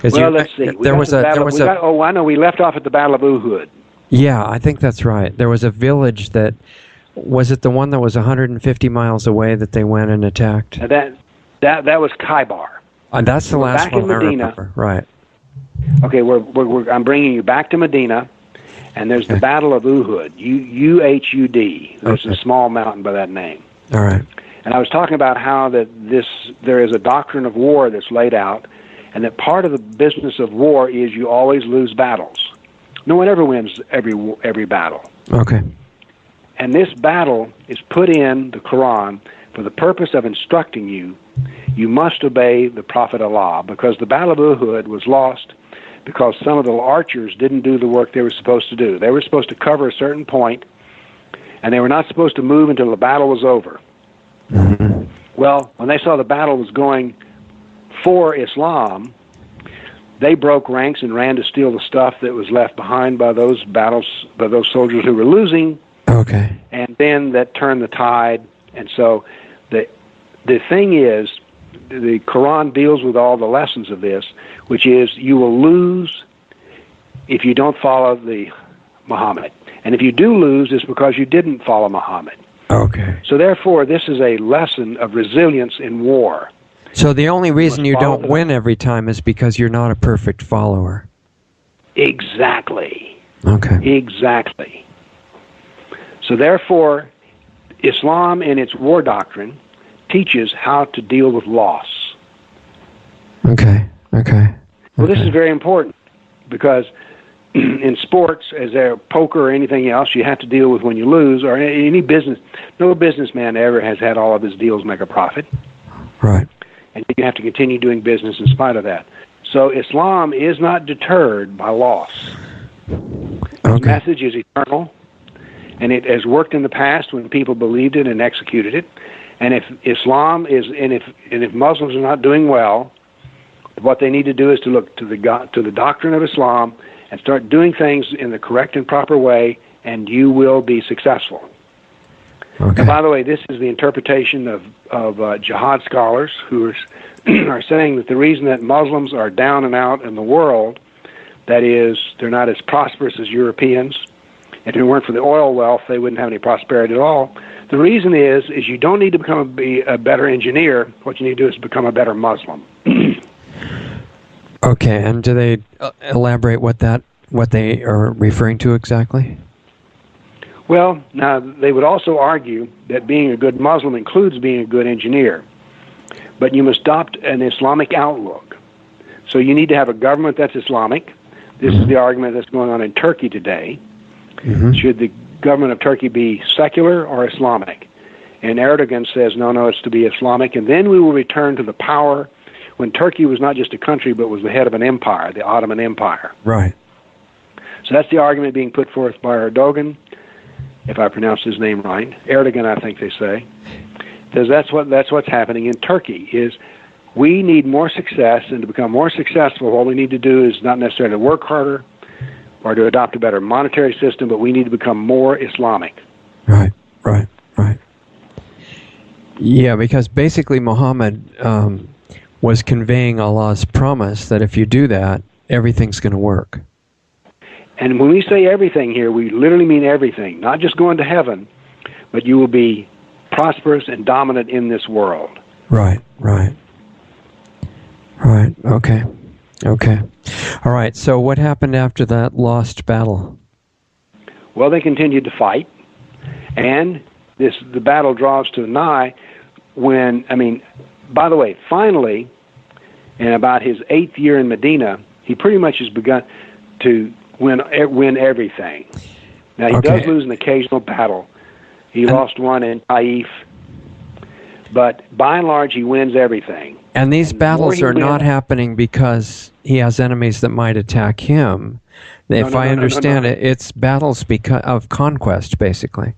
Well, let's see. I know. We left off at the Battle of Uhud. Yeah, I think that's right. There was a village that, was it the one that was 150 miles away that they went and attacked? That was Khaybar. That's the last back one in I Medina. remember. Right. Okay, I'm bringing you back to Medina, and there's the Battle of Uhud, Uhud. There's a small mountain by that name. All right. And I was talking about how there is a doctrine of war that's laid out, and that part of the business of war is you always lose battles. No one ever wins every battle. Okay. And this battle is put in the Quran for the purpose of instructing you, you must obey the Prophet Allah, because the Battle of Uhud was lost because some of the archers didn't do the work they were supposed to do. They were supposed to cover a certain point, and they were not supposed to move until the battle was over. Mm-hmm. Well, when they saw the battle was going for Islam, they broke ranks and ran to steal the stuff that was left behind by those soldiers who were losing. Okay. And then that turned the tide. And so the thing is, the Quran deals with all the lessons of this, which is you will lose if you don't follow the Muhammad. And if you do lose, it's because you didn't follow Muhammad. Okay. So therefore, this is a lesson of resilience in war. So the only reason you don't win every time is because you're not a perfect follower. Exactly. Okay. Exactly. So therefore, Islam in its war doctrine teaches how to deal with loss. Okay. Okay. Well, this is very important because in sports, as there poker or anything else, you have to deal with when you lose, or any business. No businessman ever has had all of his deals make a profit. Right. And you have to continue doing business in spite of that. So Islam is not deterred by loss. The message is eternal, and it has worked in the past when people believed it and executed it. And if Islam is, and if Muslims are not doing well, what they need to do is to look to the doctrine of Islam and start doing things in the correct and proper way, and you will be successful. Okay. And by the way, this is the interpretation of jihad scholars who are saying that the reason that Muslims are down and out in the world, that is, they're not as prosperous as Europeans. If it weren't for the oil wealth, they wouldn't have any prosperity at all. The reason is you don't need to be a better engineer. What you need to do is become a better Muslim. Okay, and do they elaborate what they are referring to exactly? Well, now, they would also argue that being a good Muslim includes being a good engineer. But you must adopt an Islamic outlook. So you need to have a government that's Islamic. This is the argument that's going on in Turkey today. Should the government of Turkey be secular or Islamic? And Erdogan says, no, it's to be Islamic, and then we will return to the power when Turkey was not just a country, but was the head of an empire, the Ottoman Empire. Right. So that's the argument being put forth by Erdogan, if I pronounce his name right. Erdogan, I think they say. Because that's what's happening in Turkey, is we need more success, and to become more successful, what we need to do is not necessarily to work harder or to adopt a better monetary system, but we need to become more Islamic. Right. Yeah, because basically Muhammad was conveying Allah's promise that if you do that, everything's going to work. And when we say everything here, we literally mean everything, not just going to heaven, but you will be prosperous and dominant in this world. Right. Okay. All right, so what happened after that lost battle? Well, they continued to fight, and the battle draws to nigh when, by the way, finally, in about his 8th year in Medina, he pretty much has begun to win everything. Now, he does lose an occasional battle. He lost one in Taif, but by and large, he wins everything. And these battles are not happening because he has enemies that might attack him. If I understand it, it's battles because of conquest, basically.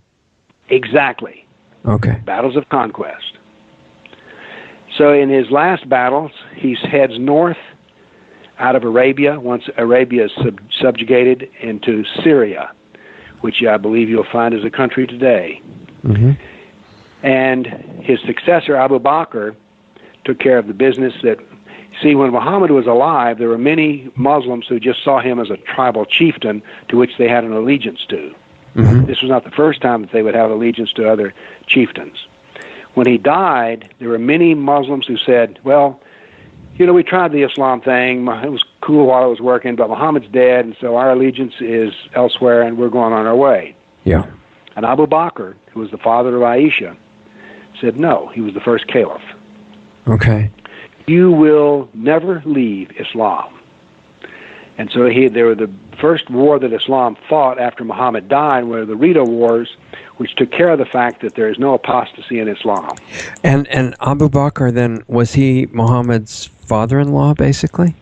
Exactly. Okay. Battles of conquest. So in his last battles, he heads north out of Arabia, once Arabia is subjugated, into Syria, which I believe you'll find is a country today. And his successor, Abu Bakr, took care of the business that... See, when Muhammad was alive, there were many Muslims who just saw him as a tribal chieftain to which they had an allegiance to. This was not the first time that they would have allegiance to other chieftains. When he died, there were many Muslims who said, well, we tried the Islam thing. It was cool while it was working, but Muhammad's dead, and so our allegiance is elsewhere, and we're going on our way. Yeah. And Abu Bakr, who was the father of Aisha, said no. He was the first caliph. Okay. You will never leave Islam. And so they were the first war that Islam fought after Muhammad died were the Rida Wars, which took care of the fact that there is no apostasy in Islam. And Abu Bakr then, was he Muhammad's father-in-law, basically?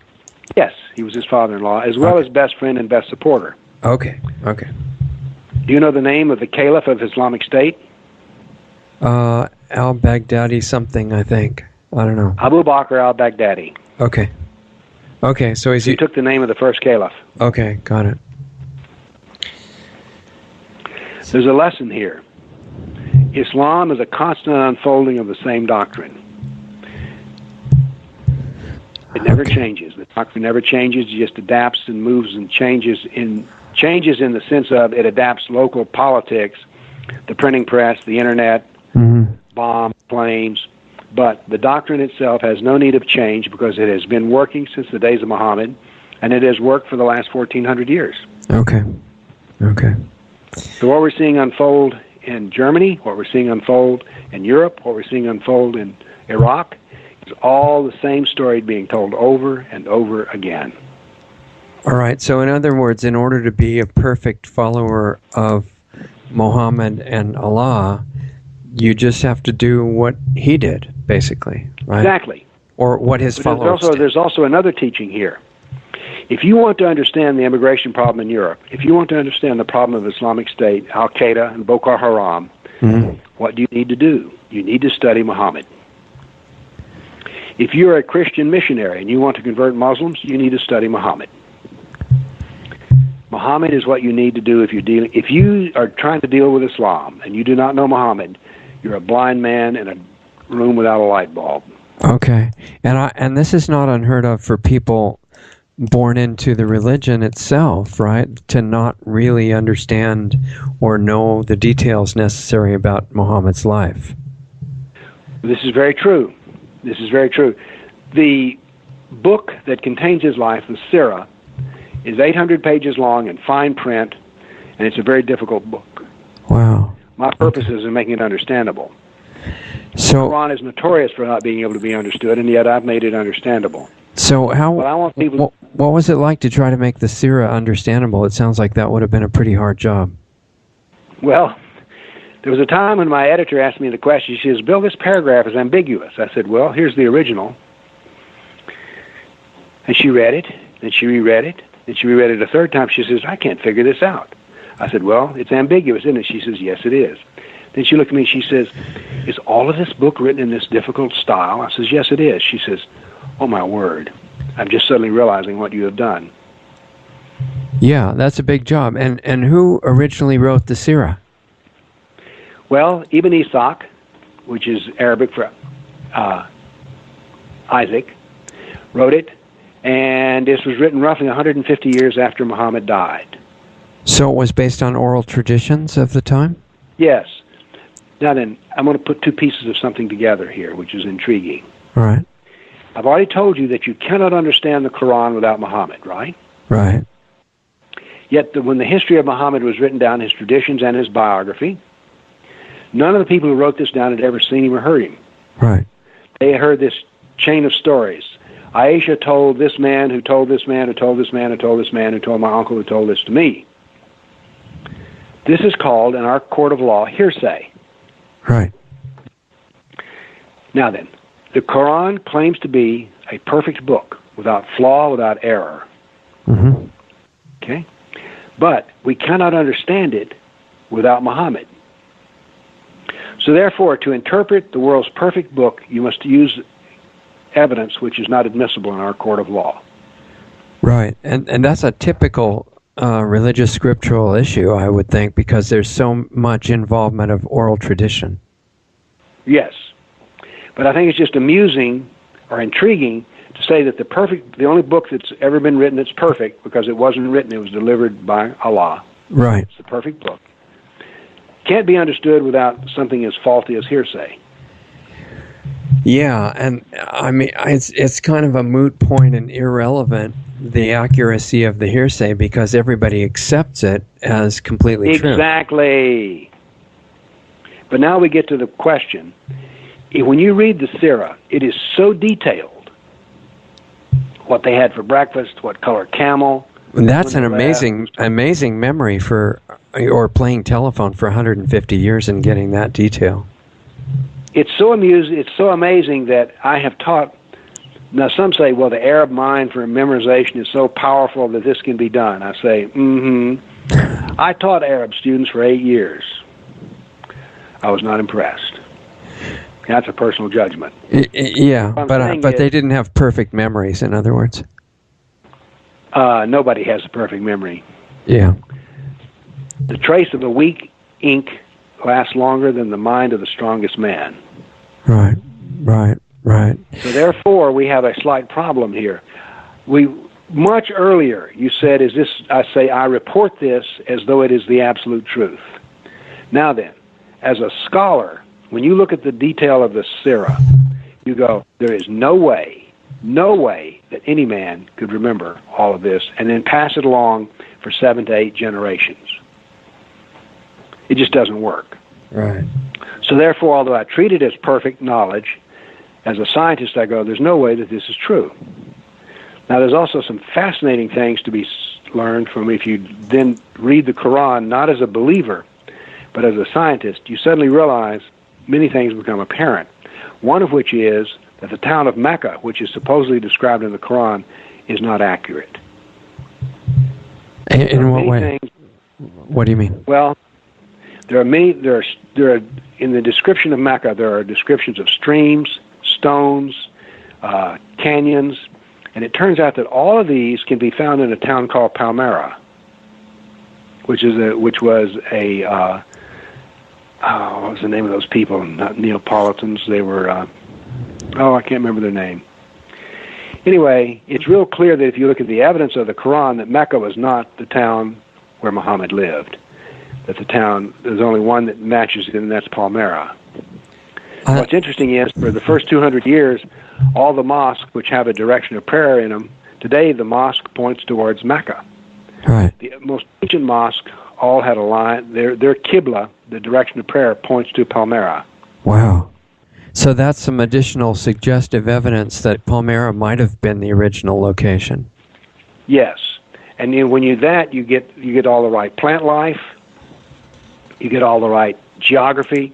Yes, he was his father-in-law, as well as best friend and best supporter. Okay. Do you know the name of the caliph of Islamic State? Al-Baghdadi something, I think. I don't know. Abu Bakr al-Baghdadi. Okay, so he took the name of the first caliph. Okay, got it. There's a lesson here. Islam is a constant unfolding of the same doctrine. It never changes. The doctrine never changes. It just adapts and moves and changes in the sense of it adapts local politics, the printing press, the internet, bombs, planes. But the doctrine itself has no need of change because it has been working since the days of Muhammad, and it has worked for the last 1,400 years. Okay. So what we're seeing unfold in Germany, what we're seeing unfold in Europe, what we're seeing unfold in Iraq, is all the same story being told over and over again. All right, so in other words, in order to be a perfect follower of Muhammad and Allah, you just have to do what he did, basically, right? Exactly. Or what his followers did. There's also another teaching here. If you want to understand the immigration problem in Europe, if you want to understand the problem of Islamic State, Al-Qaeda, and Boko Haram, what do you need to do? You need to study Muhammad. If you're a Christian missionary and you want to convert Muslims, you need to study Muhammad. Muhammad is what you need to do if you are trying to deal with Islam and you do not know Muhammad, you're a blind man in a room without a light bulb. Okay. And this is not unheard of for people born into the religion itself, right? To not really understand or know the details necessary about Muhammad's life. This is very true. The book that contains his life, the Sirah, is 800 pages long in fine print, and it's a very difficult book. Wow. My purpose is in making it understandable. So, the Quran is notorious for not being able to be understood, and yet I've made it understandable. So Well, I want people. what was it like to try to make the Sirah understandable? It sounds like that would have been a pretty hard job. Well, there was a time when my editor asked me the question. She says, "Bill, this paragraph is ambiguous." I said, "Well, here's the original." And she read it, and she reread it, and she reread it a third time. She says, "I can't figure this out." I said, "Well, it's ambiguous, isn't it?" She says, "Yes, it is." Then she looked at me and she says, "Is all of this book written in this difficult style?" I says, "Yes, it is." She says, "Oh, my word. I'm just suddenly realizing what you have done." Yeah, that's a big job. And who originally wrote the Sirah? Well, Ibn Ishaq, which is Arabic for Isaac, wrote it, and this was written roughly 150 years after Muhammad died. So it was based on oral traditions of the time? Yes. Now then, I'm going to put two pieces of something together here, which is intriguing. All right. I've already told you that you cannot understand the Koran without Muhammad, right? Right. Yet when the history of Muhammad was written down, his traditions and his biography, none of the people who wrote this down had ever seen him or heard him. Right. They had heard this chain of stories. Aisha told this man who told this man who told this man who told this man who told my uncle who told this to me. This is called, in our court of law, hearsay. Right. Now then, the Quran claims to be a perfect book, without flaw, without error. Mm-hmm. Okay? But we cannot understand it without Muhammad. So therefore, to interpret the world's perfect book, you must use evidence which is not admissible in our court of law. Right. And that's a typical religious scriptural issue, I would think, because there's so much involvement of oral tradition. Yes. But I think it's just amusing or intriguing to say that the only book that's ever been written that's perfect, because it wasn't written, it was delivered by Allah. Right. It's the perfect book. Can't be understood without something as faulty as hearsay. Yeah, and I mean, it's kind of a moot point and irrelevant, the accuracy of the hearsay, because everybody accepts it as completely true. Exactly. But now we get to the question. When you read the Sirah, it is so detailed. What they had for breakfast, what color camel. And that's an amazing memory or playing telephone for 150 years and getting that detail. It's so amazing that I have taught. Now some say, well, the Arab mind for memorization is so powerful that this can be done. I say, I taught Arab students for 8 years. I was not impressed. That's a personal judgment. Yeah, but they didn't have perfect memories, in other words. Nobody has a perfect memory. Yeah. The trace of a weak ink lasts longer than the mind of the strongest man. Right. So therefore, we have a slight problem here. Much earlier, you said, I report this as though it is the absolute truth. Now then, as a scholar, when you look at the detail of the Sirah, you go, there is no way that any man could remember all of this and then pass it along for 7 to 8 generations. It just doesn't work. Right. So therefore, although I treat it as perfect knowledge, as a scientist I go, there's no way that this is true. Now there's also some fascinating things to be learned from if you then read the Quran not as a believer, but as a scientist. You suddenly realize many things become apparent. One of which is that the town of Mecca, which is supposedly described in the Quran, is not accurate. In what way? What do you mean? Well, there are in the description of Mecca, there are descriptions of streams, stones, canyons, and it turns out that all of these can be found in a town called Palmyra, which was a what was the name of those people? Not Neapolitans. They were I can't remember their name. Anyway, it's real clear that if you look at the evidence of the Quran, that Mecca was not the town where Muhammad lived. That there's only one that matches it, and that's Palmyra. What's interesting is, for the first 200 years, all the mosques which have a direction of prayer in them, today the mosque points towards Mecca. Right. The most ancient mosques all had a line. Their Qibla, the direction of prayer, points to Palmyra. Wow. So that's some additional suggestive evidence that Palmyra might have been the original location. Yes, and then when you get all the right plant life, you get all the right geography.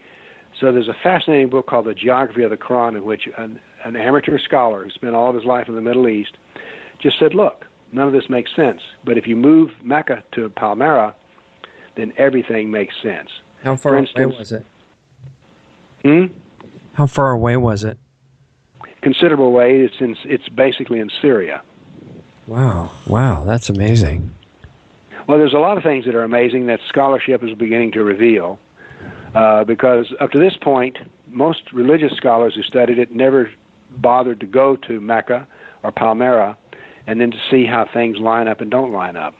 So there's a fascinating book called The Geography of the Quran, in which an amateur scholar who spent all of his life in the Middle East just said, look, none of this makes sense, but if you move Mecca to Palmyra, then everything makes sense. How far away was it? How far away was it? Considerable way. It's basically in Syria. Wow, that's amazing. Well, there's a lot of things that are amazing that scholarship is beginning to reveal, because up to this point, most religious scholars who studied it never bothered to go to Mecca or Palmyra and then to see how things line up and don't line up.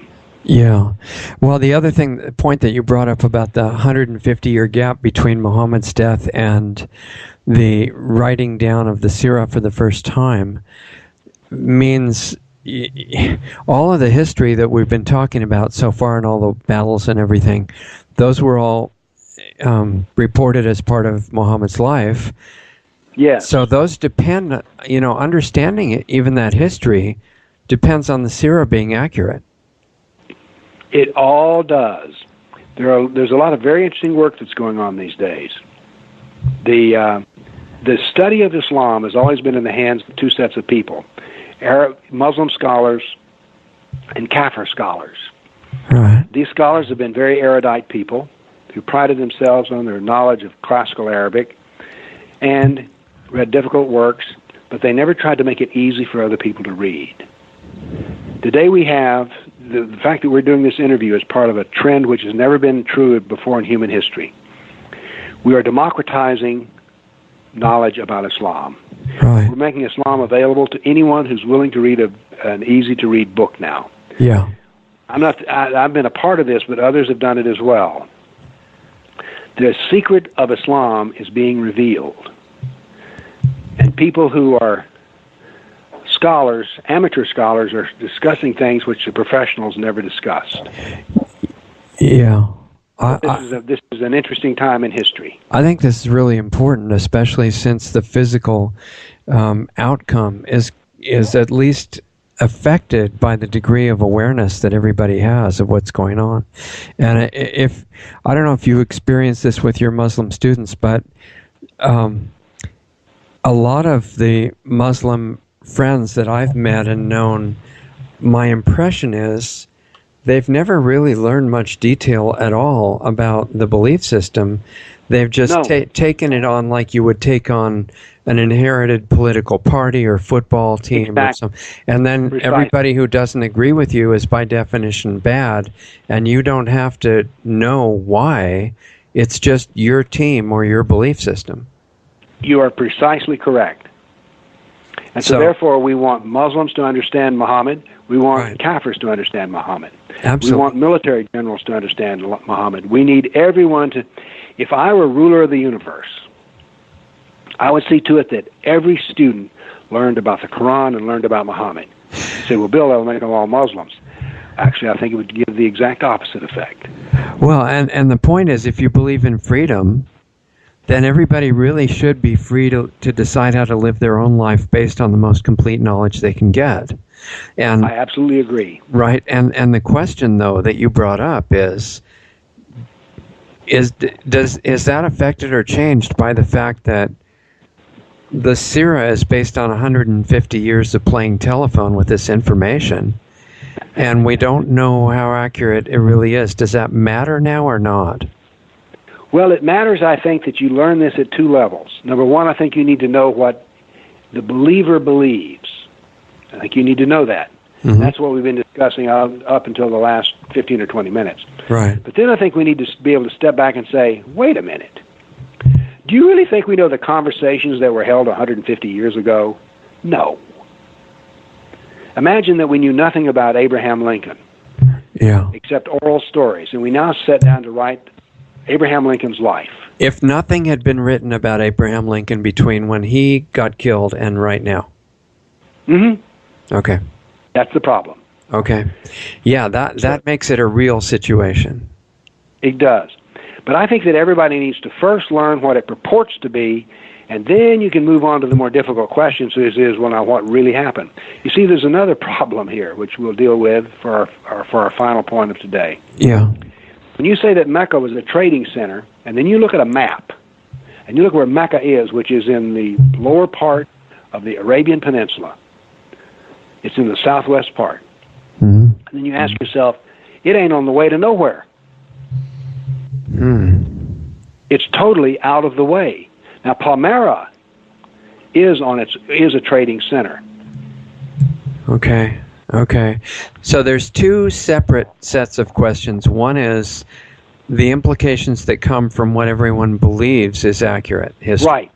Yeah. Well, the point that you brought up about the 150-year gap between Muhammad's death and the writing down of the Sirah for the first time means all of the history that we've been talking about so far and all the battles and everything, those were all reported as part of Muhammad's life. Yes. So those depend, understanding it, even that history, depends on the Sirah being accurate. It all does. There's a lot of very interesting work that's going on these days. The study of Islam has always been in the hands of two sets of people: Muslim scholars and Kafir scholars. Right. These scholars have been very erudite people who prided themselves on their knowledge of classical Arabic and read difficult works, but they never tried to make it easy for other people to read. Today we have the fact that we're doing this interview is part of a trend which has never been true before in human history. We are democratizing knowledge about Islam. Right. We're making Islam available to anyone who's willing to read an easy-to-read book now. Yeah. I've been a part of this, but others have done it as well. The secret of Islam is being revealed. And people who are scholars, amateur scholars, are discussing things which the professionals never discussed. Yeah. This is an interesting time in history. I think this is really important, especially since the physical outcome is at least affected by the degree of awareness that everybody has of what's going on. And I don't know if you experience this with your Muslim students, but a lot of the Muslim friends that I've met and known, my impression is they've never really learned much detail at all about the belief system. They've just taken it on like you would take on an inherited political party or football team or something. And then everybody who doesn't agree with you is by definition bad, and you don't have to know why. It's just your team or your belief system. You are precisely correct. And so therefore, we want Muslims to understand Muhammad. We want Kafirs to understand Muhammad. Absolutely. We want military generals to understand Muhammad. We need everyone to... If I were ruler of the universe, I would see to it that every student learned about the Quran and learned about Muhammad. You say, well, Bill, that'll make them all Muslims. Actually, I think it would give the exact opposite effect. Well, and the point is, if you believe in freedom, then everybody really should be free to decide how to live their own life based on the most complete knowledge they can get. And I absolutely agree. Right. And the question, though, that you brought up is that affected or changed by the fact that the Sirah is based on 150 years of playing telephone with this information, and we don't know how accurate it really is? Does that matter now or not? Well, it matters, I think, that you learn this at two levels. Number one, I think you need to know what the believer believes. I think you need to know that. Mm-hmm. That's what we've been discussing up until the last 15 or 20 minutes. Right. But then I think we need to be able to step back and say, wait a minute. Do you really think we know the conversations that were held 150 years ago? No. Imagine that we knew nothing about Abraham Lincoln. Yeah. Except oral stories, and we now sat down to write Abraham Lincoln's life. If nothing had been written about Abraham Lincoln between when he got killed and right now. Mm-hmm. Okay. That's the problem. Okay. Yeah, that makes it a real situation. It does. But I think that everybody needs to first learn what it purports to be, and then you can move on to the more difficult questions, as is, well, now what really happened? You see, there's another problem here, which we'll deal with for our final point of today. Yeah. When you say that Mecca was a trading center, and then you look at a map, and you look where Mecca is, which is in the lower part of the Arabian Peninsula. It's in the southwest part. Mm-hmm. And then you ask yourself, it ain't on the way to nowhere. It's totally out of the way. Now, Palmyra is a trading center. Okay. So there's two separate sets of questions. One is the implications that come from what everyone believes is accurate history. Right.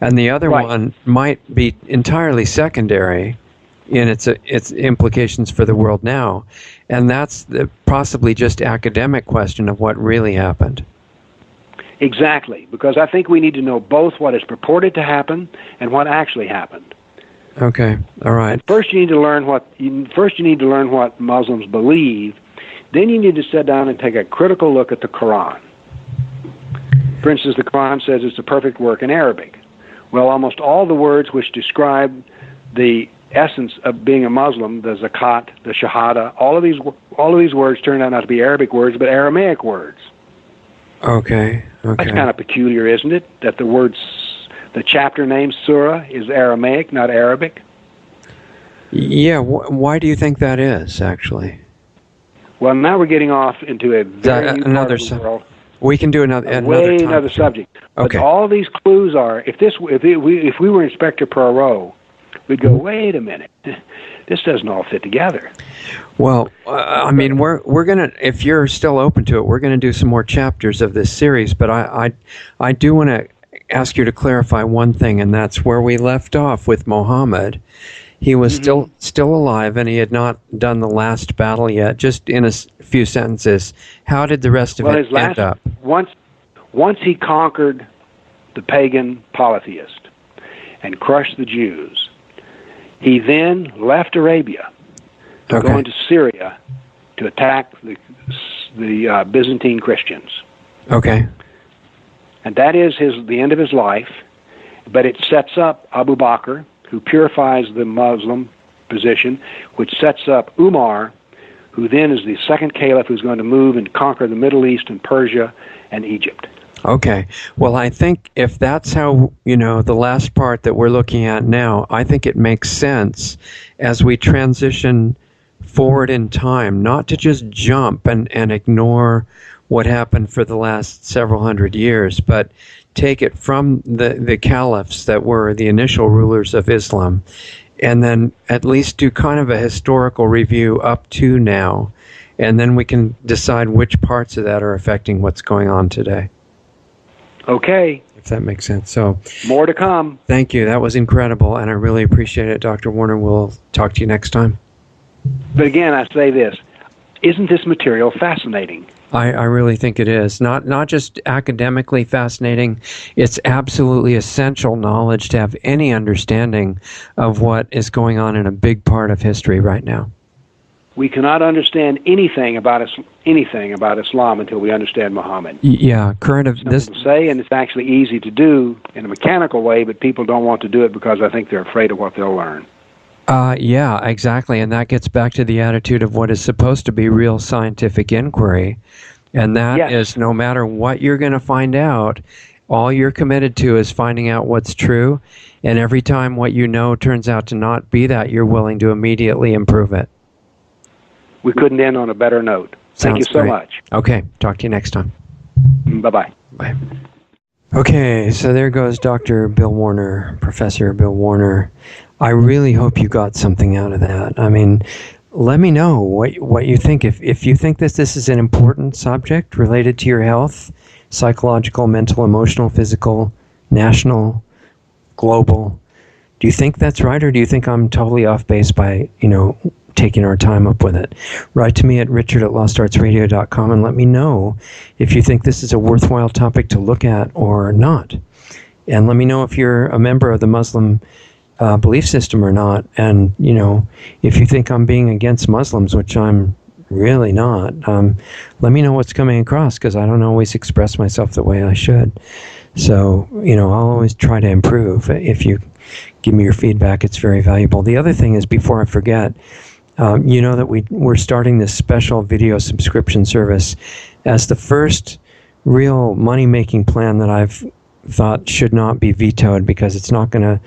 And the other one might be entirely secondary in its implications for the world now. And that's possibly just academic question of what really happened. Exactly, because I think we need to know both what is purported to happen and what actually happened. Okay, all right. First, you need to learn what Muslims believe. Then you need to sit down and take a critical look at the Koran. For instance, the Quran says it's a perfect work in Arabic. Well, almost all the words which describe the essence of being a Muslim, the zakat, the shahada, all of these words turn out not to be Arabic words, but Aramaic words. Okay. That's kind of peculiar, isn't it? That the chapter name surah is Aramaic, not Arabic. Yeah. Why do you think that is, actually? Well, now we're getting off into a very new part of the world. We can do another subject. Okay. But all these clues are, if we were Inspector Poirot, we'd go, wait a minute, this doesn't all fit together. Well, I mean, we're gonna, if you're still open to it, we're gonna do some more chapters of this series. But I do want to ask you to clarify one thing, and that's where we left off with Muhammad. He was still alive, and he had not done the last battle yet. Just in a few sentences, how did the rest of it end up? Once he conquered the pagan polytheist and crushed the Jews, he then left Arabia to go into Syria to attack the Byzantine Christians. Okay. And that is the end of his life, but it sets up Abu Bakr, who purifies the Muslim position, which sets up Umar, who then is the second caliph who's going to move and conquer the Middle East and Persia and Egypt. Okay. Well, I think if that's how, the last part that we're looking at now, I think it makes sense as we transition forward in time, not to just jump and ignore what happened for the last several hundred years, but take it from the caliphs that were the initial rulers of Islam, and then at least do kind of a historical review up to now, and then we can decide which parts of that are affecting what's going on today. Okay. If that makes sense. So more to come. Thank you. That was incredible, and I really appreciate it, Dr. Warner. We'll talk to you next time. But again, I say this. Isn't this material fascinating? I really think it is. Not just academically fascinating. It's absolutely essential knowledge to have any understanding of what is going on in a big part of history right now. We cannot understand anything about Islam until we understand Muhammad. Yeah, this to say, and it's actually easy to do in a mechanical way, but people don't want to do it because I think they're afraid of what they'll learn. Yeah, exactly. And that gets back to the attitude of what is supposed to be real scientific inquiry. And that is, no matter what you're going to find out, all you're committed to is finding out what's true. And every time what you know turns out to not be that, you're willing to immediately improve it. We couldn't end on a better note. Thank you so much. Okay. Talk to you next time. Bye-bye. Bye. Okay, so there goes Dr. Bill Warner, Professor Bill Warner. I really hope you got something out of that. I mean, let me know what you think. If you think this is an important subject related to your health, psychological, mental, emotional, physical, national, global, do you think that's right, or do you think I'm totally off base by, taking our time up with it? Write to me at richard@lostartsradio.com and let me know if you think this is a worthwhile topic to look at or not. And let me know if you're a member of the Muslim belief system or not. And, if you think I'm being against Muslims, which I'm really not. Let me know what's coming across, because I don't always express myself the way I should. So, I'll always try to improve. If you give me your feedback, it's very valuable. The other thing is, before I forget, that we're starting this special video subscription service as the first real money-making plan that I've thought should not be vetoed, because it's not going to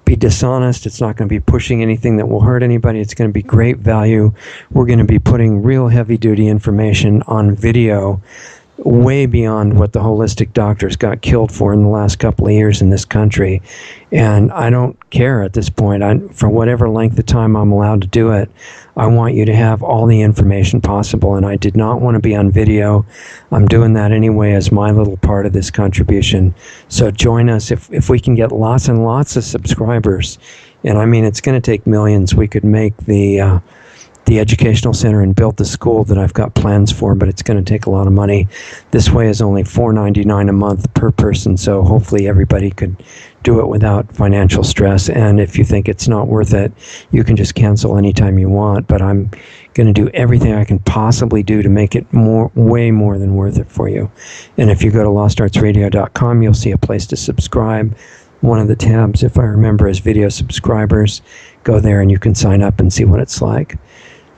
be dishonest. It's not going to be pushing anything that will hurt anybody. It's going to be great value. We're going to be putting real heavy-duty information on video, way beyond what the holistic doctors got killed for in the last couple of years in this country. And I don't care at this point. For whatever length of time I'm allowed to do it, I want you to have all the information possible. And I did not want to be on video. I'm doing that anyway as my little part of this contribution. So join us. If we can get lots and lots of subscribers, and I mean, it's going to take millions. We could make the educational center and build the school that I've got plans for, but it's going to take a lot of money. This way is only $4.99 a month per person, so hopefully everybody could do it without financial stress. And if you think it's not worth it, you can just cancel anytime you want. But I'm going to do everything I can possibly do to make it way more than worth it for you. And if you go to lostartsradio.com, you'll see a place to subscribe. One of the tabs, if I remember, is video subscribers. Go there and you can sign up and see what it's like.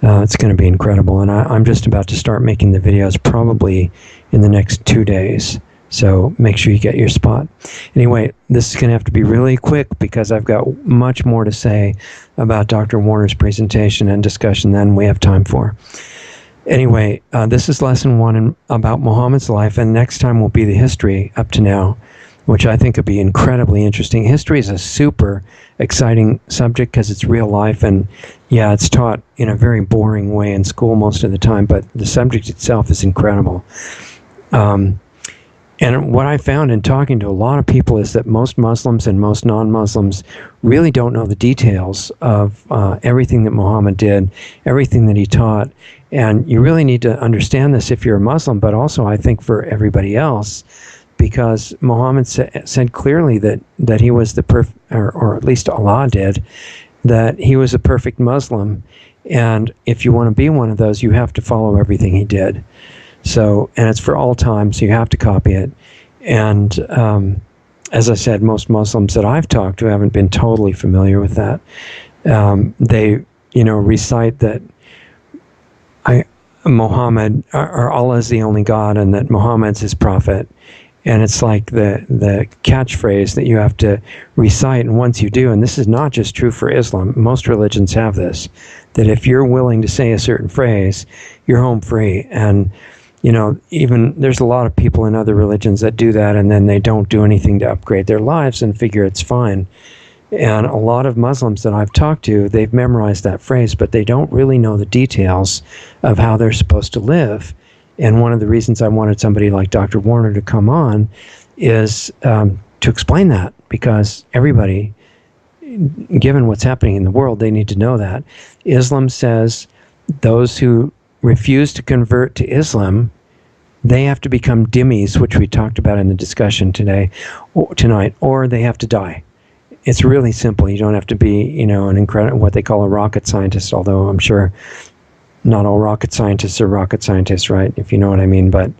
It's going to be incredible, and I'm just about to start making the videos probably in the next 2 days, so make sure you get your spot. Anyway, this is going to have to be really quick, because I've got much more to say about Dr. Warner's presentation and discussion than we have time for. Anyway, this is lesson 1 about Muhammad's life, and next time will be the history up to now, which I think would be incredibly interesting. History is a super exciting subject because it's real life, and yeah, it's taught in a very boring way in school most of the time, but the subject itself is incredible. And what I found in talking to a lot of people is that most Muslims and most non-Muslims really don't know the details of everything that Muhammad did, everything that he taught. And you really need to understand this if you're a Muslim, but also I think for everybody else, because Muhammad said clearly that he was the perfect, or at least Allah did, that he was a perfect Muslim. And if you want to be one of those, you have to follow everything he did. So, and it's for all time, so you have to copy it. And as I said, most Muslims that I've talked to haven't been totally familiar with that. They, recite that Muhammad, or Allah is the only God, and that Muhammad's his prophet. And it's like the catchphrase that you have to recite, and once you do, and this is not just true for Islam, most religions have this, that if you're willing to say a certain phrase, you're home free. And even there's a lot of people in other religions that do that, and then they don't do anything to upgrade their lives and figure it's fine. And a lot of Muslims that I've talked to, they've memorized that phrase, but they don't really know the details of how they're supposed to live. And one of the reasons I wanted somebody like Dr. Warner to come on is to explain that, because everybody, given what's happening in the world, they need to know that. Islam says those who refuse to convert to Islam, they have to become dhimmis, which we talked about in the discussion tonight, or they have to die. It's really simple. You don't have to be, an incredible, what they call a rocket scientist, although I'm sure not all rocket scientists are rocket scientists, right? If you know what I mean. But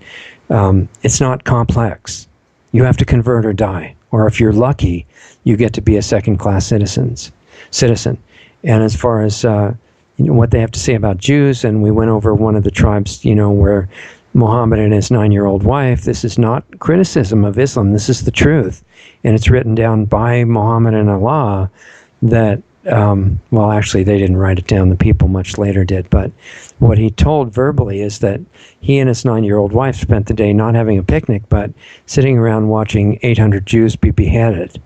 it's not complex. You have to convert or die. Or if you're lucky, you get to be a second-class citizen. And as far as what they have to say about Jews, and we went over one of the tribes, where Muhammad and his 9-year-old wife, this is not criticism of Islam. This is the truth. And it's written down by Muhammad and Allah that, well, actually, they didn't write it down. The people much later did. But what he told verbally is that he and his 9-year-old wife spent the day not having a picnic, but sitting around watching 800 Jews be beheaded.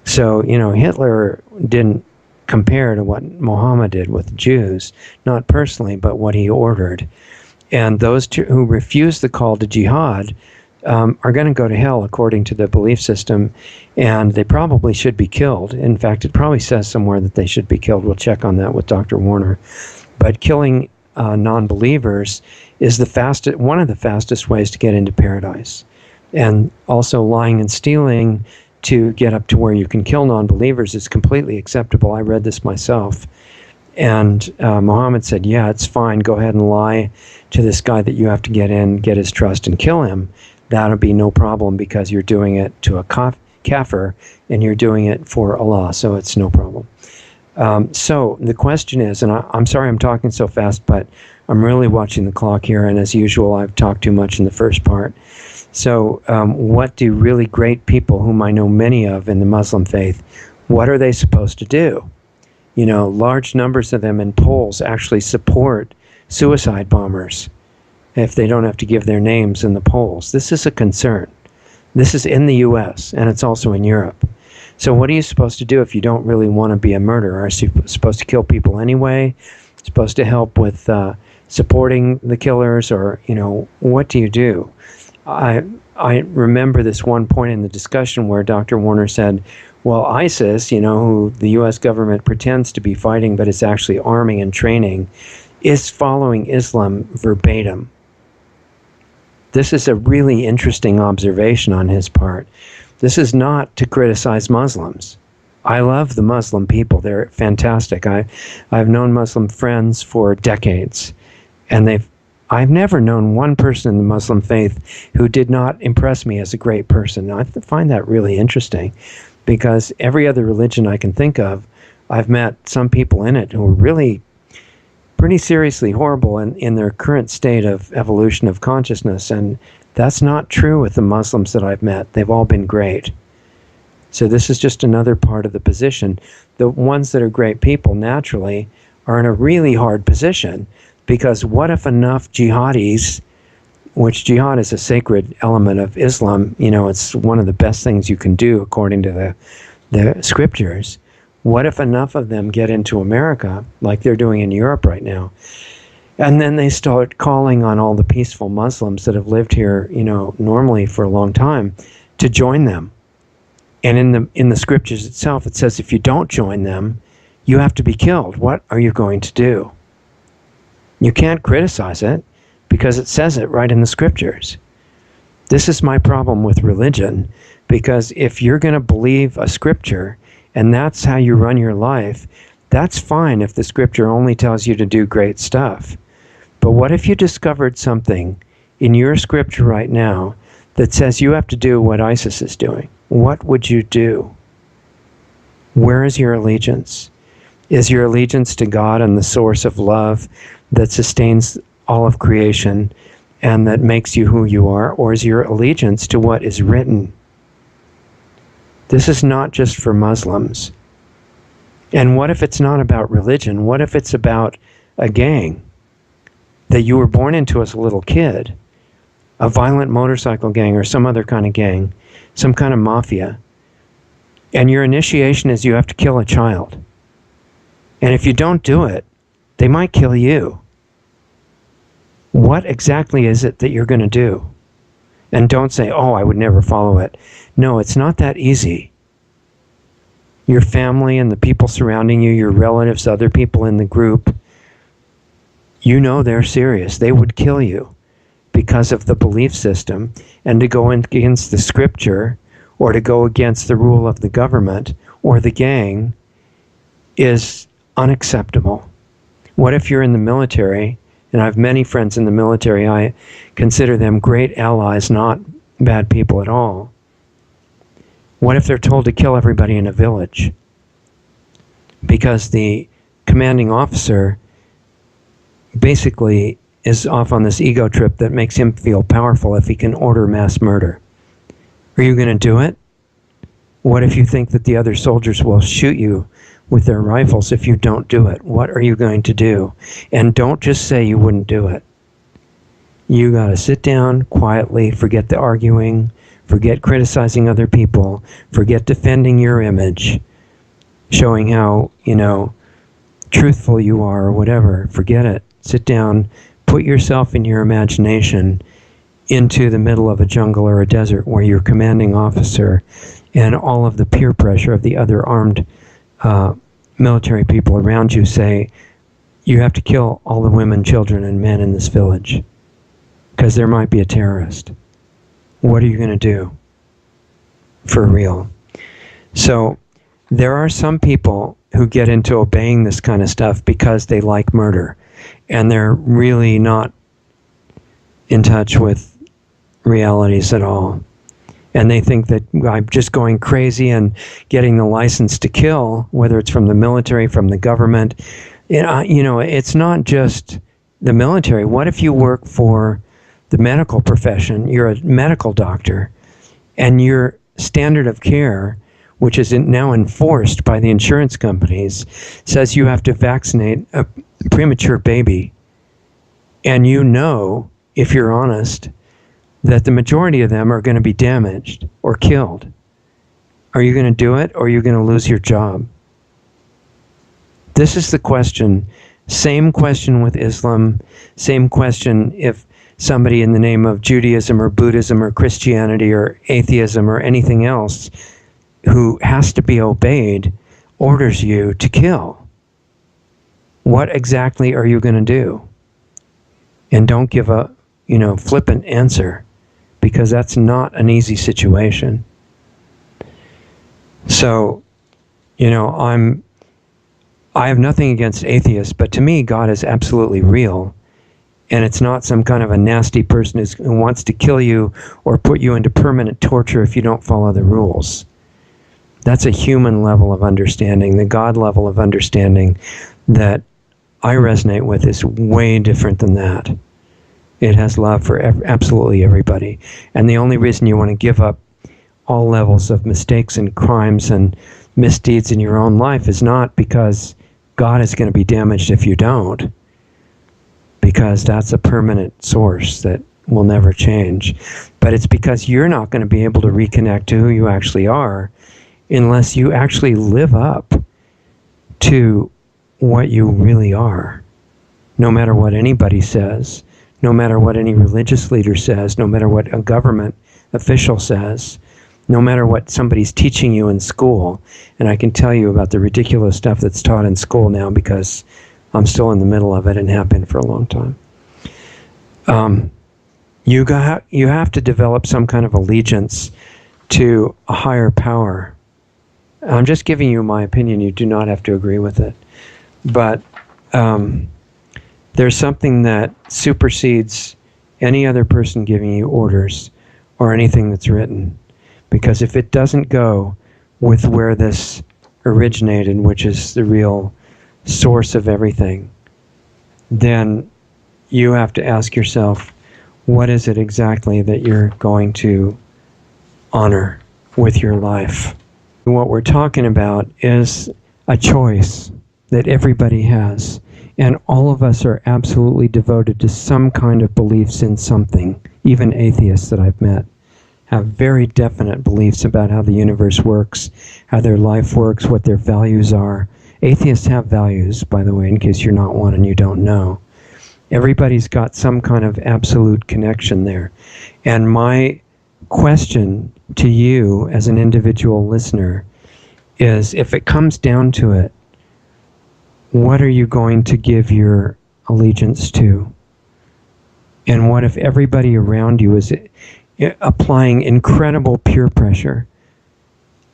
So, Hitler didn't compare to what Muhammad did with the Jews, not personally, but what he ordered. And those who refuse the call to jihad are going to go to hell according to the belief system, and they probably should be killed. In fact, it probably says somewhere that they should be killed. We'll check on that with Dr. Warner. But killing non-believers is one of the fastest ways to get into paradise. And also lying and stealing to get up to where you can kill non-believers is completely acceptable. I read this myself. And Muhammad said, yeah, it's fine. Go ahead and lie to this guy that you have to get his trust and kill him. That'll be no problem because you're doing it to a kafir and you're doing it for Allah, so it's no problem. So the question is, and I'm sorry I'm talking so fast, but I'm really watching the clock here, and as usual, I've talked too much in the first part. So what do really great people, whom I know many of in the Muslim faith, what are they supposed to do? You know, large numbers of them in polls actually support suicide bombers if they don't have to give their names in the polls. This is a concern. This is in the US, and it's also in Europe. So what are you supposed to do if you don't really want to be a murderer? Are you supposed to kill people anyway? Supposed to help with supporting the killers? Or, you know, what do you do? I remember this one point in the discussion where Dr. Warner said, well, ISIS, you know, who the US government pretends to be fighting but is actually arming and training, is following Islam verbatim. This is a really interesting observation on his part. This is not to criticize Muslims. I love the Muslim people. They're fantastic. I've known Muslim friends for decades, and I've never known one person in the Muslim faith who did not impress me as a great person. I find that really interesting because every other religion I can think of, I've met some people in it who are really pretty seriously horrible in their current state of evolution of consciousness, and that's not true with the Muslims that I've met. They've all been great. So this is just another part of the position. The ones that are great people naturally are in a really hard position, because what if enough jihadis, which jihad is a sacred element of Islam, you know, it's one of the best things you can do according to the scriptures. What if enough of them get into America, like they're doing in Europe right now, and then they start calling on all the peaceful Muslims that have lived here, you know, normally for a long time, to join them? And in the scriptures itself, it says if you don't join them, you have to be killed. What are you going to do? You can't criticize it because it says it right in the scriptures. This is my problem with religion, because if you're going to believe a scripture and that's how you run your life, that's fine if the scripture only tells you to do great stuff. But what if you discovered something in your scripture right now that says you have to do what ISIS is doing? What would you do? Where is your allegiance? Is your allegiance to God and the source of love that sustains all of creation and that makes you who you are? Or is your allegiance to what is written? This is not just for Muslims. And what if it's not about religion? What if it's about a gang that you were born into as a little kid, a violent motorcycle gang or some other kind of gang, some kind of mafia, and your initiation is you have to kill a child. And if you don't do it, they might kill you. What exactly is it that you're going to do? And don't say, oh, I would never follow it. No, it's not that easy. Your family and the people surrounding you, your relatives, other people in the group, you know they're serious. They would kill you because of the belief system. And to go against the scripture or to go against the rule of the government or the gang is unacceptable. What if you're in the military? And I have many friends in the military. I consider them great allies, not bad people at all. What if they're told to kill everybody in a village? Because the commanding officer basically is off on this ego trip that makes him feel powerful if he can order mass murder. Are you going to do it? What if you think that the other soldiers will shoot you with their rifles if you don't do it? What are you going to do? And don't just say you wouldn't do it. You got to sit down quietly, forget the arguing, forget criticizing other people, forget defending your image, showing how, you know, truthful you are or whatever. Forget it. Sit down, put yourself in your imagination into the middle of a jungle or a desert where your commanding officer and all of the peer pressure of the other armed military people around you say, you have to kill all the women, children, and men in this village because there might be a terrorist. What are you going to do? For real. So there are some people who get into obeying this kind of stuff because they like murder, and they're really not in touch with realities at all. And they think that I'm just going crazy and getting the license to kill, whether it's from the military, from the government. It's not just the military. What if you work for the medical profession? You're a medical doctor, and your standard of care, which is now enforced by the insurance companies, says you have to vaccinate a premature baby. And if you're honest, that the majority of them are going to be damaged or killed. Are you going to do it, or are you going to lose your job? This is the question. Same question with Islam. Same question if somebody in the name of Judaism or Buddhism or Christianity or atheism or anything else who has to be obeyed orders you to kill. What exactly are you going to do? And don't give a flippant answer, because that's not an easy situation. So, I have nothing against atheists, but to me, God is absolutely real. And it's not some kind of a nasty person who wants to kill you or put you into permanent torture if you don't follow the rules. That's a human level of understanding. The God level of understanding that I resonate with is way different than that. It has love for absolutely everybody. And the only reason you want to give up all levels of mistakes and crimes and misdeeds in your own life is not because God is going to be damaged if you don't, because that's a permanent source that will never change. But it's because you're not going to be able to reconnect to who you actually are unless you actually live up to what you really are. No matter what anybody says, no matter what any religious leader says, no matter what a government official says, no matter what somebody's teaching you in school. And I can tell you about the ridiculous stuff that's taught in school now because I'm still in the middle of it and have been for a long time. You have to develop some kind of allegiance to a higher power. I'm just giving you my opinion. You do not have to agree with it. But there's something that supersedes any other person giving you orders or anything that's written. Because if it doesn't go with where this originated, which is the real source of everything, then you have to ask yourself, what is it exactly that you're going to honor with your life? What we're talking about is a choice that everybody has. And all of us are absolutely devoted to some kind of beliefs in something. Even atheists that I've met have very definite beliefs about how the universe works, how their life works, what their values are. Atheists have values, by the way, in case you're not one and you don't know. Everybody's got some kind of absolute connection there. And my question to you as an individual listener is, if it comes down to it, what are you going to give your allegiance to? And what if everybody around you is applying incredible peer pressure?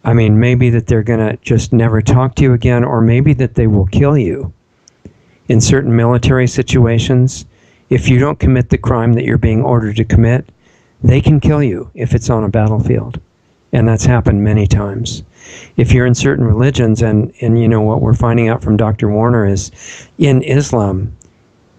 I mean, maybe that they're going to just never talk to you again, or maybe that they will kill you. In certain military situations, if you don't commit the crime that you're being ordered to commit, they can kill you if it's on a battlefield. And that's happened many times. If you're in certain religions, and what we're finding out from Dr. Warner is, in Islam,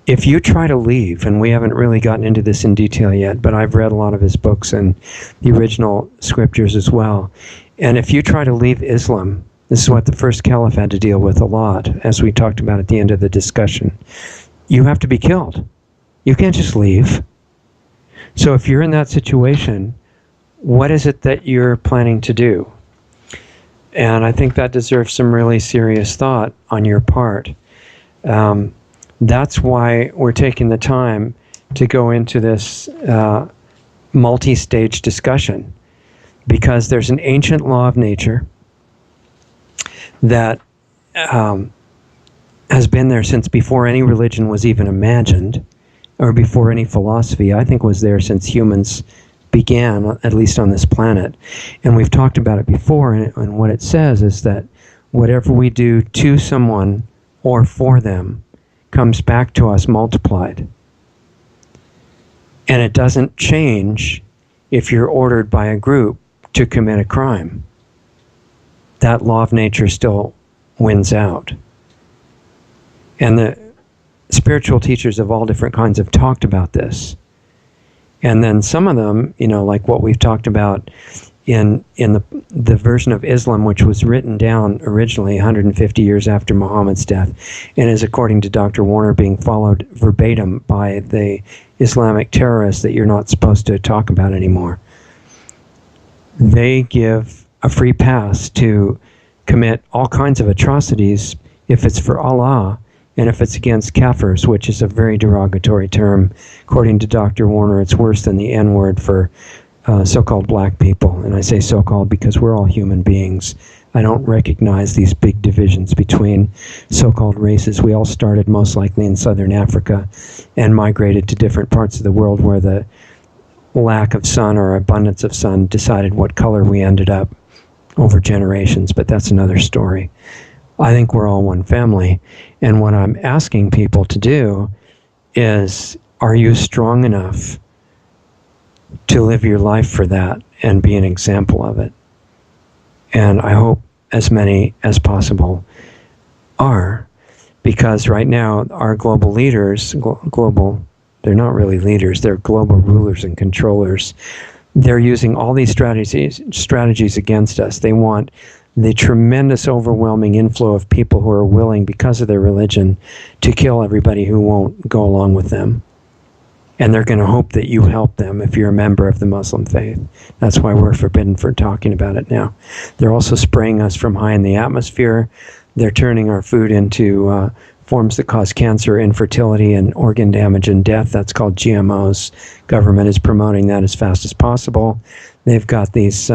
if you try to leave, and we haven't really gotten into this in detail yet, but I've read a lot of his books and the original scriptures as well. And if you try to leave Islam, this is what the first caliph had to deal with a lot, as we talked about at the end of the discussion. You have to be killed. You can't just leave. So if you're in that situation, what is it that you're planning to do? And I think that deserves some really serious thought on your part. That's why we're taking the time to go into this multi-stage discussion, because there's an ancient law of nature that has been there since before any religion was even imagined, or before any philosophy. I think was there since humans began, at least on this planet. And we've talked about it before, and what it says is that whatever we do to someone or for them comes back to us multiplied. And it doesn't change if you're ordered by a group to commit a crime. That law of nature still wins out. And the spiritual teachers of all different kinds have talked about this. And then some of them, like what we've talked about in the version of Islam, which was written down originally 150 years after Muhammad's death, and is, according to Dr. Warner, being followed verbatim by the Islamic terrorists that you're not supposed to talk about anymore. They give a free pass to commit all kinds of atrocities if it's for Allah, and if it's against kafirs, which is a very derogatory term. According to Dr. Warner, it's worse than the N-word for so-called black people. And I say so-called because we're all human beings. I don't recognize these big divisions between so-called races. We all started most likely in southern Africa and migrated to different parts of the world where the lack of sun or abundance of sun decided what color we ended up over generations, but that's another story. I think we're all one family, and what I'm asking people to do is, are you strong enough to live your life for that and be an example of it? And I hope as many as possible are, because right now our global leaders, they're not really leaders, they're global rulers and controllers. They're using all these strategies against us. They want the tremendous overwhelming inflow of people who are willing, because of their religion, to kill everybody who won't go along with them. And they're going to hope that you help them if you're a member of the Muslim faith. That's why we're forbidden for talking about it now. They're also spraying us from high in the atmosphere. They're turning our food into forms that cause cancer, infertility, and organ damage and death. That's called GMOs. Government is promoting that as fast as possible. They've got these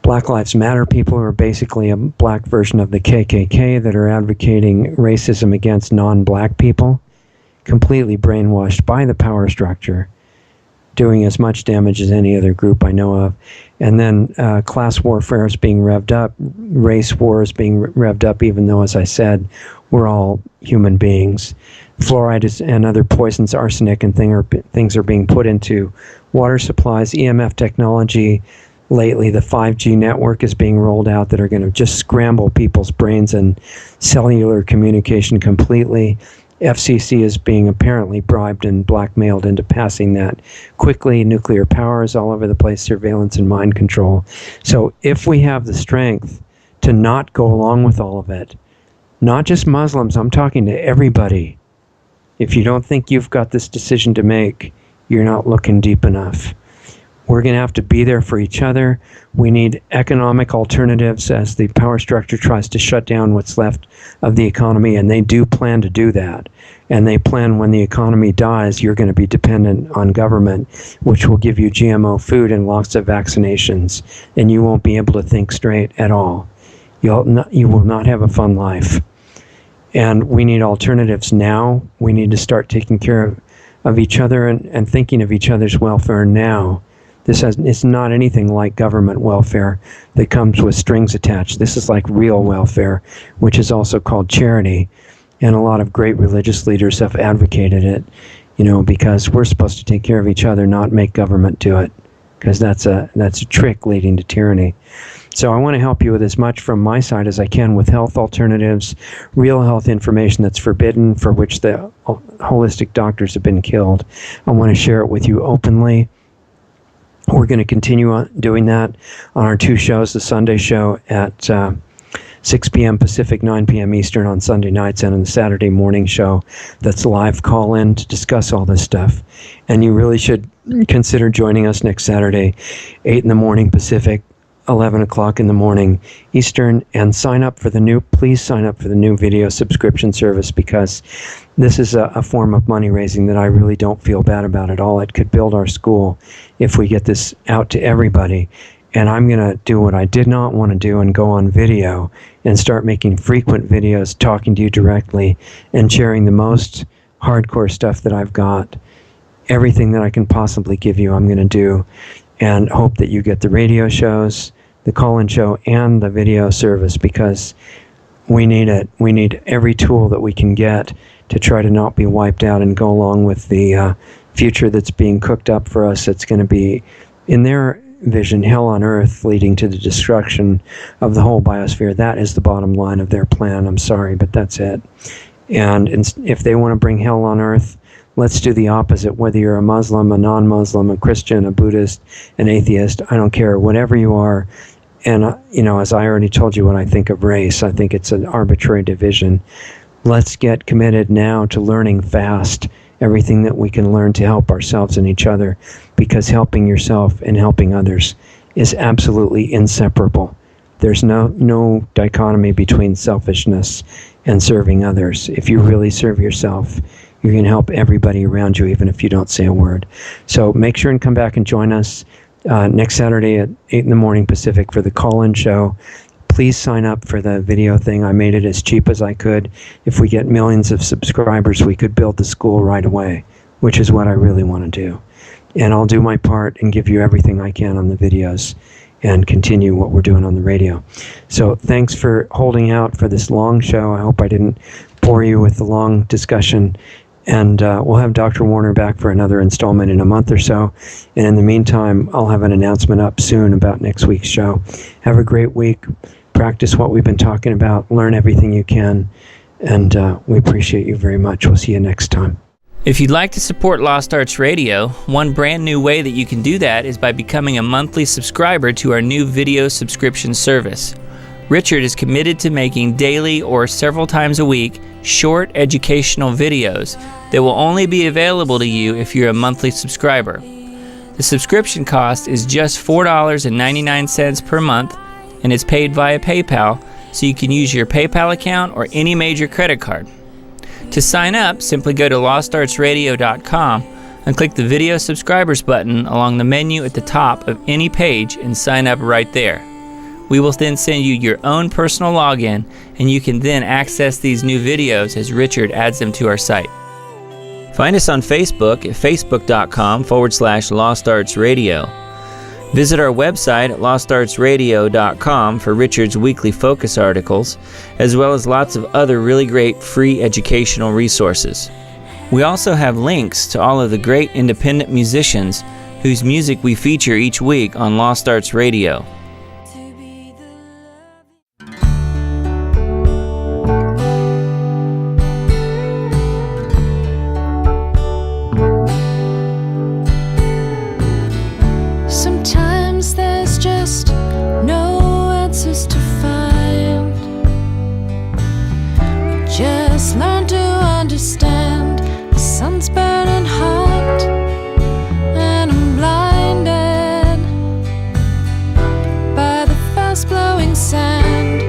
Black Lives Matter people who are basically a black version of the KKK that are advocating racism against non-black people, completely brainwashed by the power structure, doing as much damage as any other group I know of. And then class warfare is being revved up, race war is being revved up, even though, as I said, we're all human beings. Fluoride and other poisons, arsenic and things are being put into water supplies, EMF technology. Lately, the 5G network is being rolled out that are going to just scramble people's brains and cellular communication completely. FCC is being apparently bribed and blackmailed into passing that quickly. Nuclear power is all over the place, surveillance and mind control. So if we have the strength to not go along with all of it, not just Muslims, I'm talking to everybody. If you don't think you've got this decision to make, you're not looking deep enough. We're going to have to be there for each other. We need economic alternatives as the power structure tries to shut down what's left of the economy, and they do plan to do that. And they plan, when the economy dies, you're going to be dependent on government, which will give you GMO food and lots of vaccinations, and you won't be able to think straight at all. You will not have a fun life. And we need alternatives now. We need to start taking care of each other and thinking of each other's welfare now. It's not anything like government welfare that comes with strings attached. This is like real welfare, which is also called charity. And a lot of great religious leaders have advocated it, because we're supposed to take care of each other, not make government do it, because that's a trick leading to tyranny. So I want to help you with as much from my side as I can with health alternatives, real health information that's forbidden, for which the holistic doctors have been killed. I want to share it with you openly. We're going to continue on doing that on our two shows, the Sunday show at 6 p.m. Pacific, 9 p.m. Eastern on Sunday nights, and on the Saturday morning show that's live call-in to discuss all this stuff. And you really should consider joining us next Saturday, 8 in the morning Pacific, 11 o'clock in the morning Eastern, and please sign up for the new video subscription service, because this is a form of money raising that I really don't feel bad about at all. It could build our school if we get this out to everybody. And I'm going to do what I did not want to do and go on video and start making frequent videos talking to you directly and sharing the most hardcore stuff that I've got. Everything that I can possibly give you, I'm going to do, and hope that you get the radio shows, the call-in show and the video service, because we need it. We need every tool that we can get to try to not be wiped out and go along with the future that's being cooked up for us. It's going to be, in their vision, hell on earth, leading to the destruction of the whole biosphere. That is the bottom line of their plan. I'm sorry, but that's it. And if they want to bring hell on earth, let's do the opposite. Whether you're a Muslim, a non-Muslim, a Christian, a Buddhist, an atheist, I don't care, whatever you are. And, as I already told you what I think of race, I think it's an arbitrary division. Let's get committed now to learning fast everything that we can learn to help ourselves and each other, because helping yourself and helping others is absolutely inseparable. There's no dichotomy between selfishness and serving others. If you really serve yourself, you can help everybody around you, even if you don't say a word. So make sure and come back and join us next Saturday at 8 in the morning Pacific for the call-in show. Please sign up for the video thing. I made it as cheap as I could. If we get millions of subscribers, we could build the school right away, which is what I really want to do. And I'll do my part and give you everything I can on the videos and continue what we're doing on the radio. So thanks for holding out for this long show. I hope I didn't bore you with the long discussion. And we'll have Dr. Warner back for another installment in a month or so. And in the meantime, I'll have an announcement up soon about next week's show. Have a great week. Practice what we've been talking about. Learn everything you can. And we appreciate you very much. We'll see you next time. If you'd like to support Lost Arts Radio, one brand new way that you can do that is by becoming a monthly subscriber to our new video subscription service. Richard is committed to making daily or several times a week short educational videos that will only be available to you if you're a monthly subscriber. The subscription cost is just $4.99 per month, and it's paid via PayPal, so you can use your PayPal account or any major credit card. To sign up, simply go to lostartsradio.com and click the video subscribers button along the menu at the top of any page and sign up right there. We will then send you your own personal login, and you can then access these new videos as Richard adds them to our site. Find us on Facebook at facebook.com/lostartsradio. Visit our website at lostartsradio.com for Richard's weekly focus articles, as well as lots of other really great free educational resources. We also have links to all of the great independent musicians whose music we feature each week on Lost Arts Radio. Sometimes there's just no answers to find. Just learn to understand. The sun's burning hot, and I'm blinded by the fast-blowing sand.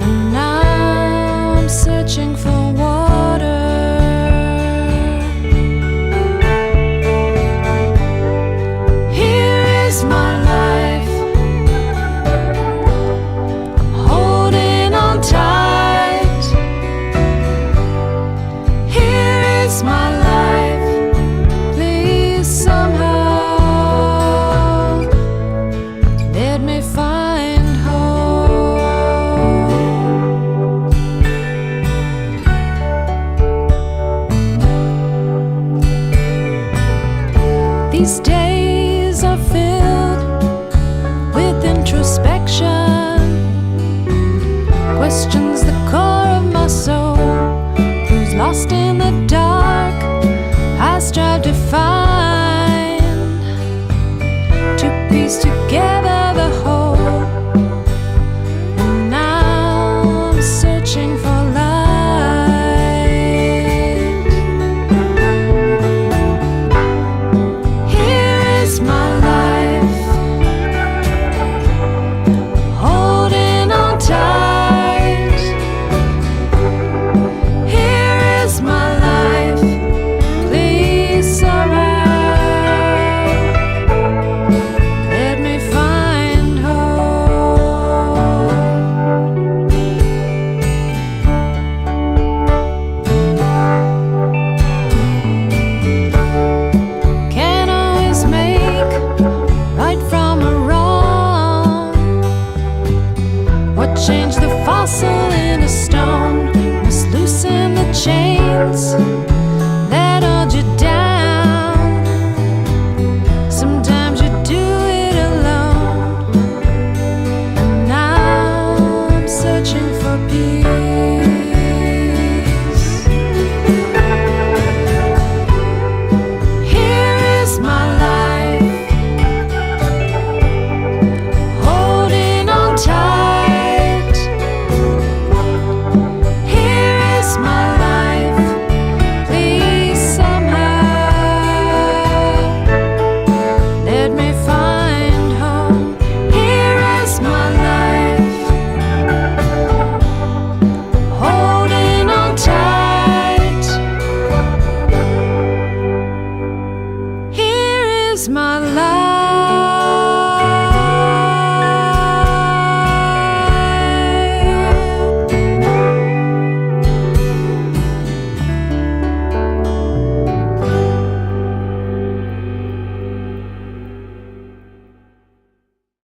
And now I'm searching for water. My life, holding on tight. Here is my life. Please somehow let me find hope. change the fossil into stone, must loosen the chains.